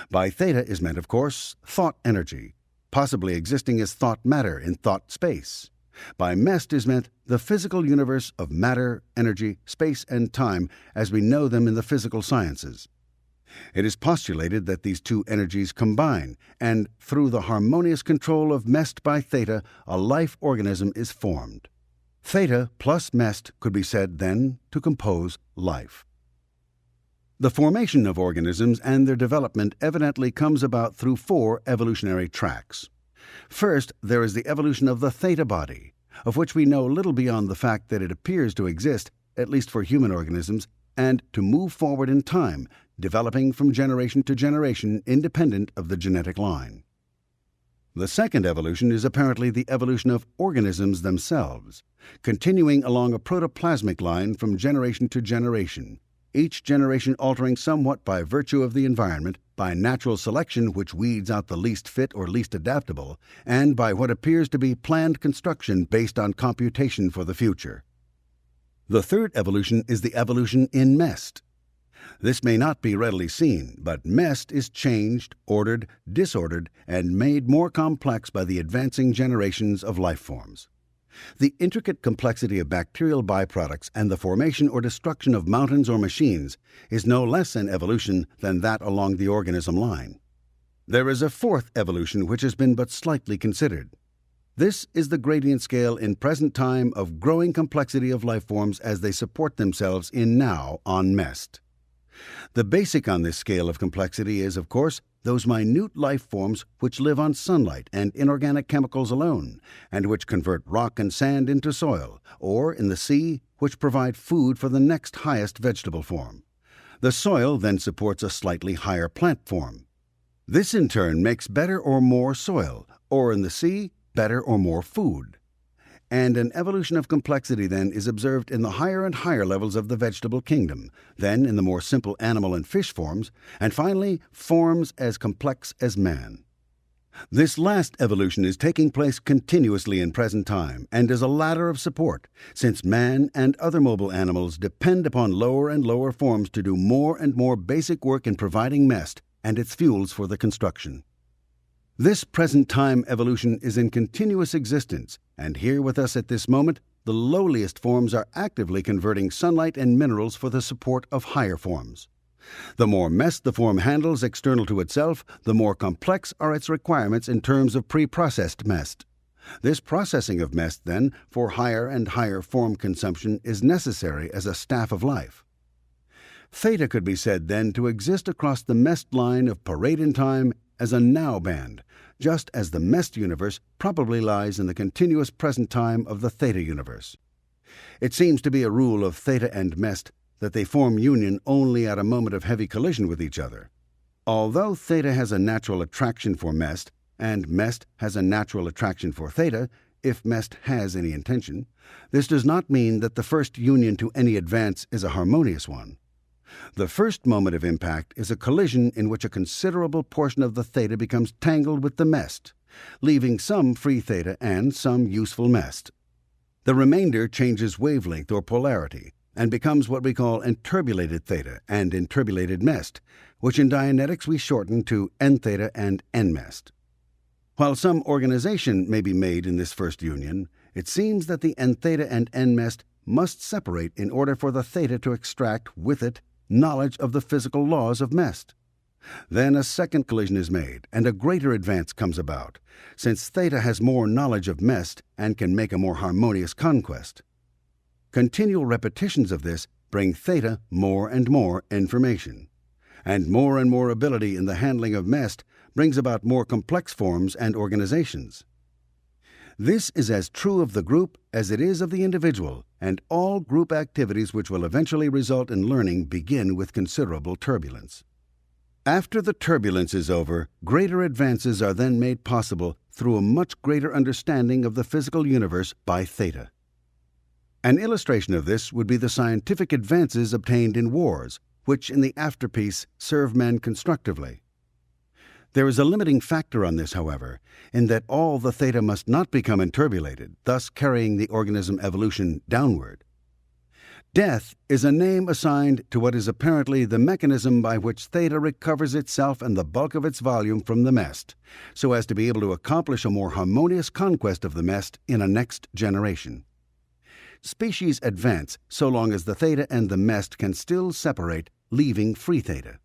By theta is meant, of course, thought energy, possibly existing as thought matter in thought space. By mest is meant the physical universe of matter, energy, space, and time as we know them in the physical sciences. It is postulated that these two energies combine, and through the harmonious control of mest by theta, a life organism is formed. Theta plus mest could be said, then, to compose life. The formation of organisms and their development evidently comes about through 4 evolutionary tracks. First, there is the evolution of the theta body, of which we know little beyond the fact that it appears to exist, at least for human organisms, and to move forward in time, developing from generation to generation independent of the genetic line. The second evolution is apparently the evolution of organisms themselves, continuing along a protoplasmic line from generation to generation, each generation altering somewhat by virtue of the environment, by natural selection which weeds out the least fit or least adaptable, and by what appears to be planned construction based on computation for the future. The third evolution is the evolution in mest. This may not be readily seen, but mest is changed, ordered, disordered, and made more complex by the advancing generations of life forms. The intricate complexity of bacterial byproducts and the formation or destruction of mountains or machines is no less an evolution than that along the organism line. There is a fourth evolution which has been but slightly considered. This is the gradient scale in present time of growing complexity of life forms as they support themselves in now on mest. The basic on this scale of complexity is, of course, those minute life forms which live on sunlight and inorganic chemicals alone, and which convert rock and sand into soil, or in the sea, which provide food for the next highest vegetable form. The soil then supports a slightly higher plant form. This in turn makes better or more soil, or in the sea, better or more food. And an evolution of complexity then is observed in the higher and higher levels of the vegetable kingdom, then in the more simple animal and fish forms, and finally forms as complex as man. This last evolution is taking place continuously in present time and is a ladder of support, since man and other mobile animals depend upon lower and lower forms to do more and more basic work in providing mest and its fuels for the construction. This present-time evolution is in continuous existence, and here with us at this moment, the lowliest forms are actively converting sunlight and minerals for the support of higher forms. The more mest the form handles external to itself, the more complex are its requirements in terms of pre-processed mest. This processing of mest, then, for higher and higher form consumption is necessary as a staff of life. Theta could be said, then, to exist across the mest line of parade in time as a now band, just as the mest universe probably lies in the continuous present time of the theta universe. It seems to be a rule of theta and mest that they form union only at a moment of heavy collision with each other. Although theta has a natural attraction for mest, and mest has a natural attraction for theta, if mest has any intention, this does not mean that the first union to any advance is a harmonious one. The first moment of impact is a collision in which a considerable portion of the theta becomes tangled with the mest, leaving some free theta and some useful mest. The remainder changes wavelength or polarity and becomes what we call enturbulated theta and enturbulated mest, which in Dianetics we shorten to N theta and N mest. While some organization may be made in this first union, it seems that the N theta and N mest must separate in order for the theta to extract with it knowledge of the physical laws of mest. Then a second collision is made, and a greater advance comes about, since theta has more knowledge of mest and can make a more harmonious conquest. Continual repetitions of this bring theta more and more information, and more ability in the handling of mest brings about more complex forms and organizations. This is as true of the group as it is of the individual, and all group activities which will eventually result in learning begin with considerable turbulence. After the turbulence is over, greater advances are then made possible through a much greater understanding of the physical universe by theta. An illustration of this would be the scientific advances obtained in wars, which in the afterpiece serve men constructively. There is a limiting factor on this, however, in that all the theta must not become enturbulated, thus carrying the organism evolution downward. Death is a name assigned to what is apparently the mechanism by which theta recovers itself and the bulk of its volume from the mest, so as to be able to accomplish a more harmonious conquest of the mest in a next generation. Species advance so long as the theta and the mest can still separate, leaving free theta.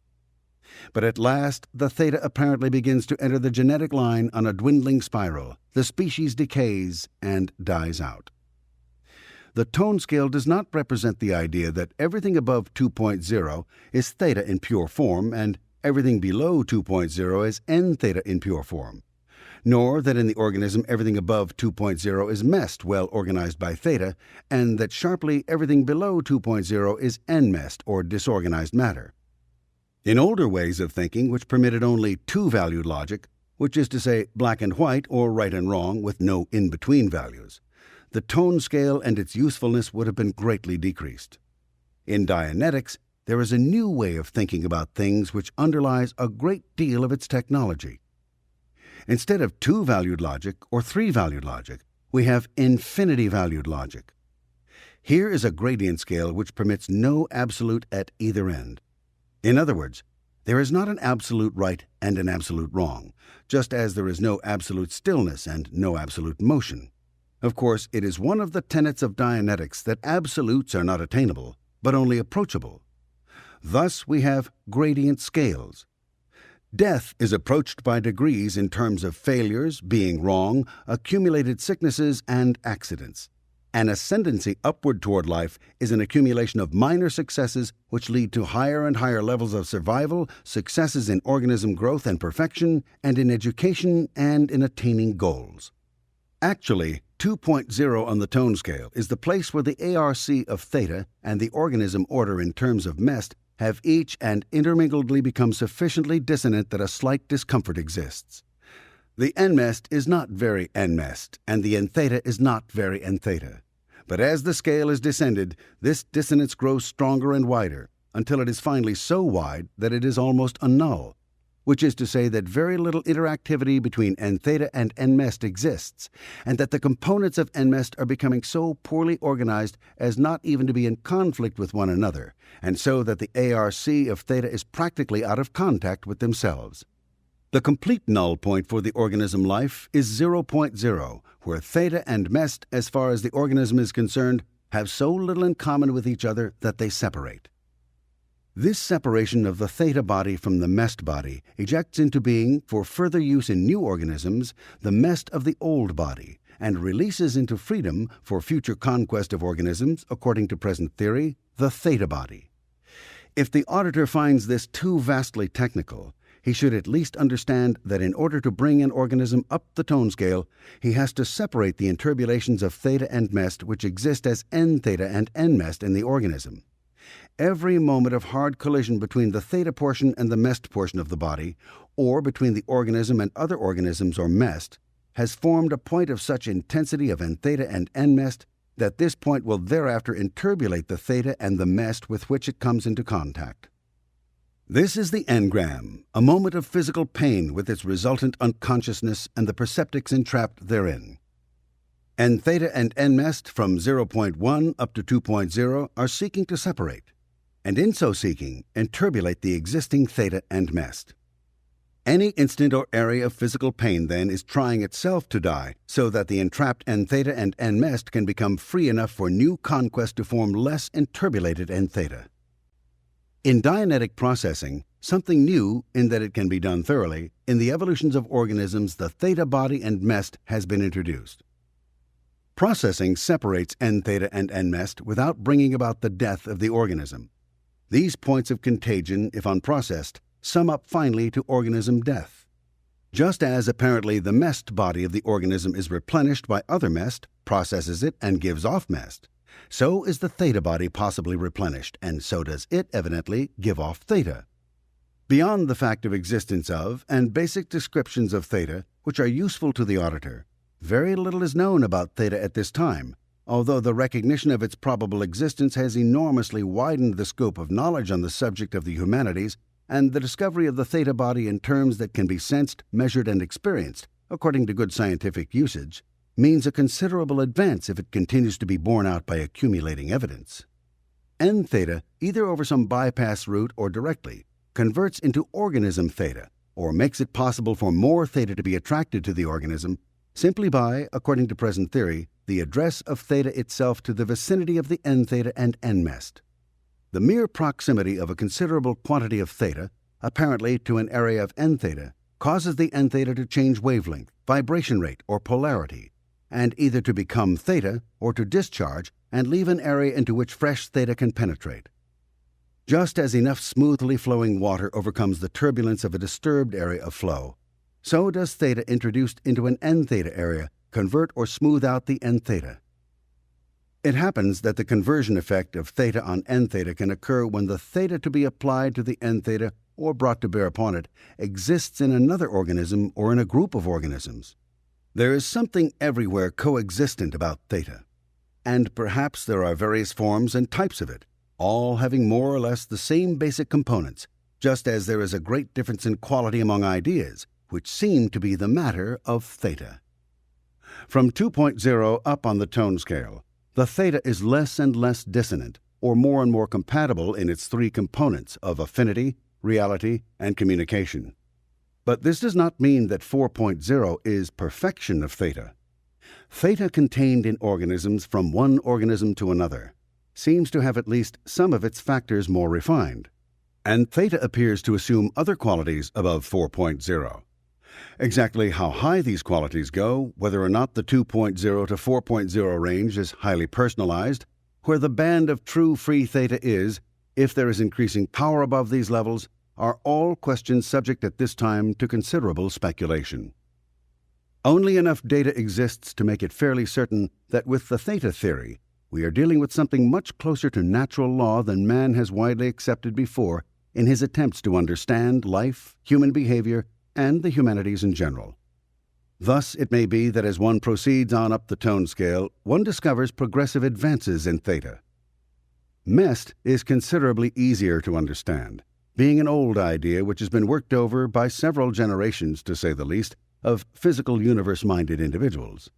But at last, the theta apparently begins to enter the genetic line on a dwindling spiral. The species decays and dies out. The tone scale does not represent the idea that everything above 2.0 is theta in pure form and everything below 2.0 is N theta in pure form, nor that in the organism everything above 2.0 is mest well organized by theta, and that sharply everything below 2.0 is N mest or disorganized matter. In older ways of thinking, which permitted only two-valued logic, which is to say black and white or right and wrong with no in-between values, the tone scale and its usefulness would have been greatly decreased. In Dianetics, there is a new way of thinking about things which underlies a great deal of its technology. Instead of two-valued logic or three-valued logic, we have infinity-valued logic. Here is a gradient scale which permits no absolute at either end. In other words, there is not an absolute right and an absolute wrong, just as there is no absolute stillness and no absolute motion. Of course, it is one of the tenets of Dianetics that absolutes are not attainable, but only approachable. Thus we have gradient scales. Death is approached by degrees in terms of failures, being wrong, accumulated sicknesses, and accidents. An ascendancy upward toward life is an accumulation of minor successes which lead to higher and higher levels of survival, successes in organism growth and perfection, and in education and in attaining goals. Actually, 2.0 on the tone scale is the place where the ARC of theta and the organism order in terms of mest have each and intermingledly become sufficiently dissonant that a slight discomfort exists. The N-mest is not very N-mest, and the N-theta is not very N-theta. But as the scale is descended, this dissonance grows stronger and wider, until it is finally so wide that it is almost a null, which is to say that very little interactivity between N-theta and N-mest exists, and that the components of N-mest are becoming so poorly organized as not even to be in conflict with one another, and so that the ARC of theta is practically out of contact with themselves. The complete null point for the organism life is 0.0, where theta and mest, as far as the organism is concerned, have so little in common with each other that they separate. This separation of the theta body from the mest body ejects into being, for further use in new organisms, the mest of the old body, and releases into freedom, for future conquest of organisms, according to present theory, the theta body. If the auditor finds this too vastly technical, he should at least understand that in order to bring an organism up the tone scale, he has to separate the interbulations of theta and mest which exist as n theta and n mest in the organism. Every moment of hard collision between the theta portion and the mest portion of the body, or between the organism and other organisms or mest, has formed a point of such intensity of n theta and n mest that this point will thereafter interbulate the theta and the mest with which it comes into contact. This is the engram, a moment of physical pain with its resultant unconsciousness and the perceptics entrapped therein. N theta and n mest from 0.1 up to 2.0 are seeking to separate, and in so seeking, interbulate the existing theta and mest. Any instant or area of physical pain, then, is trying itself to die, so that the entrapped n theta and n mest can become free enough for new conquest to form less interbulated n theta. In Dianetic processing, something new, in that it can be done thoroughly, in the evolutions of organisms the theta body and mest has been introduced. Processing separates n theta and n mest without bringing about the death of the organism. These points of contagion, if unprocessed, sum up finally to organism death. Just as apparently the mest body of the organism is replenished by other mest, processes it, and gives off mest, so is the theta body possibly replenished, and so does it evidently give off theta. Beyond the fact of existence of and basic descriptions of theta, which are useful to the auditor, very little is known about theta at this time, although the recognition of its probable existence has enormously widened the scope of knowledge on the subject of the humanities, and the discovery of the theta body in terms that can be sensed, measured, and experienced, according to good scientific usage, means a considerable advance if it continues to be borne out by accumulating evidence. N theta, either over some bypass route or directly, converts into organism theta, or makes it possible for more theta to be attracted to the organism, simply by, according to present theory, the address of theta itself to the vicinity of the n theta and n mest. The mere proximity of a considerable quantity of theta, apparently to an area of n theta, causes the n theta to change wavelength, vibration rate, or polarity, and either to become theta or to discharge and leave an area into which fresh theta can penetrate. Just as enough smoothly flowing water overcomes the turbulence of a disturbed area of flow, so does theta introduced into an n theta area convert or smooth out the n theta. It happens that the conversion effect of theta on n theta can occur when the theta to be applied to the n theta or brought to bear upon it exists in another organism or in a group of organisms. There is something everywhere coexistent about theta, and perhaps there are various forms and types of it, all having more or less the same basic components, just as there is a great difference in quality among ideas, which seem to be the matter of theta. From 2.0 up on the tone scale, the theta is less and less dissonant, or more and more compatible in its three components of affinity, reality, and communication. But this does not mean that 4.0 is perfection of theta. Theta contained in organisms from one organism to another seems to have at least some of its factors more refined, and theta appears to assume other qualities above 4.0. Exactly how high these qualities go, whether or not the 2.0 to 4.0 range is highly personalized, where the band of true free theta is, if there is increasing power above these levels, are all questions subject at this time to considerable speculation. Only enough data exists to make it fairly certain that with the theta theory, we are dealing with something much closer to natural law than man has widely accepted before in his attempts to understand life, human behavior, and the humanities in general. Thus, it may be that as one proceeds on up the tone scale, one discovers progressive advances in theta. Mest is considerably easier to understand, being an old idea which has been worked over by several generations, to say the least, of physical universe-minded individuals.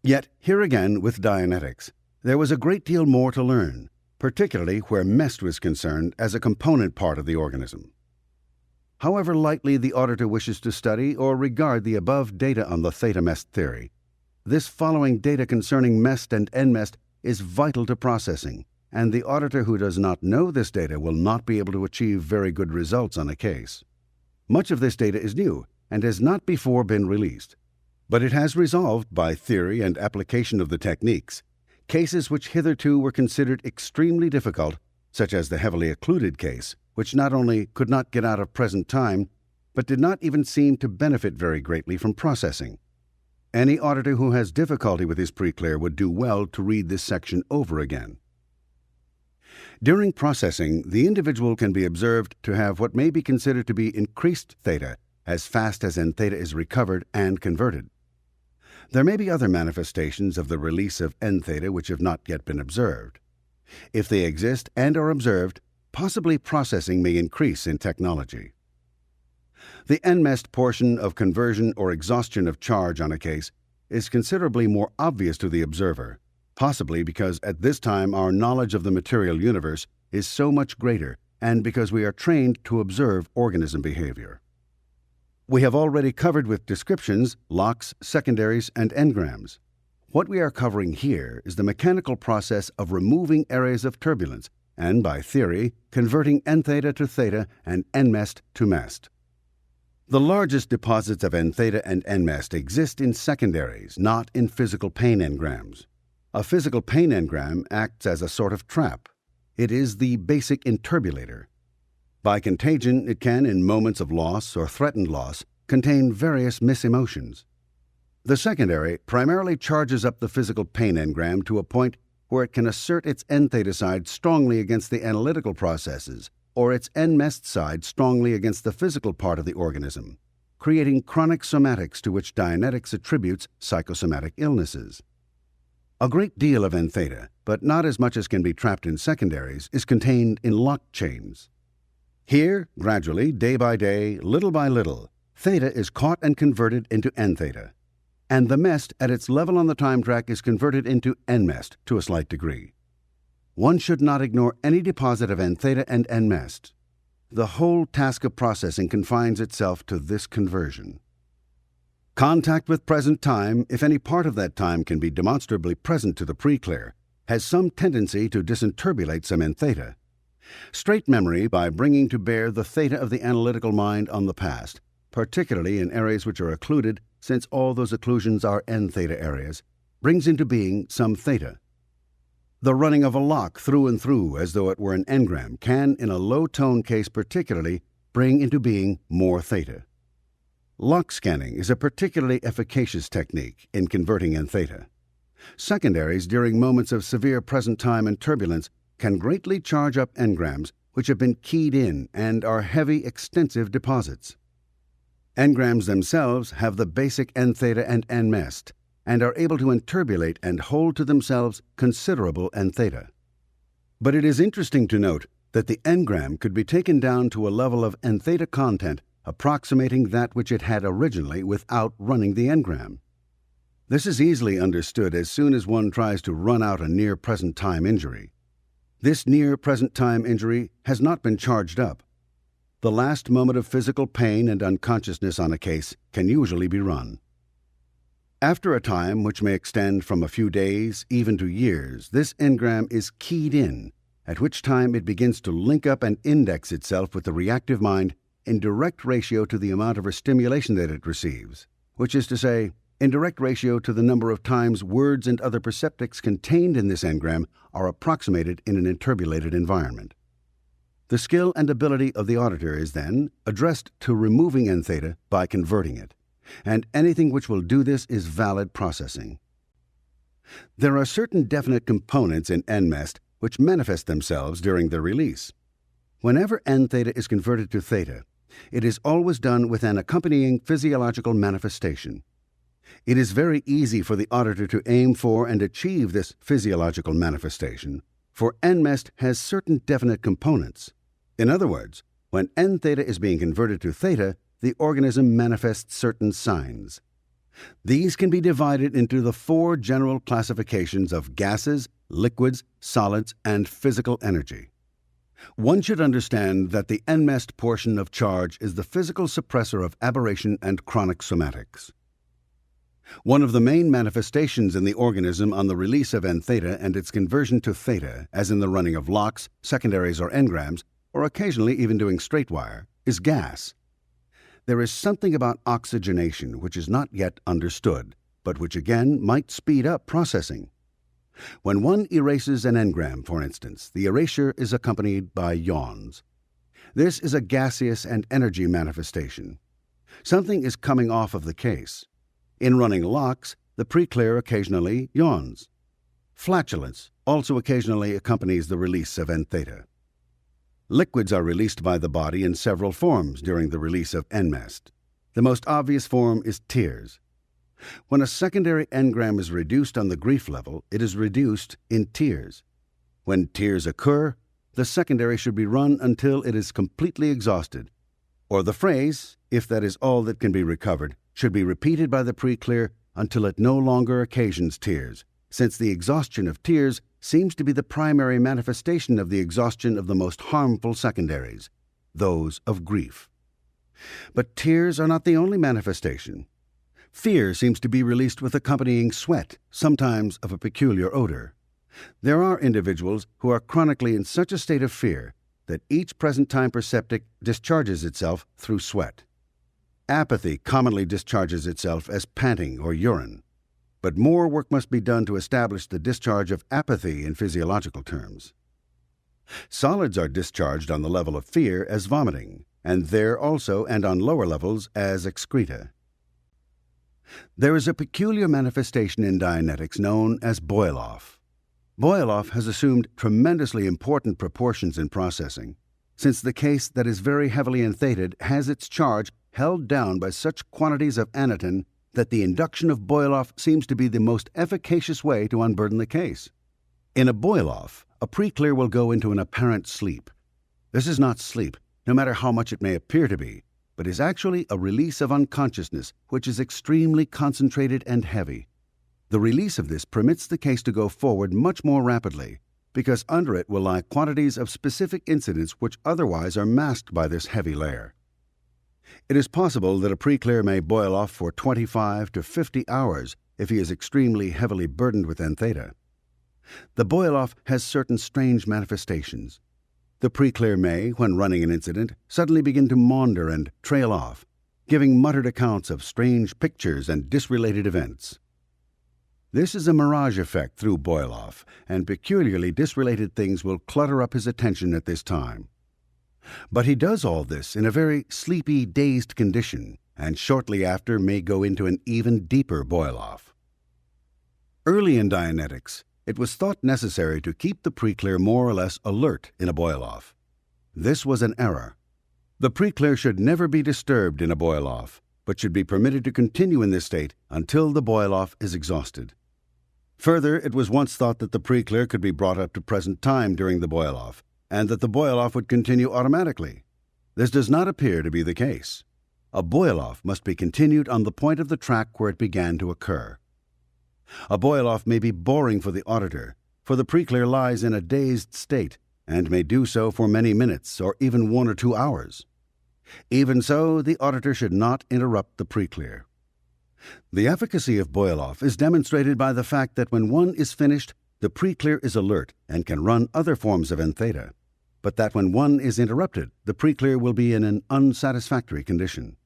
Yet, here again with Dianetics, there was a great deal more to learn, particularly where mest was concerned as a component part of the organism. however lightly the auditor wishes to study or regard the above data on the theta-mest theory. This following data concerning mest and n-mest is vital to processing, and the auditor who does not know this data will not be able to achieve very good results on a case. Much of this data is new and has not before been released, but it has resolved, by theory and application of the techniques, cases which hitherto were considered extremely difficult, such as the heavily occluded case, which not only could not get out of present time, but did not even seem to benefit very greatly from processing. Any auditor who has difficulty with his pre-clear would do well to read this section over again. During processing, the individual can be observed to have what may be considered to be increased theta as fast as n-theta is recovered and converted. There may be other manifestations of the release of n-theta which have not yet been observed. If they exist and are observed, possibly processing may increase in technology. The n-mest portion of conversion or exhaustion of charge on a case is considerably more obvious to the observer, possibly because at this time our knowledge of the material universe is so much greater and because we are trained to observe organism behavior. We have already covered with descriptions locks, secondaries, and engrams. What we are covering here is the mechanical process of removing areas of turbulence and, by theory, converting n-theta to theta and n-mest to mest. The largest deposits of n-theta and n-mest exist in secondaries, not in physical pain engrams. A physical pain engram acts as a sort of trap. It is the basic inturbulator. By contagion, it can, in moments of loss or threatened loss, contain various misemotions. The secondary primarily charges up the physical pain engram to a point where it can assert its n-theta side strongly against the analytical processes or its n-mest side strongly against the physical part of the organism, creating chronic somatics to which Dianetics attributes psychosomatic illnesses. A great deal of n-theta, but not as much as can be trapped in secondaries, is contained in lock chains. Here, gradually, day by day, little by little, theta is caught and converted into n-theta, and the mest at its level on the time track is converted into n-mest to a slight degree. One should not ignore any deposit of n-theta and n-mest. The whole task of processing confines itself to this conversion. Contact with present time, if any part of that time can be demonstrably present to the pre-clear, has some tendency to disinturbulate some n-theta. Straight memory, by bringing to bear the theta of the analytical mind on the past, particularly in areas which are occluded, since all those occlusions are n-theta areas, brings into being some theta. The running of a lock through and through as though it were an engram can, in a low-tone case particularly, bring into being more theta. Lock scanning is a particularly efficacious technique in converting n-theta. Secondaries during moments of severe present time and turbulence can greatly charge up engrams which have been keyed in and are heavy, extensive deposits. Engrams themselves have the basic n-theta and n-mest and are able to inturbulate and hold to themselves considerable n-theta. But it is interesting to note that the engram could be taken down to a level of n-theta content approximating that which it had originally without running the engram. This is easily understood as soon as one tries to run out a near-present time injury. This near-present time injury has not been charged up. The last moment of physical pain and unconsciousness on a case can usually be run. After a time which may extend from a few days even to years, this engram is keyed in, at which time it begins to link up and index itself with the reactive mind in direct ratio to the amount of stimulation that it receives, which is to say, in direct ratio to the number of times words and other perceptics contained in this engram are approximated in an inturbulated environment. The skill and ability of the auditor is then addressed to removing n-theta by converting it, and anything which will do this is valid processing. There are certain definite components in n-mest which manifest themselves during the release. Whenever n-theta is converted to theta, it is always done with an accompanying physiological manifestation. It is very easy for the auditor to aim for and achieve this physiological manifestation, for n-mest has certain definite components. In other words, when n-theta is being converted to theta, the organism manifests certain signs. These can be divided into the 4 general classifications of gases, liquids, solids, and physical energy. One should understand that the NMEST portion of charge is the physical suppressor of aberration and chronic somatics. One of the main manifestations in the organism on the release of N-theta and its conversion to theta, as in the running of locks, secondaries, or engrams, or occasionally even doing straight wire, is gas. There is something about oxygenation which is not yet understood, but which again might speed up processing. When one erases an engram, for instance, the erasure is accompanied by yawns. This is a gaseous and energy manifestation. Something is coming off of the case. In running locks, the pre-clear occasionally yawns. Flatulence also occasionally accompanies the release of N-theta. Liquids are released by the body in several forms during the release of NMEST. The most obvious form is tears. When a secondary engram is reduced on the grief level, it is reduced in tears. When tears occur, the secondary should be run until it is completely exhausted, or the phrase, if that is all that can be recovered, should be repeated by the pre-clear until it no longer occasions tears, since the exhaustion of tears seems to be the primary manifestation of the exhaustion of the most harmful secondaries, those of grief. But tears are not the only manifestation. Fear seems to be released with accompanying sweat, sometimes of a peculiar odor. There are individuals who are chronically in such a state of fear that each present-time perceptic discharges itself through sweat. Apathy commonly discharges itself as panting or urine, but more work must be done to establish the discharge of apathy in physiological terms. Solids are discharged on the level of fear as vomiting, and there also and on lower levels as excreta. There is a peculiar manifestation in Dianetics known as boil-off. Boil-off has assumed tremendously important proportions in processing, since the case that is very heavily entheted has its charge held down by such quantities of anitin that the induction of boil-off seems to be the most efficacious way to unburden the case. In a boil-off, a pre-clear will go into an apparent sleep. This is not sleep, no matter how much it may appear to be, but is actually a release of unconsciousness which is extremely concentrated and heavy. The release of this permits the case to go forward much more rapidly, because under it will lie quantities of specific incidents which otherwise are masked by this heavy layer. It is possible that a pre-clear may boil off for 25 to 50 hours if he is extremely heavily burdened with N-theta. The boil-off has certain strange manifestations. The pre-clear may, when running an incident, suddenly begin to maunder and trail off, giving muttered accounts of strange pictures and disrelated events. This is a mirage effect through boil-off, and peculiarly disrelated things will clutter up his attention at this time. But he does all this in a very sleepy, dazed condition, and shortly after may go into an even deeper boil-off. Early in Dianetics, it was thought necessary to keep the pre-clear more or less alert in a boil-off. This was an error. The pre-clear should never be disturbed in a boil-off, but should be permitted to continue in this state until the boil-off is exhausted. Further, it was once thought that the pre-clear could be brought up to present time during the boil-off, and that the boil-off would continue automatically. This does not appear to be the case. A boil-off must be continued on the point of the track where it began to occur. A boil-off may be boring for the auditor, for the pre-clear lies in a dazed state, and may do so for many minutes or even 1 or 2 hours. Even so, the auditor should not interrupt the pre-clear. The efficacy of boil-off is demonstrated by the fact that when one is finished, the pre-clear is alert and can run other forms of N-theta, but that when one is interrupted, the pre-clear will be in an unsatisfactory condition.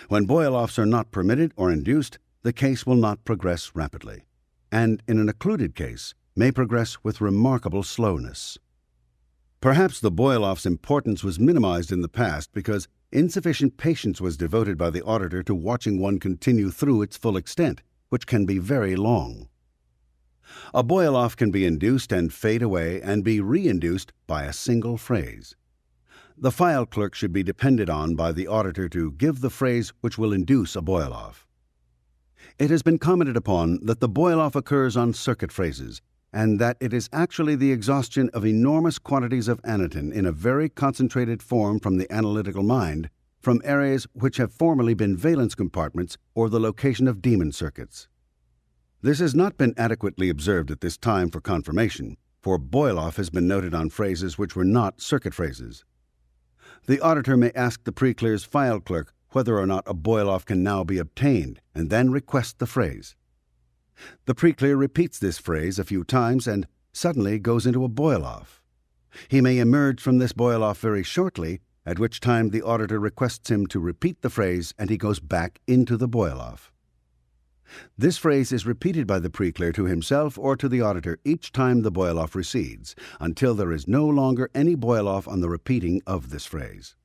When boil-offs are not permitted or induced, the case will not progress rapidly, and in an occluded case may progress with remarkable slowness. Perhaps the boil-off's importance was minimized in the past because insufficient patience was devoted by the auditor to watching one continue through its full extent, which can be very long. A boil-off can be induced and fade away and be re-induced by a single phrase. The file clerk should be depended on by the auditor to give the phrase which will induce a boil-off. It has been commented upon that the boil-off occurs on circuit phrases, and that it is actually the exhaustion of enormous quantities of anitin in a very concentrated form from the analytical mind, from areas which have formerly been valence compartments or the location of demon circuits. This has not been adequately observed at this time for confirmation, for boil-off has been noted on phrases which were not circuit phrases. The auditor may ask the pre-clear's file clerk whether or not a boil-off can now be obtained, and then request the phrase. The pre-clear repeats this phrase a few times and suddenly goes into a boil-off. He may emerge from this boil-off very shortly, at which time the auditor requests him to repeat the phrase and he goes back into the boil-off. This phrase is repeated by the pre-clear to himself or to the auditor each time the boil-off recedes, until there is no longer any boil-off on the repeating of this phrase.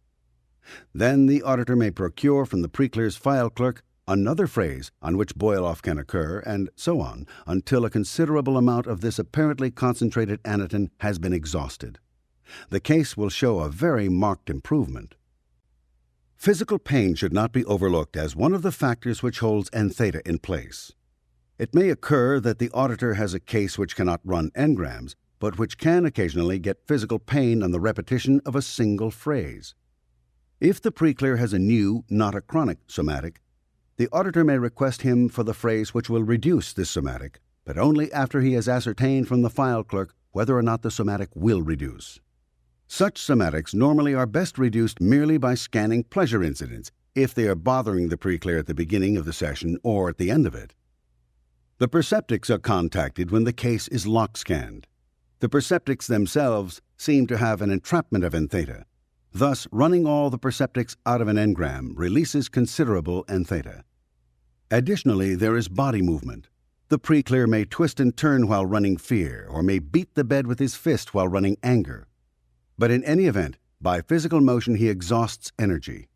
Then the auditor may procure from the pre-clear's file clerk another phrase on which boil-off can occur, and so on, until a considerable amount of this apparently concentrated anitin has been exhausted. The case will show a very marked improvement. Physical pain should not be overlooked as one of the factors which holds N-theta in place. It may occur that the auditor has a case which cannot run engrams, but which can occasionally get physical pain on the repetition of a single phrase. If the pre-clear has a new, not a chronic, somatic, the auditor may request him for the phrase which will reduce this somatic, but only after he has ascertained from the file clerk whether or not the somatic will reduce. Such somatics normally are best reduced merely by scanning pleasure incidents, if they are bothering the pre-clear at the beginning of the session or at the end of it. The perceptics are contacted when the case is lock-scanned. The perceptics themselves seem to have an entrapment of N-theta. Thus, running all the perceptics out of an engram releases considerable N-theta. Additionally, there is body movement. The pre-clear may twist and turn while running fear, or may beat the bed with his fist while running anger. But in any event, by physical motion he exhausts energy.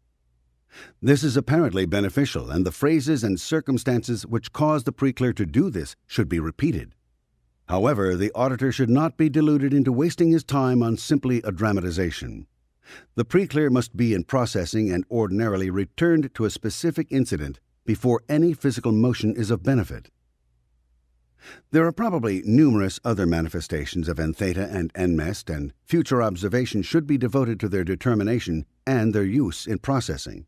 This is apparently beneficial, and the phrases and circumstances which cause the pre-clear to do this should be repeated. However, the auditor should not be deluded into wasting his time on simply a dramatization. The pre-clear must be in processing and ordinarily returned to a specific incident before any physical motion is of benefit. There are probably numerous other manifestations of N-theta and N-mest, and future observation should be devoted to their determination and their use in processing.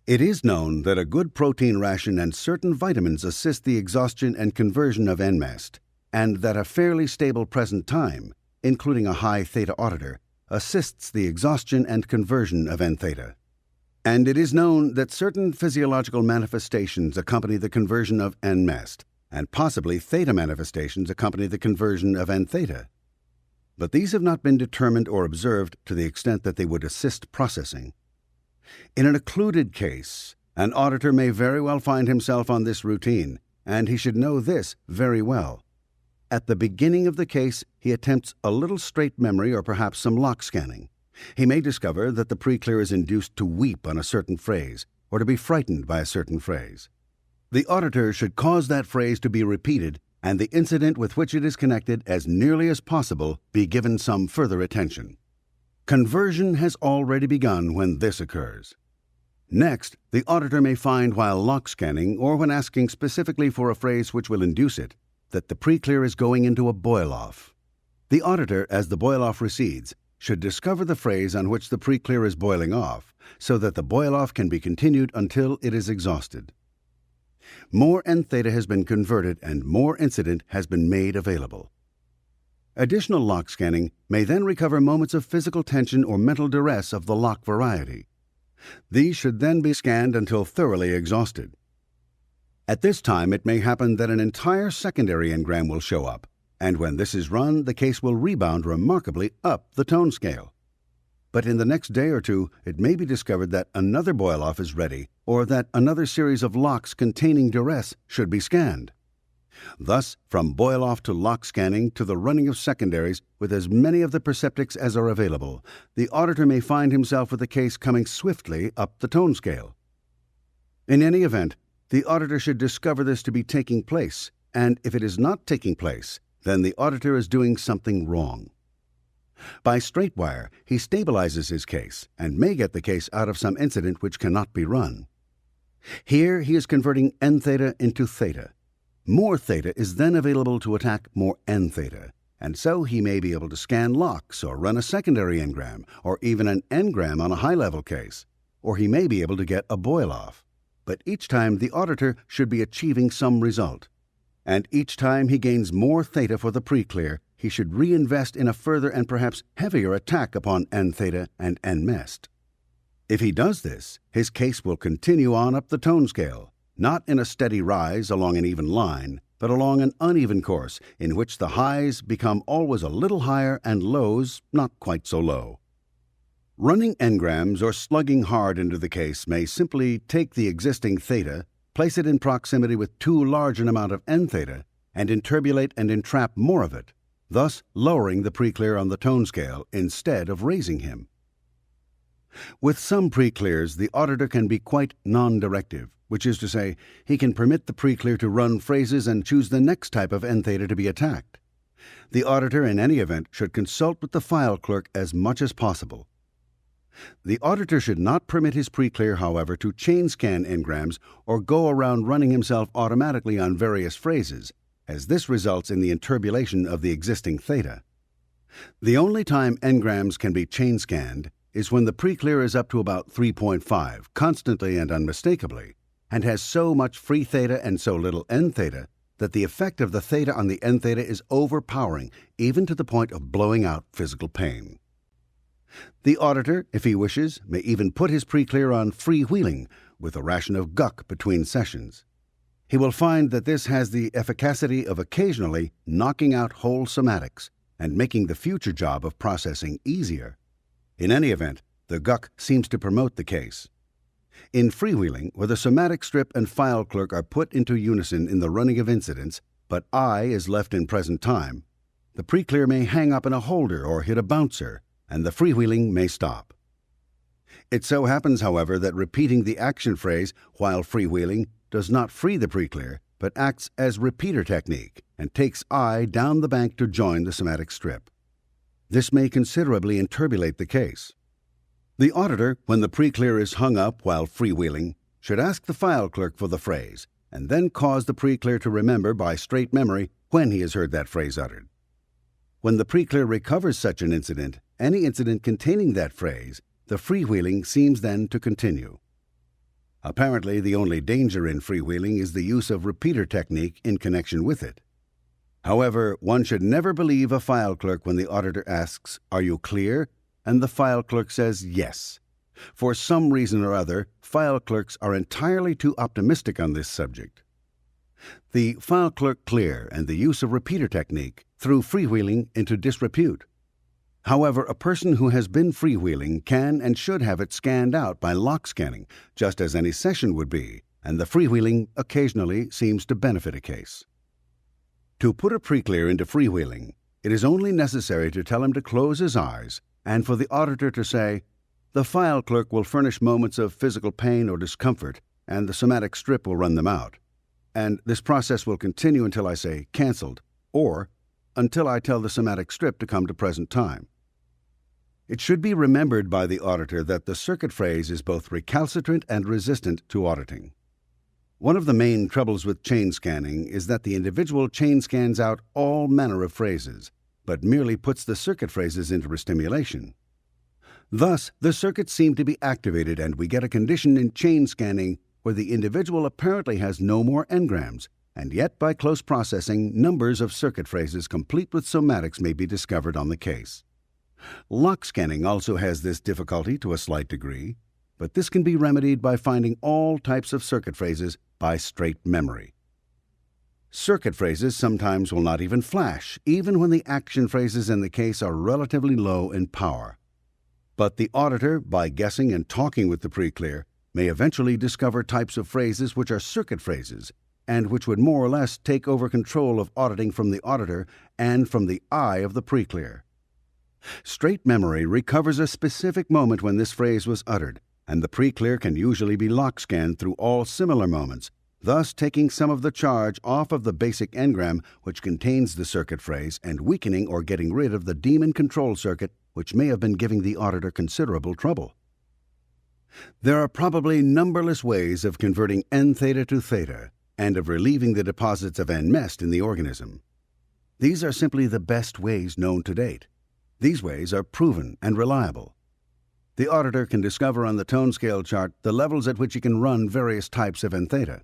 It is known that a good protein ration and certain vitamins assist the exhaustion and conversion of N-mest, and that a fairly stable present time, including a high theta auditor, assists the exhaustion and conversion of N-theta. And it is known that certain physiological manifestations accompany the conversion of N-mest, and possibly theta manifestations accompany the conversion of N-theta. But these have not been determined or observed to the extent that they would assist processing. In an occluded case, an auditor may very well find himself on this routine, and he should know this very well. At the beginning of the case, he attempts a little straight memory or perhaps some lock scanning. He may discover that the pre-clear is induced to weep on a certain phrase or to be frightened by a certain phrase. The auditor should cause that phrase to be repeated and the incident with which it is connected as nearly as possible be given some further attention. Conversion has already begun when this occurs. Next, the auditor may find while lock scanning or when asking specifically for a phrase which will induce it, that the pre-clear is going into a boil-off. The auditor, as the boil-off recedes, should discover the phrase on which the pre-clear is boiling off, so that the boil-off can be continued until it is exhausted. More N-theta has been converted and more incident has been made available. Additional lock scanning may then recover moments of physical tension or mental duress of the lock variety. These should then be scanned until thoroughly exhausted. At this time, it may happen that an entire secondary engram will show up, and when this is run, the case will rebound remarkably up the tone scale. But in the next day or two, it may be discovered that another boil-off is ready, or that another series of locks containing duress should be scanned. Thus, from boil-off to lock scanning to the running of secondaries with as many of the perceptics as are available, the auditor may find himself with the case coming swiftly up the tone scale. In any event, the auditor should discover this to be taking place, and if it is not taking place, then the auditor is doing something wrong. By straight wire, he stabilizes his case and may get the case out of some incident which cannot be run. Here he is converting N-theta into theta. More theta is then available to attack more N-theta, and so he may be able to scan locks or run a secondary engram or even an engram on a high-level case, or he may be able to get a boil-off. But each time the auditor should be achieving some result, and each time he gains more theta for the pre-clear, he should reinvest in a further and perhaps heavier attack upon N theta and N mest. If he does this, his case will continue on up the tone scale, not in a steady rise along an even line, but along an uneven course in which the highs become always a little higher and lows not quite so low. Running engrams or slugging hard into the case may simply take the existing theta, place it in proximity with too large an amount of N theta, and interbulate and entrap more of it, thus lowering the pre-clear on the tone scale instead of raising him. With some pre-clears, the auditor can be quite non-directive, which is to say, he can permit the pre-clear to run phrases and choose the next type of N theta to be attacked. The auditor, in any event, should consult with the file clerk as much as possible. The auditor should not permit his pre-clear, however, to chain scan engrams or go around running himself automatically on various phrases, as this results in the interbulation of the existing theta. The only time engrams can be chain scanned is when the pre-clear is up to about 3.5, constantly and unmistakably, and has so much free theta and so little N theta that the effect of the theta on the N theta is overpowering, even to the point of blowing out physical pain. The auditor, if he wishes, may even put his pre-clear on freewheeling with a ration of guck between sessions. He will find that this has the efficacy of occasionally knocking out whole somatics and making the future job of processing easier. In any event, the guck seems to promote the case. In freewheeling, where the somatic strip and file clerk are put into unison in the running of incidents, but I is left in present time, the pre-clear may hang up in a holder or hit a bouncer, and the freewheeling may stop. It so happens, however, that repeating the action phrase while freewheeling does not free the pre-clear, but acts as repeater technique and takes I down the bank to join the somatic strip. This may considerably interbulate the case. The auditor, when the pre-clear is hung up while freewheeling, should ask the file clerk for the phrase, and then cause the pre-clear to remember by straight memory when he has heard that phrase uttered. When the pre-clear recovers such an incident, any incident containing that phrase, the freewheeling seems then to continue. Apparently, the only danger in freewheeling is the use of repeater technique in connection with it. However, one should never believe a file clerk when the auditor asks, "Are you clear?" and the file clerk says yes. For some reason or other, file clerks are entirely too optimistic on this subject. The file clerk clear and the use of repeater technique threw freewheeling into disrepute. However, a person who has been freewheeling can and should have it scanned out by lock scanning, just as any session would be, and the freewheeling occasionally seems to benefit a case. To put a pre-clear into freewheeling, it is only necessary to tell him to close his eyes and for the auditor to say, "The file clerk will furnish moments of physical pain or discomfort, and the somatic strip will run them out. And this process will continue until I say canceled, or until I tell the somatic strip to come to present time." It should be remembered by the auditor that the circuit phrase is both recalcitrant and resistant to auditing. One of the main troubles with chain scanning is that the individual chain scans out all manner of phrases, but merely puts the circuit phrases into restimulation. Thus, the circuits seem to be activated and we get a condition in chain scanning where the individual apparently has no more engrams, and yet by close processing, numbers of circuit phrases complete with somatics may be discovered on the case. Lock scanning also has this difficulty to a slight degree, but this can be remedied by finding all types of circuit phrases by straight memory. Circuit phrases sometimes will not even flash, even when the action phrases in the case are relatively low in power. But the auditor, by guessing and talking with the pre-clear, may eventually discover types of phrases which are circuit phrases, and which would more or less take over control of auditing from the auditor and from the eye of the pre-clear. Straight memory recovers a specific moment when this phrase was uttered, and the pre-clear can usually be lock-scanned through all similar moments, thus taking some of the charge off of the basic engram which contains the circuit phrase and weakening or getting rid of the demon control circuit which may have been giving the auditor considerable trouble. There are probably numberless ways of converting N theta to theta and of relieving the deposits of N mest in the organism. These are simply the best ways known to date. These ways are proven and reliable. The auditor can discover on the tone scale chart the levels at which he can run various types of N theta.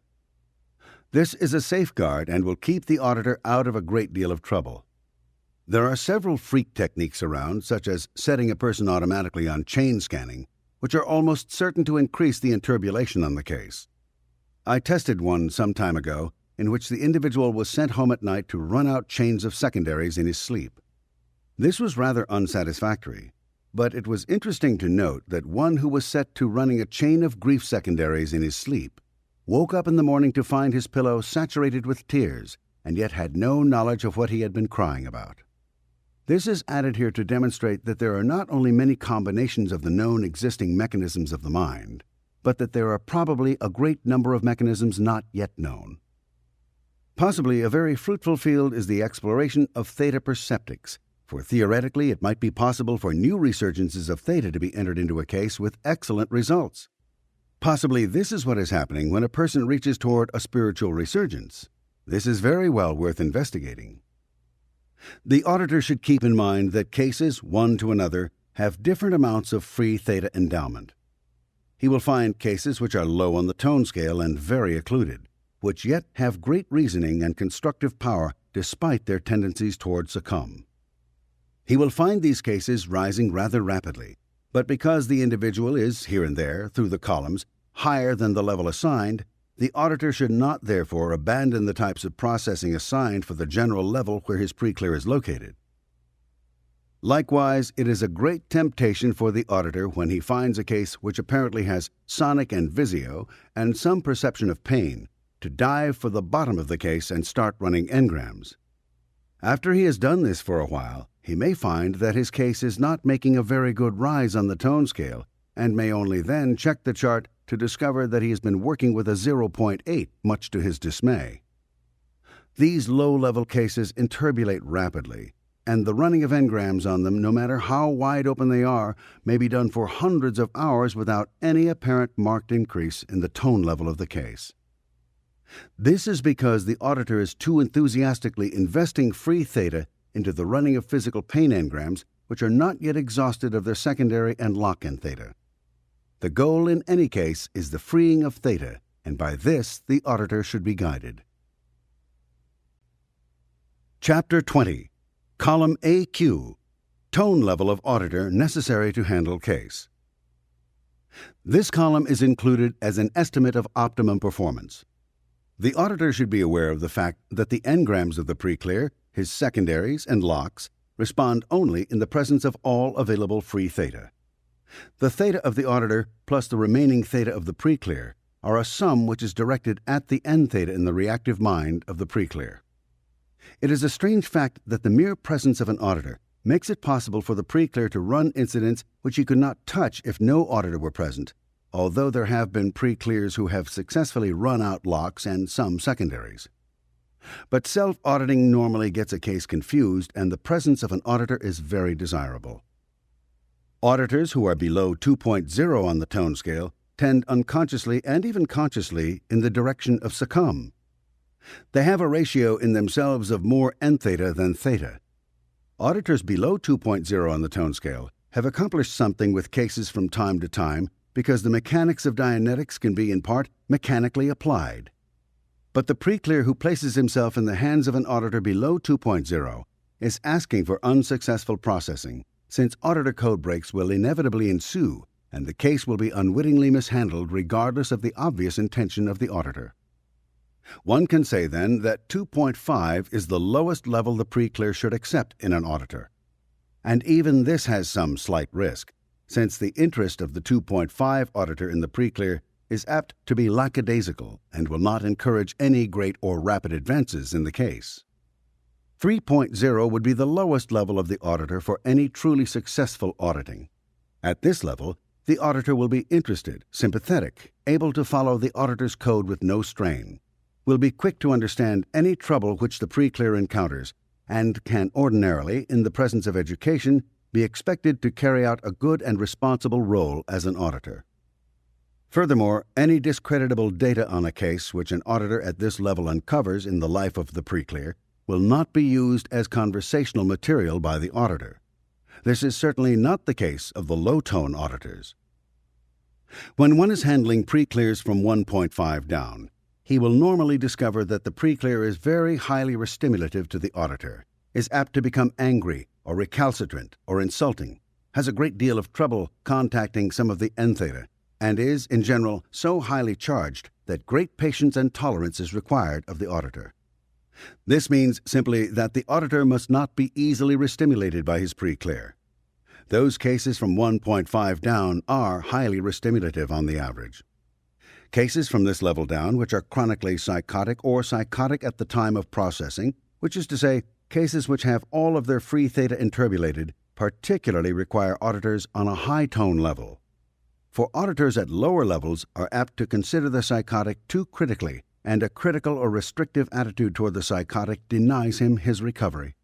This is a safeguard and will keep the auditor out of a great deal of trouble. There are several freak techniques around, such as setting a person automatically on chain scanning, which are almost certain to increase the interbulation on the case. I tested one some time ago in which the individual was sent home at night to run out chains of secondaries in his sleep. This was rather unsatisfactory, but it was interesting to note that one who was set to running a chain of grief secondaries in his sleep woke up in the morning to find his pillow saturated with tears and yet had no knowledge of what he had been crying about. This is added here to demonstrate that there are not only many combinations of the known existing mechanisms of the mind, but that there are probably a great number of mechanisms not yet known. Possibly a very fruitful field is the exploration of theta perceptics, for theoretically it might be possible for new resurgences of theta to be entered into a case with excellent results. Possibly this is what is happening when a person reaches toward a spiritual resurgence. This is very well worth investigating. The auditor should keep in mind that cases, one to another, have different amounts of free theta endowment. He will find cases which are low on the tone scale and very occluded, which yet have great reasoning and constructive power despite their tendencies toward succumb. He will find these cases rising rather rapidly, but because the individual is, here and there, through the columns, higher than the level assigned, the auditor should not therefore abandon the types of processing assigned for the general level where his pre-clear is located. Likewise, it is a great temptation for the auditor when he finds a case which apparently has sonic and visio and some perception of pain, to dive for the bottom of the case and start running engrams. After he has done this for a while, he may find that his case is not making a very good rise on the tone scale and may only then check the chart to discover that he has been working with a 0.8, much to his dismay. These low-level cases interbulate rapidly, and the running of engrams on them, no matter how wide open they are, may be done for hundreds of hours without any apparent marked increase in the tone level of the case. This is because the auditor is too enthusiastically investing free theta into the running of physical pain engrams which are not yet exhausted of their secondary and lock-in theta. The goal in any case is the freeing of theta, and by this the auditor should be guided. Chapter 20. Column AQ. Tone level of auditor necessary to handle case. This column is included as an estimate of optimum performance. The auditor should be aware of the fact that the engrams of the pre-clear, his secondaries and locks, respond only in the presence of all available free theta. The theta of the auditor plus the remaining theta of the pre-clear are a sum which is directed at the end theta in the reactive mind of the pre-clear. It is a strange fact that the mere presence of an auditor makes it possible for the pre-clear to run incidents which he could not touch if no auditor were present, although there have been pre-clears who have successfully run out locks and some secondaries. But self-auditing normally gets a case confused, and the presence of an auditor is very desirable. Auditors who are below 2.0 on the tone scale tend unconsciously and even consciously in the direction of succumb. They have a ratio in themselves of more end theta than theta. Auditors below 2.0 on the tone scale have accomplished something with cases from time to time because the mechanics of Dianetics can be in part mechanically applied. But the pre-clear who places himself in the hands of an auditor below 2.0 is asking for unsuccessful processing, since auditor code breaks will inevitably ensue and the case will be unwittingly mishandled regardless of the obvious intention of the auditor. One can say then that 2.5 is the lowest level the pre-clear should accept in an auditor. And even this has some slight risk, since the interest of the 2.5 auditor in the pre-clear is apt to be lackadaisical and will not encourage any great or rapid advances in the case. 3.0 would be the lowest level of the auditor for any truly successful auditing. At this level, the auditor will be interested, sympathetic, able to follow the auditor's code with no strain, will be quick to understand any trouble which the pre-clear encounters, and can ordinarily, in the presence of education, be expected to carry out a good and responsible role as an auditor. Furthermore, any discreditable data on a case which an auditor at this level uncovers in the life of the pre-clear will not be used as conversational material by the auditor. This is certainly not the case of the low-tone auditors. When one is handling pre-clears from 1.5 down, he will normally discover that the pre-clear is very highly restimulative to the auditor, is apt to become angry or recalcitrant or insulting, has a great deal of trouble contacting some of the N-theta, and is, in general, so highly charged that great patience and tolerance is required of the auditor. This means simply that the auditor must not be easily restimulated by his pre-clear. Those cases from 1.5 down are highly restimulative on the average. Cases from this level down which are chronically psychotic or psychotic at the time of processing, which is to say, cases which have all of their free theta inturbulated, particularly require auditors on a high tone level. For auditors at lower levels are apt to consider the psychotic too critically, and a critical or restrictive attitude toward the psychotic denies him his recovery.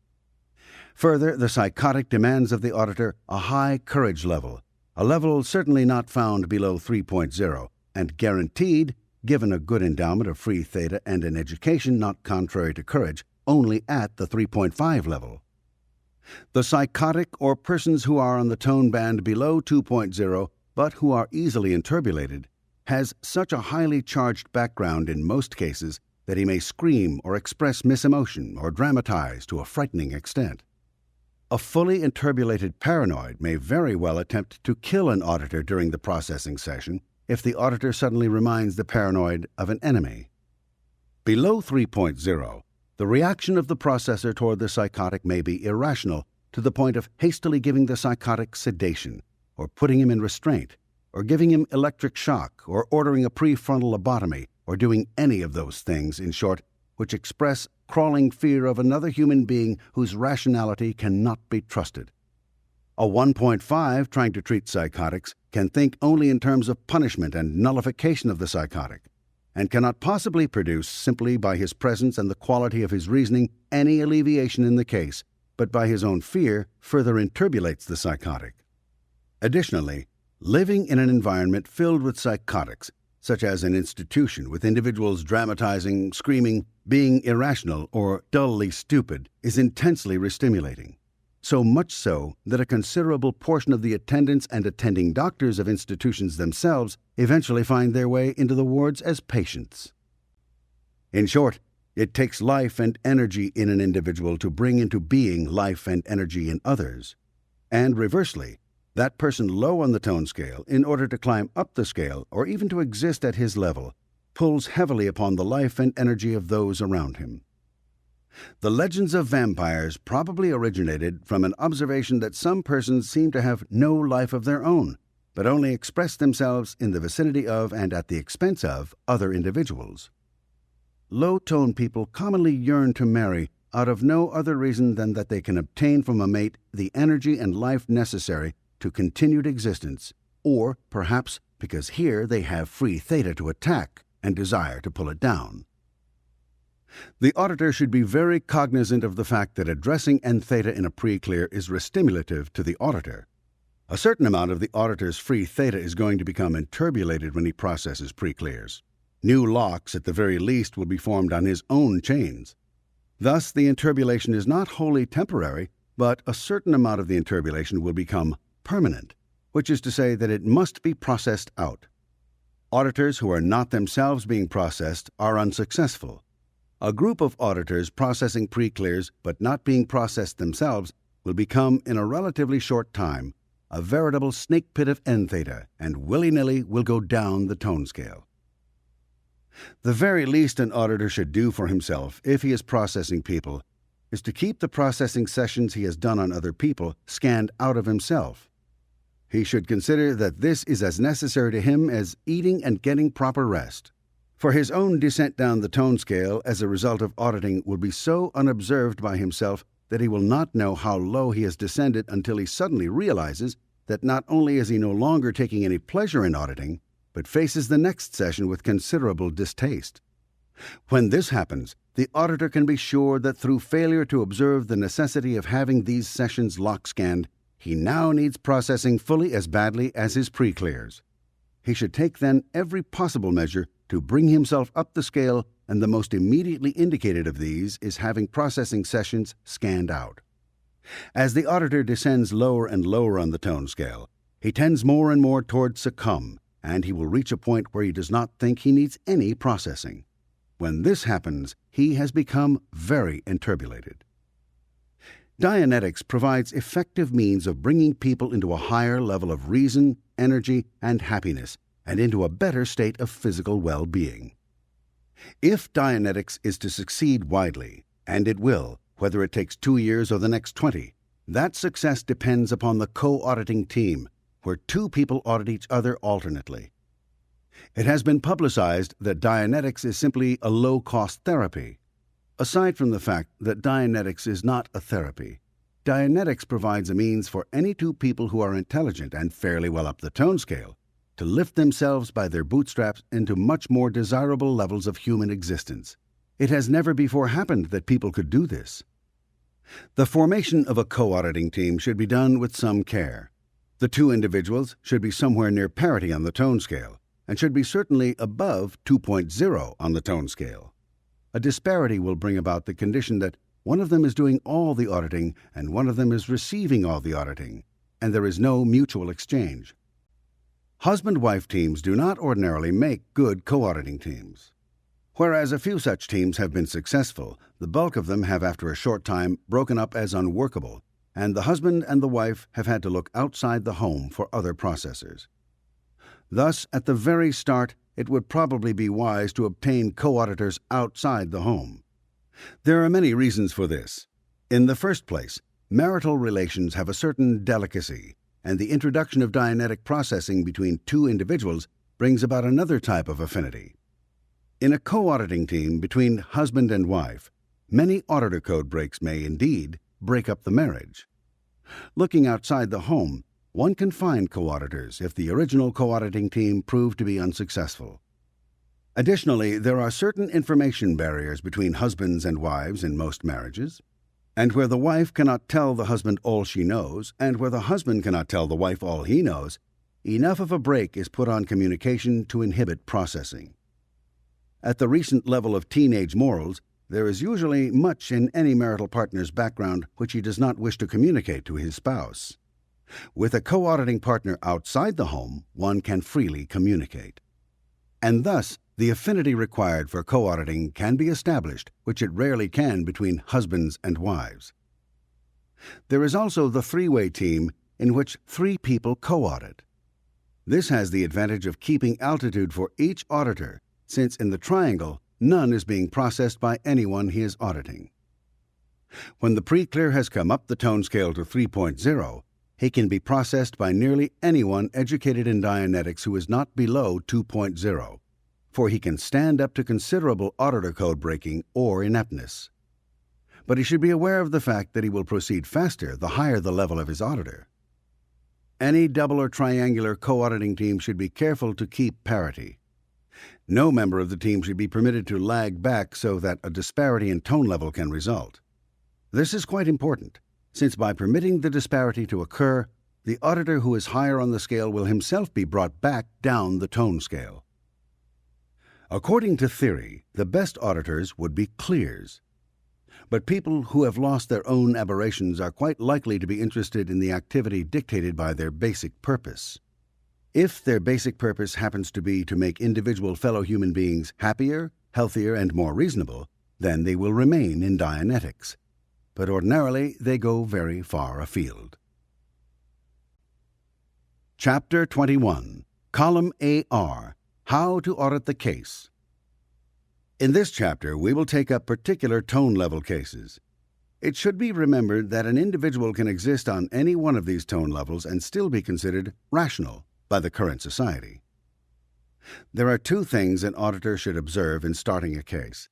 Further, the psychotic demands of the auditor a high courage level, a level certainly not found below 3.0, and guaranteed, given a good endowment of free theta and an education not contrary to courage, only at the 3.5 level. The psychotic or persons who are on the tone band below 2.0 but who are easily inturbulated has such a highly charged background in most cases that he may scream or express misemotion or dramatize to a frightening extent. A fully inturbulated paranoid may very well attempt to kill an auditor during the processing session if the auditor suddenly reminds the paranoid of an enemy. Below 3.0, the reaction of the processor toward the psychotic may be irrational to the point of hastily giving the psychotic sedation, or putting him in restraint, or giving him electric shock, or ordering a prefrontal lobotomy, or doing any of those things, in short, which express crawling fear of another human being whose rationality cannot be trusted. A 1.5 trying to treat psychotics can think only in terms of punishment and nullification of the psychotic, and cannot possibly produce, simply by his presence and the quality of his reasoning, any alleviation in the case, but by his own fear further inturbulates the psychotic. Additionally, living in an environment filled with psychotics, such as an institution with individuals dramatizing, screaming, being irrational, or dully stupid, is intensely restimulating. So much so that a considerable portion of the attendants and attending doctors of institutions themselves eventually find their way into the wards as patients. In short, it takes life and energy in an individual to bring into being life and energy in others, and reversely, that person low on the tone scale, in order to climb up the scale or even to exist at his level, pulls heavily upon the life and energy of those around him. The legends of vampires probably originated from an observation that some persons seem to have no life of their own, but only express themselves in the vicinity of and at the expense of other individuals. Low-tone people commonly yearn to marry out of no other reason than that they can obtain from a mate the energy and life necessary to continued existence, or perhaps because here they have free theta to attack and desire to pull it down. The auditor should be very cognizant of the fact that addressing N-theta in a pre-clear is restimulative to the auditor. A certain amount of the auditor's free theta is going to become inturbulated when he processes pre-clears. New locks, at the very least, will be formed on his own chains. Thus, the inturbulation is not wholly temporary, but a certain amount of the inturbulation will become permanent, which is to say that it must be processed out. Auditors who are not themselves being processed are unsuccessful. A group of auditors processing pre-clears but not being processed themselves will become, in a relatively short time, a veritable snake pit of N-theta, and willy-nilly will go down the tone scale. The very least an auditor should do for himself, if he is processing people, is to keep the processing sessions he has done on other people scanned out of himself. He should consider that this is as necessary to him as eating and getting proper rest. For his own descent down the tone scale as a result of auditing will be so unobserved by himself that he will not know how low he has descended until he suddenly realizes that not only is he no longer taking any pleasure in auditing, but faces the next session with considerable distaste. When this happens, the auditor can be sure that through failure to observe the necessity of having these sessions lock-scanned, he now needs processing fully as badly as his pre-clears. He should take then every possible measure to bring himself up the scale, and the most immediately indicated of these is having processing sessions scanned out. As the auditor descends lower and lower on the tone scale, he tends more and more toward succumb, and he will reach a point where he does not think he needs any processing. When this happens, he has become very inturbulated. Dianetics provides effective means of bringing people into a higher level of reason, energy, and happiness, and into a better state of physical well-being. If Dianetics is to succeed widely, and it will, whether it takes 2 years or the next 20, that success depends upon the co-auditing team, where 2 people audit each other alternately. It has been publicized that Dianetics is simply a low-cost therapy. Aside from the fact that Dianetics is not a therapy, Dianetics provides a means for any 2 people who are intelligent and fairly well up the tone scale to lift themselves by their bootstraps into much more desirable levels of human existence. It has never before happened that people could do this. The formation of a co-auditing team should be done with some care. The 2 individuals should be somewhere near parity on the tone scale, and should be certainly above 2.0 on the tone scale. A disparity will bring about the condition that one of them is doing all the auditing and one of them is receiving all the auditing, and there is no mutual exchange. Husband-wife teams do not ordinarily make good co-auditing teams. Whereas a few such teams have been successful, the bulk of them have after a short time broken up as unworkable, and the husband and the wife have had to look outside the home for other processors. Thus, at the very start, it would probably be wise to obtain co-auditors outside the home. There are many reasons for this. In the first place, marital relations have a certain delicacy, and the introduction of Dianetic processing between 2 individuals brings about another type of affinity. In a co-auditing team between husband and wife, many auditor code breaks may indeed break up the marriage. Looking outside the home, one can find co-auditors if the original co-auditing team proved to be unsuccessful. Additionally, there are certain information barriers between husbands and wives in most marriages, and where the wife cannot tell the husband all she knows, and where the husband cannot tell the wife all he knows, enough of a brake is put on communication to inhibit processing. At the recent level of teenage morals, there is usually much in any marital partner's background which he does not wish to communicate to his spouse. With a co-auditing partner outside the home, one can freely communicate. And thus, the affinity required for co-auditing can be established, which it rarely can between husbands and wives. There is also the 3-way team in which 3 people co-audit. This has the advantage of keeping altitude for each auditor, since in the triangle, none is being processed by anyone he is auditing. When the pre-clear has come up the tone scale to 3.0, he can be processed by nearly anyone educated in Dianetics who is not below 2.0, for he can stand up to considerable auditor code breaking or ineptness. But he should be aware of the fact that he will proceed faster the higher the level of his auditor. Any double or triangular co-auditing team should be careful to keep parity. No member of the team should be permitted to lag back so that a disparity in tone level can result. This is quite important, since by permitting the disparity to occur, the auditor who is higher on the scale will himself be brought back down the tone scale. According to theory, the best auditors would be clears. But people who have lost their own aberrations are quite likely to be interested in the activity dictated by their basic purpose. If their basic purpose happens to be to make individual fellow human beings happier, healthier, and more reasonable, then they will remain in Dianetics. But ordinarily, they go very far afield. Chapter 21, Column AR, How to Audit the Case. In this chapter, we will take up particular tone level cases. It should be remembered that an individual can exist on any one of these tone levels and still be considered rational by the current society. There are 2 things an auditor should observe in starting a case.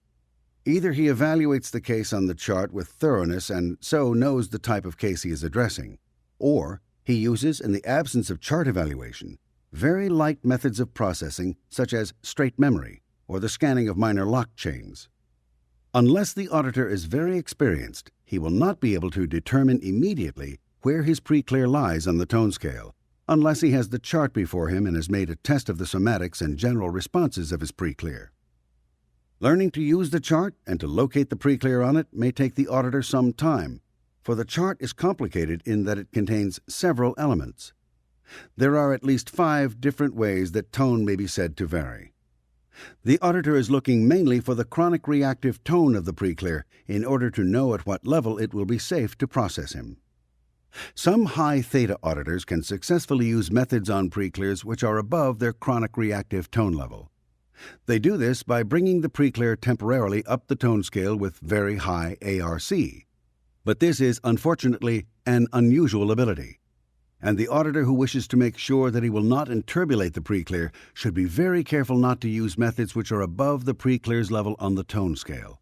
Either he evaluates the case on the chart with thoroughness and so knows the type of case he is addressing, or he uses, in the absence of chart evaluation, very light methods of processing such as straight memory or the scanning of minor lock chains. Unless the auditor is very experienced, he will not be able to determine immediately where his pre-clear lies on the tone scale, unless he has the chart before him and has made a test of the somatics and general responses of his pre-clear. Learning to use the chart and to locate the pre-clear on it may take the auditor some time, for the chart is complicated in that it contains several elements. There are at least 5 different ways that tone may be said to vary. The auditor is looking mainly for the chronic reactive tone of the pre-clear in order to know at what level it will be safe to process him. Some high theta auditors can successfully use methods on pre-clears which are above their chronic reactive tone level. They do this by bringing the pre-clear temporarily up the tone scale with very high ARC. But this is, unfortunately, an unusual ability, and the auditor who wishes to make sure that he will not interbulate the pre-clear should be very careful not to use methods which are above the pre-clear's level on the tone scale.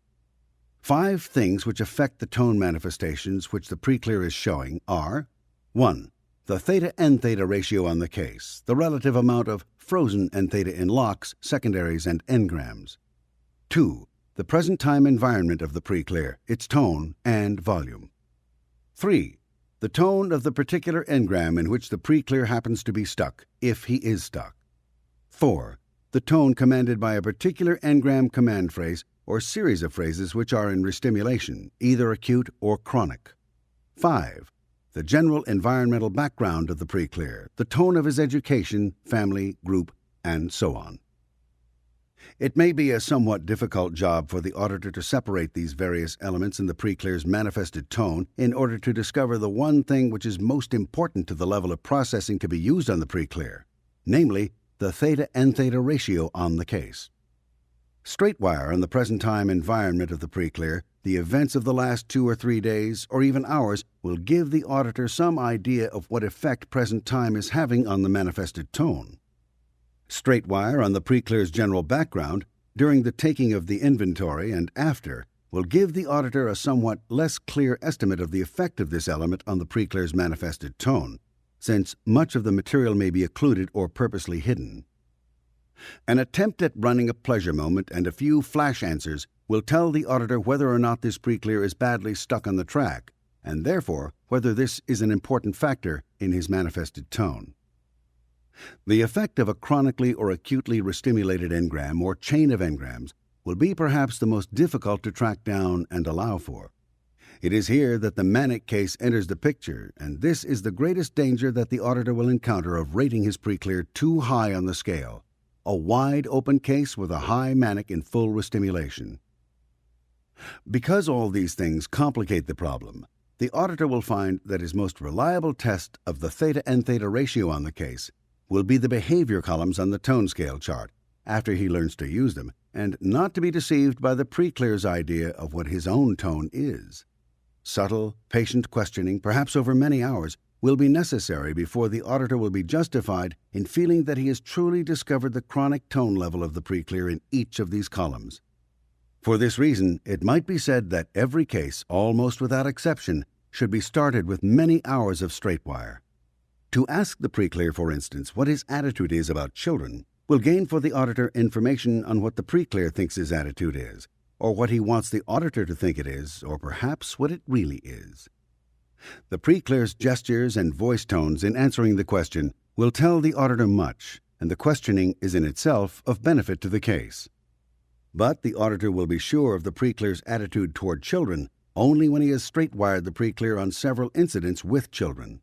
5 things which affect the tone manifestations which the pre-clear is showing are: 1. The theta-n-theta ratio on the case, the relative amount of frozen n-theta in locks, secondaries, and n-grams. 2. The present time environment of the pre-clear, its tone and volume. 3. The tone of the particular n-gram in which the pre-clear happens to be stuck, if he is stuck. 4. The tone commanded by a particular n-gram command phrase or series of phrases which are in restimulation, either acute or chronic. 5. The general environmental background of the pre-clear, the tone of his education, family, group, and so on. It may be a somewhat difficult job for the auditor to separate these various elements in the pre-clear's manifested tone in order to discover the one thing which is most important to the level of processing to be used on the pre-clear, namely the theta-n-theta ratio on the case. Straight wire on the present time environment of the pre-clear, the events of the last 2 or 3 days, or even hours, will give the auditor some idea of what effect present time is having on the manifested tone. Straight wire on the pre-clear's general background, during the taking of the inventory and after, will give the auditor a somewhat less clear estimate of the effect of this element on the pre-clear's manifested tone, since much of the material may be occluded or purposely hidden. An attempt at running a pleasure moment and a few flash answers will tell the auditor whether or not this pre-clear is badly stuck on the track, and therefore whether this is an important factor in his manifested tone. The effect of a chronically or acutely restimulated n-gram or chain of n-grams will be perhaps the most difficult to track down and allow for. It is here that the manic case enters the picture, and this is the greatest danger that the auditor will encounter of rating his pre-clear too high on the scale, a wide-open case with a high manic in full restimulation. Because all these things complicate the problem, the auditor will find that his most reliable test of the theta-n-theta ratio on the case will be the behavior columns on the tone scale chart, after he learns to use them, and not to be deceived by the pre-clear's idea of what his own tone is. Subtle, patient questioning, perhaps over many hours, will be necessary before the auditor will be justified in feeling that he has truly discovered the chronic tone level of the pre-clear in each of these columns. For this reason, it might be said that every case, almost without exception, should be started with many hours of straight wire. To ask the pre-clear, for instance, what his attitude is about children, will gain for the auditor information on what the pre-clear thinks his attitude is, or what he wants the auditor to think it is, or perhaps what it really is. The pre-clear's gestures and voice tones in answering the question will tell the auditor much, and the questioning is in itself of benefit to the case. But the auditor will be sure of the pre-clear's attitude toward children only when he has straight-wired the pre-clear on several incidents with children.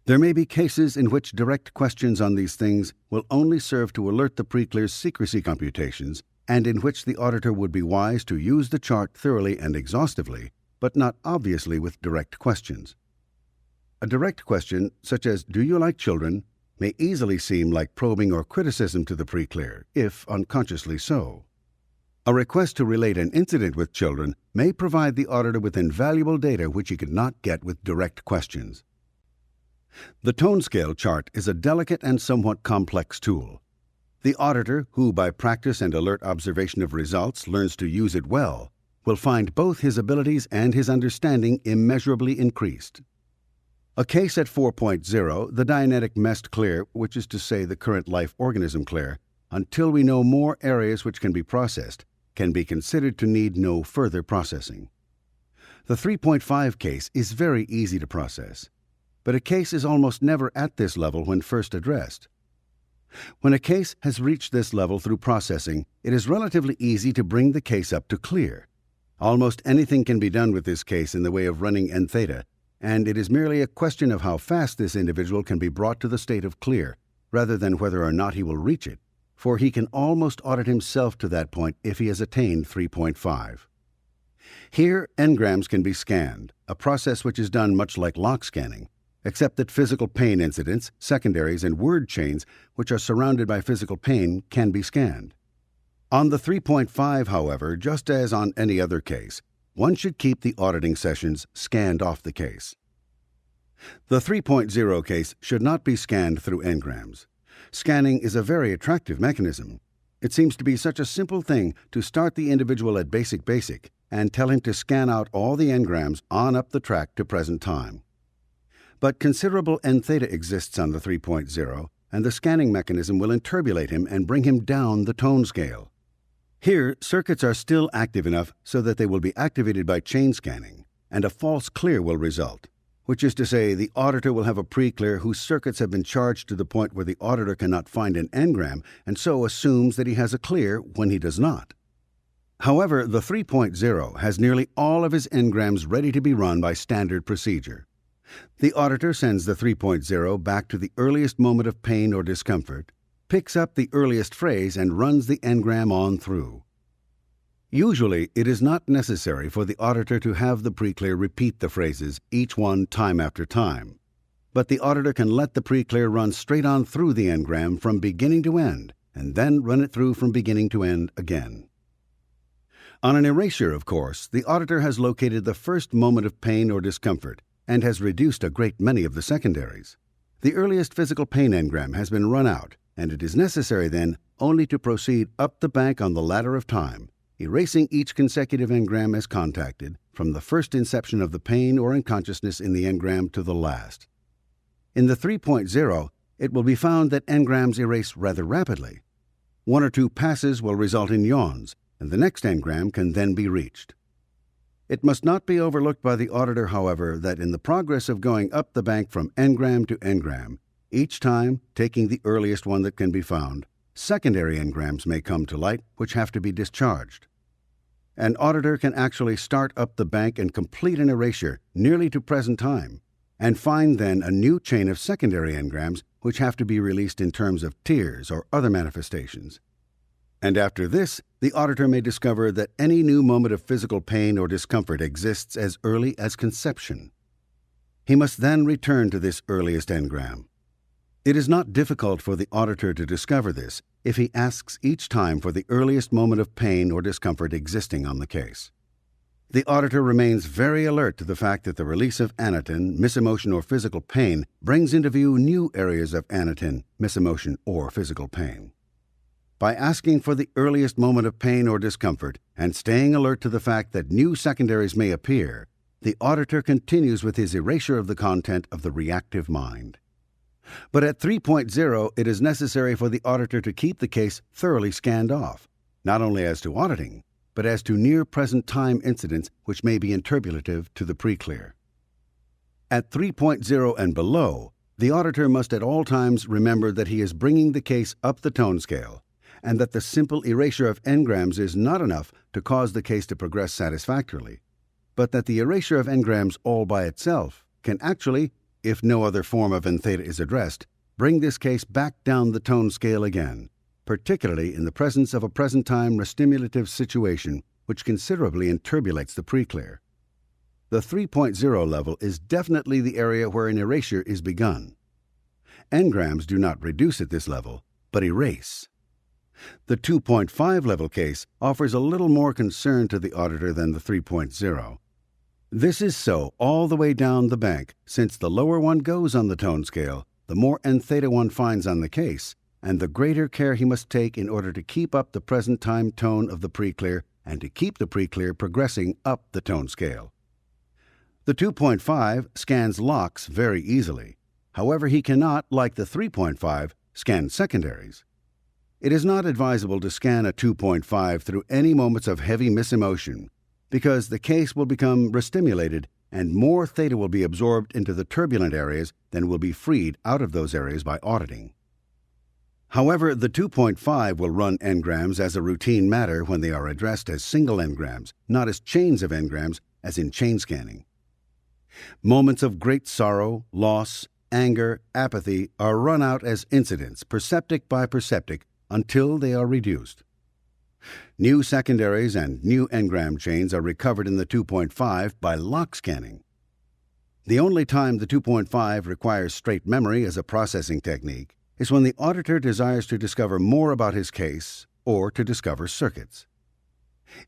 There may be cases in which direct questions on these things will only serve to alert the pre-clear's secrecy computations, and in which the auditor would be wise to use the chart thoroughly and exhaustively, but not obviously with direct questions. A direct question, such as "Do you like children?" may easily seem like probing or criticism to the pre-clear, if unconsciously so. A request to relate an incident with children may provide the auditor with invaluable data which he could not get with direct questions. The tone scale chart is a delicate and somewhat complex tool. The auditor, who by practice and alert observation of results learns to use it well, will find both his abilities and his understanding immeasurably increased. A case at 4.0, the Dianetic messed clear, which is to say the current life organism clear, until we know more areas which can be processed, can be considered to need no further processing. The 3.5 case is very easy to process, but a case is almost never at this level when first addressed. When a case has reached this level through processing, it is relatively easy to bring the case up to clear. Almost anything can be done with this case in the way of running n-theta, and it is merely a question of how fast this individual can be brought to the state of clear, rather than whether or not he will reach it, for he can almost audit himself to that point if he has attained 3.5. Here, engrams can be scanned, a process which is done much like lock scanning, except that physical pain incidents, secondaries, and word chains, which are surrounded by physical pain, can be scanned. On the 3.5, however, just as on any other case, one should keep the auditing sessions scanned off the case. The 3.0 case should not be scanned through engrams. Scanning is a very attractive mechanism. It seems to be such a simple thing to start the individual at basic and tell him to scan out all the engrams on up the track to present time. But considerable n-theta exists on the 3.0, and the scanning mechanism will interpolate him and bring him down the tone scale. Here, circuits are still active enough so that they will be activated by chain scanning, and a false clear will result, which is to say the auditor will have a pre-clear whose circuits have been charged to the point where the auditor cannot find an engram and so assumes that he has a clear when he does not. However, the 3.0 has nearly all of his engrams ready to be run by standard procedure. The auditor sends the 3.0 back to the earliest moment of pain or discomfort, picks up the earliest phrase and runs the engram on through. Usually, it is not necessary for the auditor to have the pre-clear repeat the phrases, each one time after time, but the auditor can let the pre-clear run straight on through the engram from beginning to end, and then run it through from beginning to end again. On an erasure, of course, the auditor has located the first moment of pain or discomfort and has reduced a great many of the secondaries. The earliest physical pain engram has been run out, and it is necessary then only to proceed up the bank on the ladder of time, erasing each consecutive engram as contacted, from the first inception of the pain or unconsciousness in the engram to the last. In the 3.0, it will be found that engrams erase rather rapidly. One or two passes will result in yawns, and the next engram can then be reached. It must not be overlooked by the auditor, however, that in the progress of going up the bank from engram to engram, each time taking the earliest one that can be found, secondary engrams may come to light which have to be discharged. An auditor can actually start up the bank and complete an erasure nearly to present time, and find then a new chain of secondary engrams which have to be released in terms of tears or other manifestations. And after this, the auditor may discover that any new moment of physical pain or discomfort exists as early as conception. He must then return to this earliest engram. It is not difficult for the auditor to discover this if he asks each time for the earliest moment of pain or discomfort existing on the case. The auditor remains very alert to the fact that the release of anatin, misemotion, or physical pain brings into view new areas of anatin, misemotion, or physical pain. By asking for the earliest moment of pain or discomfort and staying alert to the fact that new secondaries may appear, the auditor continues with his erasure of the content of the reactive mind. But at 3.0, it is necessary for the auditor to keep the case thoroughly scanned off, not only as to auditing, but as to near-present time incidents which may be interpolative to the pre-clear. At 3.0 and below, the auditor must at all times remember that he is bringing the case up the tone scale, and that the simple erasure of engrams is not enough to cause the case to progress satisfactorily, but that the erasure of engrams all by itself can actually, if no other form of n-theta is addressed, bring this case back down the tone scale again, particularly in the presence of a present-time restimulative situation which considerably interpolates the pre-clear. The 3.0 level is definitely the area where an erasure is begun. Engrams do not reduce at this level, but erase. The 2.5 level case offers a little more concern to the auditor than the 3.0. This is so all the way down the bank, since the lower one goes on the tone scale, the more n-theta one finds on the case, and the greater care he must take in order to keep up the present time tone of the pre-clear and to keep the pre-clear progressing up the tone scale. The 2.5 scans locks very easily. However, he cannot, like the 3.5, scan secondaries. It is not advisable to scan a 2.5 through any moments of heavy misemotion, because the case will become restimulated and more theta will be absorbed into the turbulent areas than will be freed out of those areas by auditing. However, the 2.5 will run engrams as a routine matter when they are addressed as single engrams, not as chains of engrams as in chain scanning. Moments of great sorrow, loss, anger, apathy are run out as incidents, perceptic by perceptic, until they are reduced. New secondaries and new engram chains are recovered in the 2.5 by lock scanning. The only time the 2.5 requires straight memory as a processing technique is when the auditor desires to discover more about his case or to discover circuits.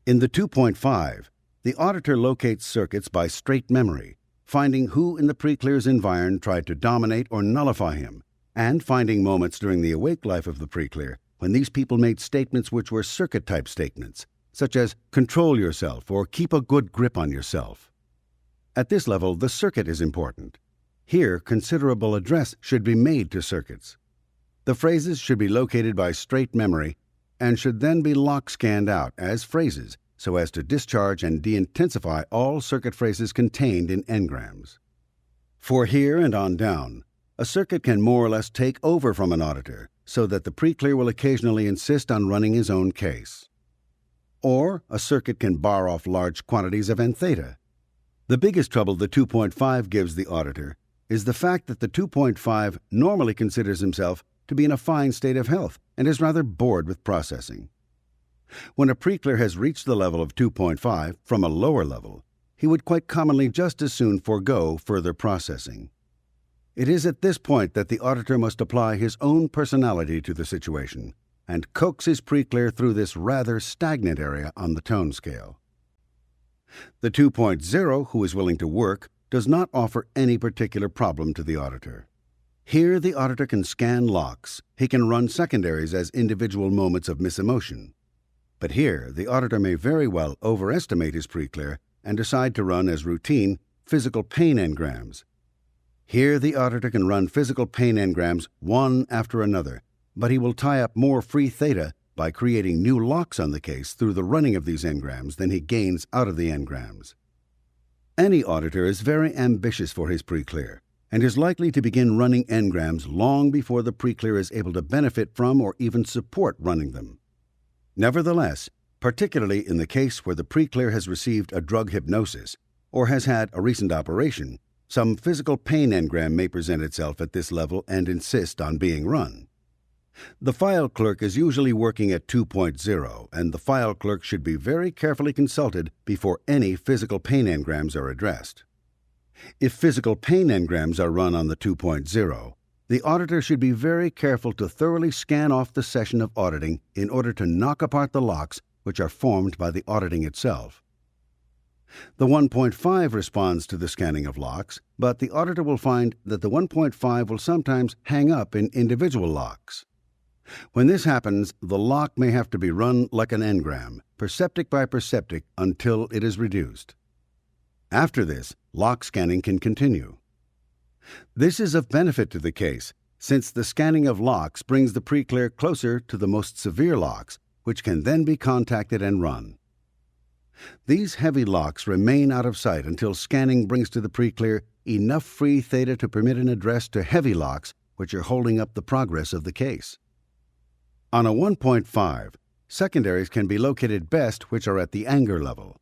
In the 2.5, the auditor locates circuits by straight memory, finding who in the pre-clear's environ tried to dominate or nullify him, and finding moments during the awake life of the pre-clear when these people made statements which were circuit-type statements, such as control yourself or keep a good grip on yourself. At this level, the circuit is important. Here, considerable address should be made to circuits. The phrases should be located by straight memory and should then be lock-scanned out as phrases so as to discharge and de-intensify all circuit phrases contained in engrams. For here and on down, a circuit can more or less take over from an auditor so that the pre-clear will occasionally insist on running his own case. Or a circuit can bar off large quantities of n theta. The biggest trouble the 2.5 gives the auditor is the fact that the 2.5 normally considers himself to be in a fine state of health and is rather bored with processing. When a pre-clear has reached the level of 2.5 from a lower level, he would quite commonly just as soon forego further processing. It is at this point that the auditor must apply his own personality to the situation and coax his pre-clear through this rather stagnant area on the tone scale. The 2.0 who is willing to work does not offer any particular problem to the auditor. Here the auditor can scan locks, he can run secondaries as individual moments of misemotion. But here the auditor may very well overestimate his pre-clear and decide to run as routine physical pain engrams. Here the auditor can run physical pain engrams one after another, but he will tie up more free theta by creating new locks on the case through the running of these engrams than he gains out of the engrams. Any auditor is very ambitious for his pre-clear and is likely to begin running engrams long before the pre-clear is able to benefit from or even support running them. Nevertheless, particularly in the case where the pre-clear has received a drug hypnosis or has had a recent operation, some physical pain engram may present itself at this level and insist on being run. The file clerk is usually working at 2.0, and the file clerk should be very carefully consulted before any physical pain engrams are addressed. If physical pain engrams are run on the 2.0, the auditor should be very careful to thoroughly scan off the session of auditing in order to knock apart the locks which are formed by the auditing itself. The 1.5 responds to the scanning of locks, but the auditor will find that the 1.5 will sometimes hang up in individual locks. When this happens, the lock may have to be run like an engram, perceptic by perceptic, until it is reduced. After this, lock scanning can continue. This is of benefit to the case, since the scanning of locks brings the pre-clear closer to the most severe locks, which can then be contacted and run. These heavy locks remain out of sight until scanning brings to the pre-clear enough free theta to permit an address to heavy locks which are holding up the progress of the case. On a 1.5, secondaries can be located best which are at the anger level.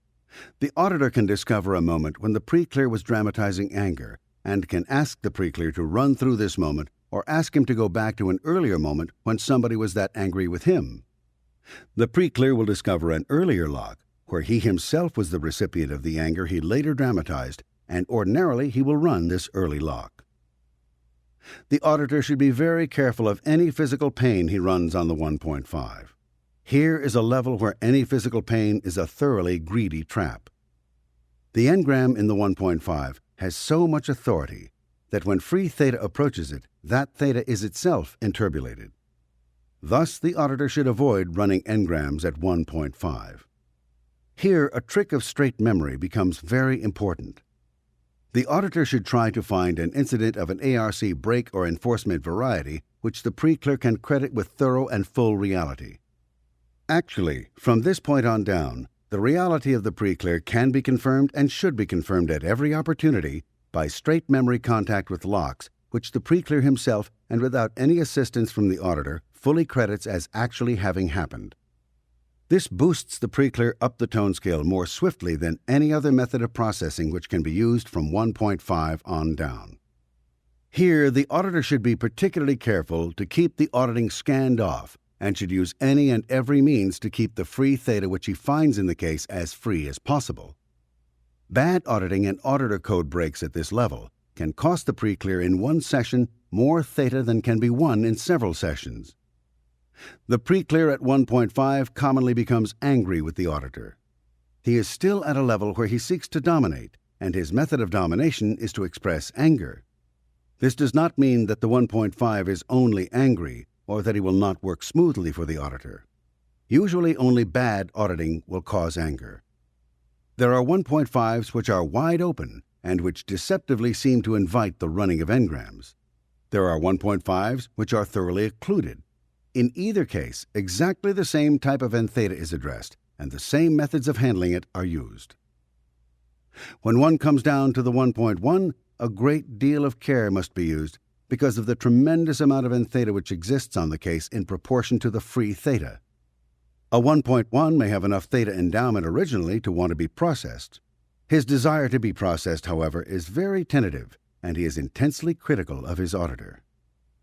The auditor can discover a moment when the pre-clear was dramatizing anger and can ask the pre-clear to run through this moment or ask him to go back to an earlier moment when somebody was that angry with him. The pre-clear will discover an earlier lock where he himself was the recipient of the anger he later dramatized, and ordinarily he will run this early lock. The auditor should be very careful of any physical pain he runs on the 1.5. Here is a level where any physical pain is a thoroughly greedy trap. The engram in the 1.5 has so much authority that when free theta approaches it, that theta is itself interbulated. Thus, the auditor should avoid running engrams at 1.5. Here, a trick of straight memory becomes very important. The auditor should try to find an incident of an ARC break or enforcement variety which the pre-clear can credit with thorough and full reality. Actually, from this point on down, the reality of the pre-clear can be confirmed and should be confirmed at every opportunity by straight memory contact with locks, which the pre-clear himself, and without any assistance from the auditor, fully credits as actually having happened. This boosts the pre-clear up the tone scale more swiftly than any other method of processing which can be used from 1.5 on down. Here, the auditor should be particularly careful to keep the auditing scanned off and should use any and every means to keep the free theta which he finds in the case as free as possible. Bad auditing and auditor code breaks at this level can cost the pre-clear in one session more theta than can be won in several sessions. The pre-clear at 1.5 commonly becomes angry with the auditor. He is still at a level where he seeks to dominate, and his method of domination is to express anger. This does not mean that the 1.5 is only angry or that he will not work smoothly for the auditor. Usually only bad auditing will cause anger. There are 1.5s which are wide open and which deceptively seem to invite the running of engrams. There are 1.5s which are thoroughly occluded. In either case, exactly the same type of end theta is addressed, and the same methods of handling it are used. When one comes down to the 1.1, a great deal of care must be used because of the tremendous amount of end theta which exists on the case in proportion to the free theta. A 1.1 may have enough theta endowment originally to want to be processed. His desire to be processed, however, is very tentative, and he is intensely critical of his auditor.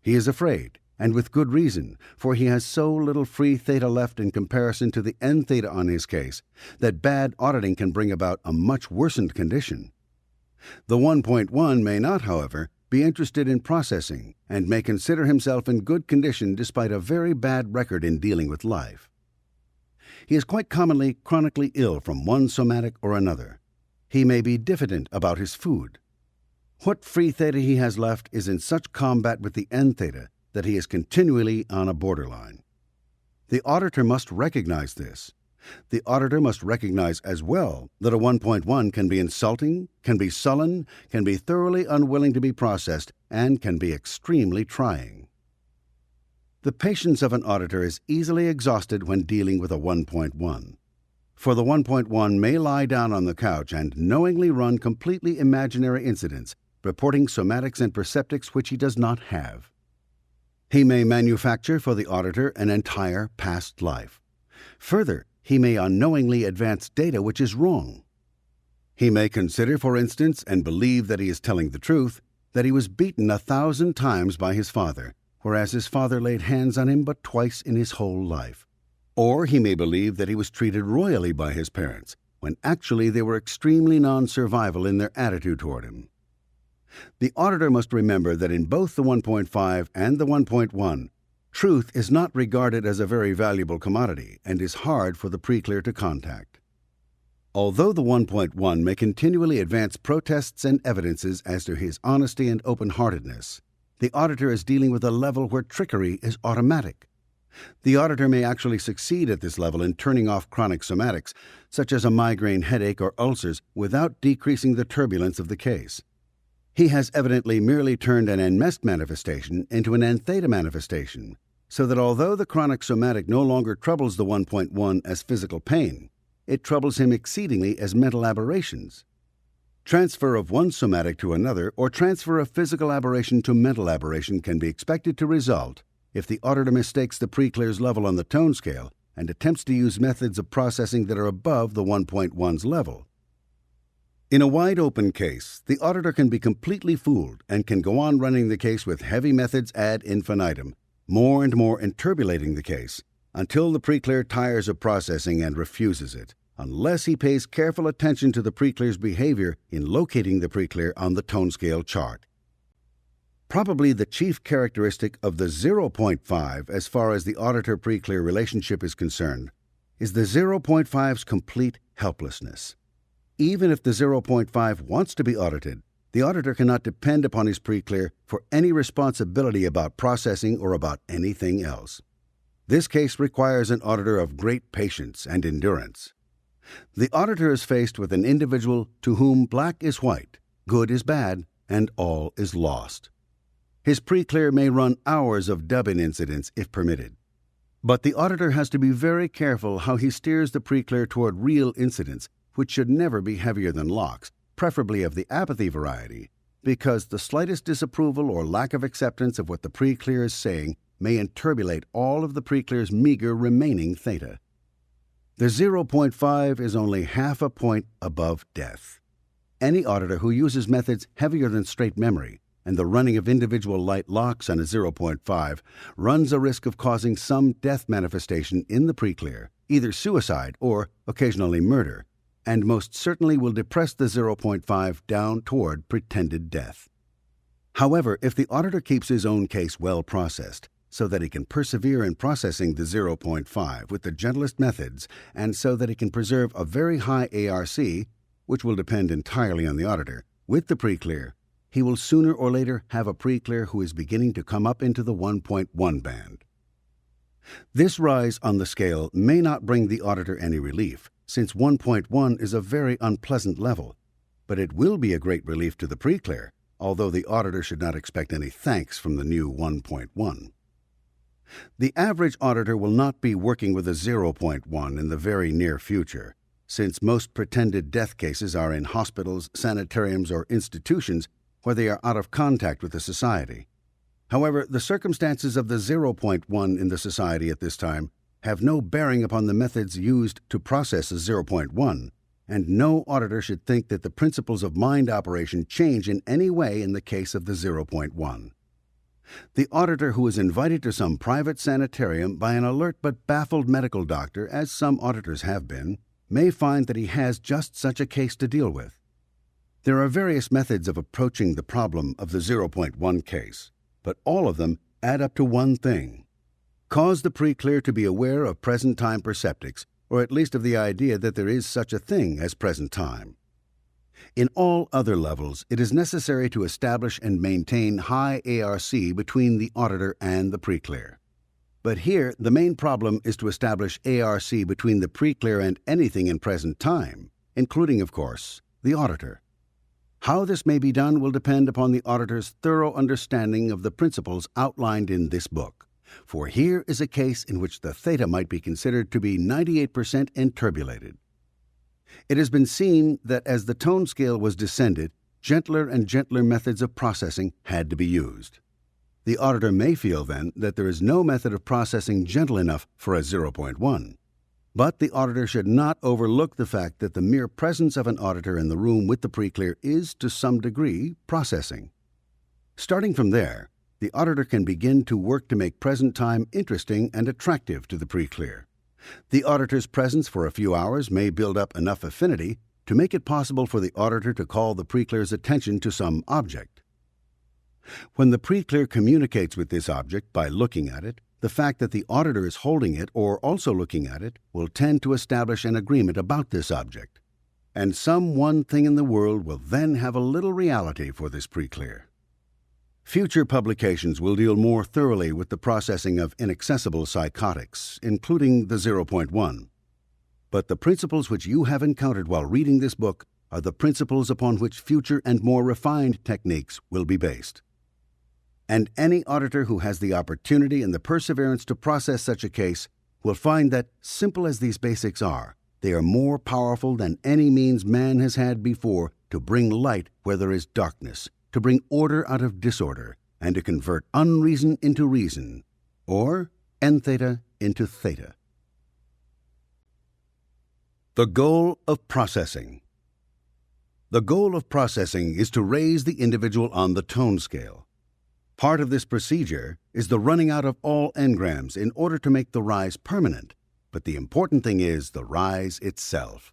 He is afraid, and with good reason, for he has so little free theta left in comparison to the end theta on his case, that bad auditing can bring about a much worsened condition. The 1.1 may not, however, be interested in processing, and may consider himself in good condition despite a very bad record in dealing with life. He is quite commonly chronically ill from one somatic or another. He may be diffident about his food. What free theta he has left is in such combat with the end theta that he is continually on a borderline. The auditor must recognize this. The auditor must recognize as well that a 1.1 can be insulting, can be sullen, can be thoroughly unwilling to be processed, and can be extremely trying. The patience of an auditor is easily exhausted when dealing with a 1.1. For the 1.1 may lie down on the couch and knowingly run completely imaginary incidents, reporting somatics and perceptics which he does not have. He may manufacture for the auditor an entire past life. Further, he may unknowingly advance data which is wrong. He may consider, for instance, and believe that he is telling the truth, that he was beaten 1,000 times by his father, whereas his father laid hands on him but twice in his whole life. Or he may believe that he was treated royally by his parents, when actually they were extremely non-survival in their attitude toward him. The auditor must remember that in both the 1.5 and the 1.1, truth is not regarded as a very valuable commodity and is hard for the pre-clear to contact. Although the 1.1 may continually advance protests and evidences as to his honesty and open-heartedness, the auditor is dealing with a level where trickery is automatic. The auditor may actually succeed at this level in turning off chronic somatics, such as a migraine headache or ulcers, without decreasing the turbulence of the case. He has evidently merely turned an enmest manifestation into an end theta manifestation, so that although the chronic somatic no longer troubles the 1.1 as physical pain, it troubles him exceedingly as mental aberrations. Transfer of one somatic to another or transfer of physical aberration to mental aberration can be expected to result if the auditor mistakes the pre-clear's level on the tone scale and attempts to use methods of processing that are above the 1.1's level. In a wide-open case, the auditor can be completely fooled and can go on running the case with heavy methods ad infinitum, more and more interpolating the case, until the pre-clear tires of processing and refuses it, unless he pays careful attention to the pre-clear's behavior in locating the pre-clear on the tone scale chart. Probably the chief characteristic of the 0.5 as far as the auditor-pre-clear relationship is concerned is the 0.5's complete helplessness. Even if the 0.5 wants to be audited, the auditor cannot depend upon his pre-clear for any responsibility about processing or about anything else. This case requires an auditor of great patience and endurance. The auditor is faced with an individual to whom black is white, good is bad, and all is lost. His pre-clear may run hours of dub-in incidents if permitted. But the auditor has to be very careful how he steers the pre-clear toward real incidents, which should never be heavier than locks, preferably of the apathy variety, because the slightest disapproval or lack of acceptance of what the pre-clear is saying may interpolate all of the pre-clear's meager remaining theta. The 0.5 is only half a point above death. Any auditor who uses methods heavier than straight memory, and the running of individual light locks on a 0.5 runs a risk of causing some death manifestation in the pre-clear, either suicide or occasionally murder, and most certainly will depress the 0.5 down toward pretended death. However, if the auditor keeps his own case well processed, so that he can persevere in processing the 0.5 with the gentlest methods, and so that he can preserve a very high ARC, which will depend entirely on the auditor, with the pre-clear, he will sooner or later have a pre-clear who is beginning to come up into the 1.1 band. This rise on the scale may not bring the auditor any relief, since 1.1 is a very unpleasant level, but it will be a great relief to the pre-clear, although the auditor should not expect any thanks from the new 1.1. The average auditor will not be working with a 0.1 in the very near future, since most pretended death cases are in hospitals, sanitariums, or institutions where they are out of contact with the society. However, the circumstances of the 0.1 in the society at this time have no bearing upon the methods used to process a 0.1, and no auditor should think that the principles of mind operation change in any way in the case of the 0.1. The auditor who is invited to some private sanitarium by an alert but baffled medical doctor, as some auditors have been, may find that he has just such a case to deal with. There are various methods of approaching the problem of the 0.1 case, but all of them add up to one thing: cause the pre-clear to be aware of present-time perceptics, or at least of the idea that there is such a thing as present time. In all other levels, it is necessary to establish and maintain high ARC between the auditor and the pre-clear. But here, the main problem is to establish ARC between the pre-clear and anything in present time, including, of course, the auditor. How this may be done will depend upon the auditor's thorough understanding of the principles outlined in this book, for here is a case in which the theta might be considered to be 98% enturbulated. It has been seen that as the tone scale was descended, gentler and gentler methods of processing had to be used. The auditor may feel then that there is no method of processing gentle enough for a 0.1. But the auditor should not overlook the fact that the mere presence of an auditor in the room with the pre-clear is, to some degree, processing. Starting from there, the auditor can begin to work to make present time interesting and attractive to the pre-clear. The auditor's presence for a few hours may build up enough affinity to make it possible for the auditor to call the pre-clear's attention to some object. When the pre-clear communicates with this object by looking at it, the fact that the auditor is holding it or also looking at it will tend to establish an agreement about this object, and some one thing in the world will then have a little reality for this pre-clear. Future publications will deal more thoroughly with the processing of inaccessible psychotics, including the 0.1. But the principles which you have encountered while reading this book are the principles upon which future and more refined techniques will be based. And any auditor who has the opportunity and the perseverance to process such a case will find that, simple as these basics are, they are more powerful than any means man has had before to bring light where there is darkness, to bring order out of disorder, and to convert unreason into reason, or n theta into theta. The goal of processing. The goal of processing is to raise the individual on the tone scale. Part of this procedure is the running out of all engrams in order to make the rise permanent, but the important thing is the rise itself.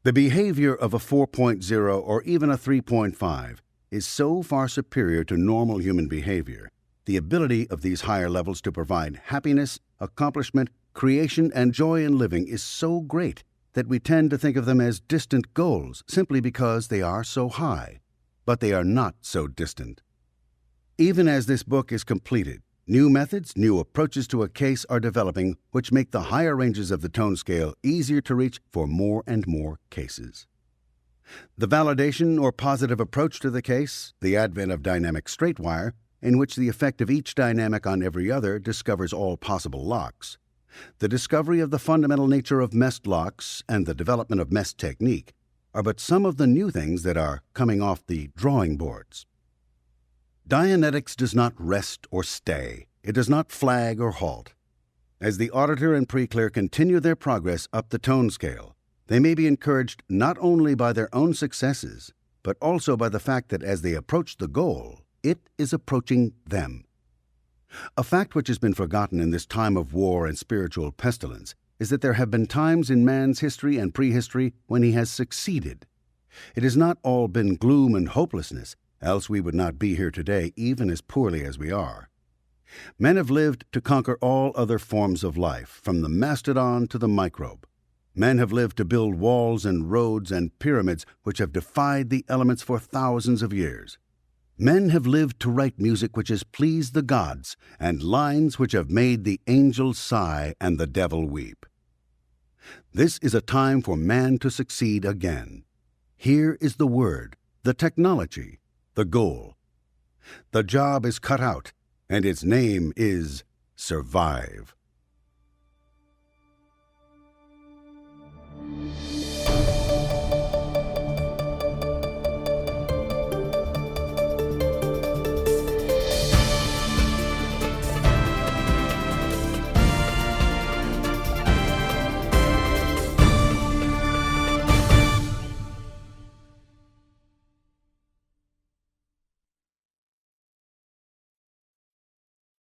The behavior of a 4.0 or even a 3.5 is so far superior to normal human behavior. The ability of these higher levels to provide happiness, accomplishment, creation, and joy in living is so great that we tend to think of them as distant goals simply because they are so high. But they are not so distant. Even as this book is completed, new methods, new approaches to a case are developing which make the higher ranges of the tone scale easier to reach for more and more cases. The validation or positive approach to the case, the advent of dynamic straightwire, in which the effect of each dynamic on every other discovers all possible locks, the discovery of the fundamental nature of messed locks, and the development of mess technique are but some of the new things that are coming off the drawing boards. Dianetics does not rest or stay. It does not flag or halt. As the auditor and pre-clear continue their progress up the tone scale, they may be encouraged not only by their own successes, but also by the fact that as they approach the goal, It is approaching them. A fact which has been forgotten in this time of war and spiritual pestilence is that there have been times in man's history and prehistory when he has succeeded. It has not all been gloom and hopelessness, else we would not be here today even as poorly as we are. Men have lived to conquer all other forms of life, from the mastodon to the microbe. Men have lived to build walls and roads and pyramids which have defied the elements for thousands of years. Men have lived to write music which has pleased the gods, and lines which have made the angels sigh and the devil weep. This is a time for man to succeed again. Here is the word, the technology, the goal. The job is cut out, and its name is survive.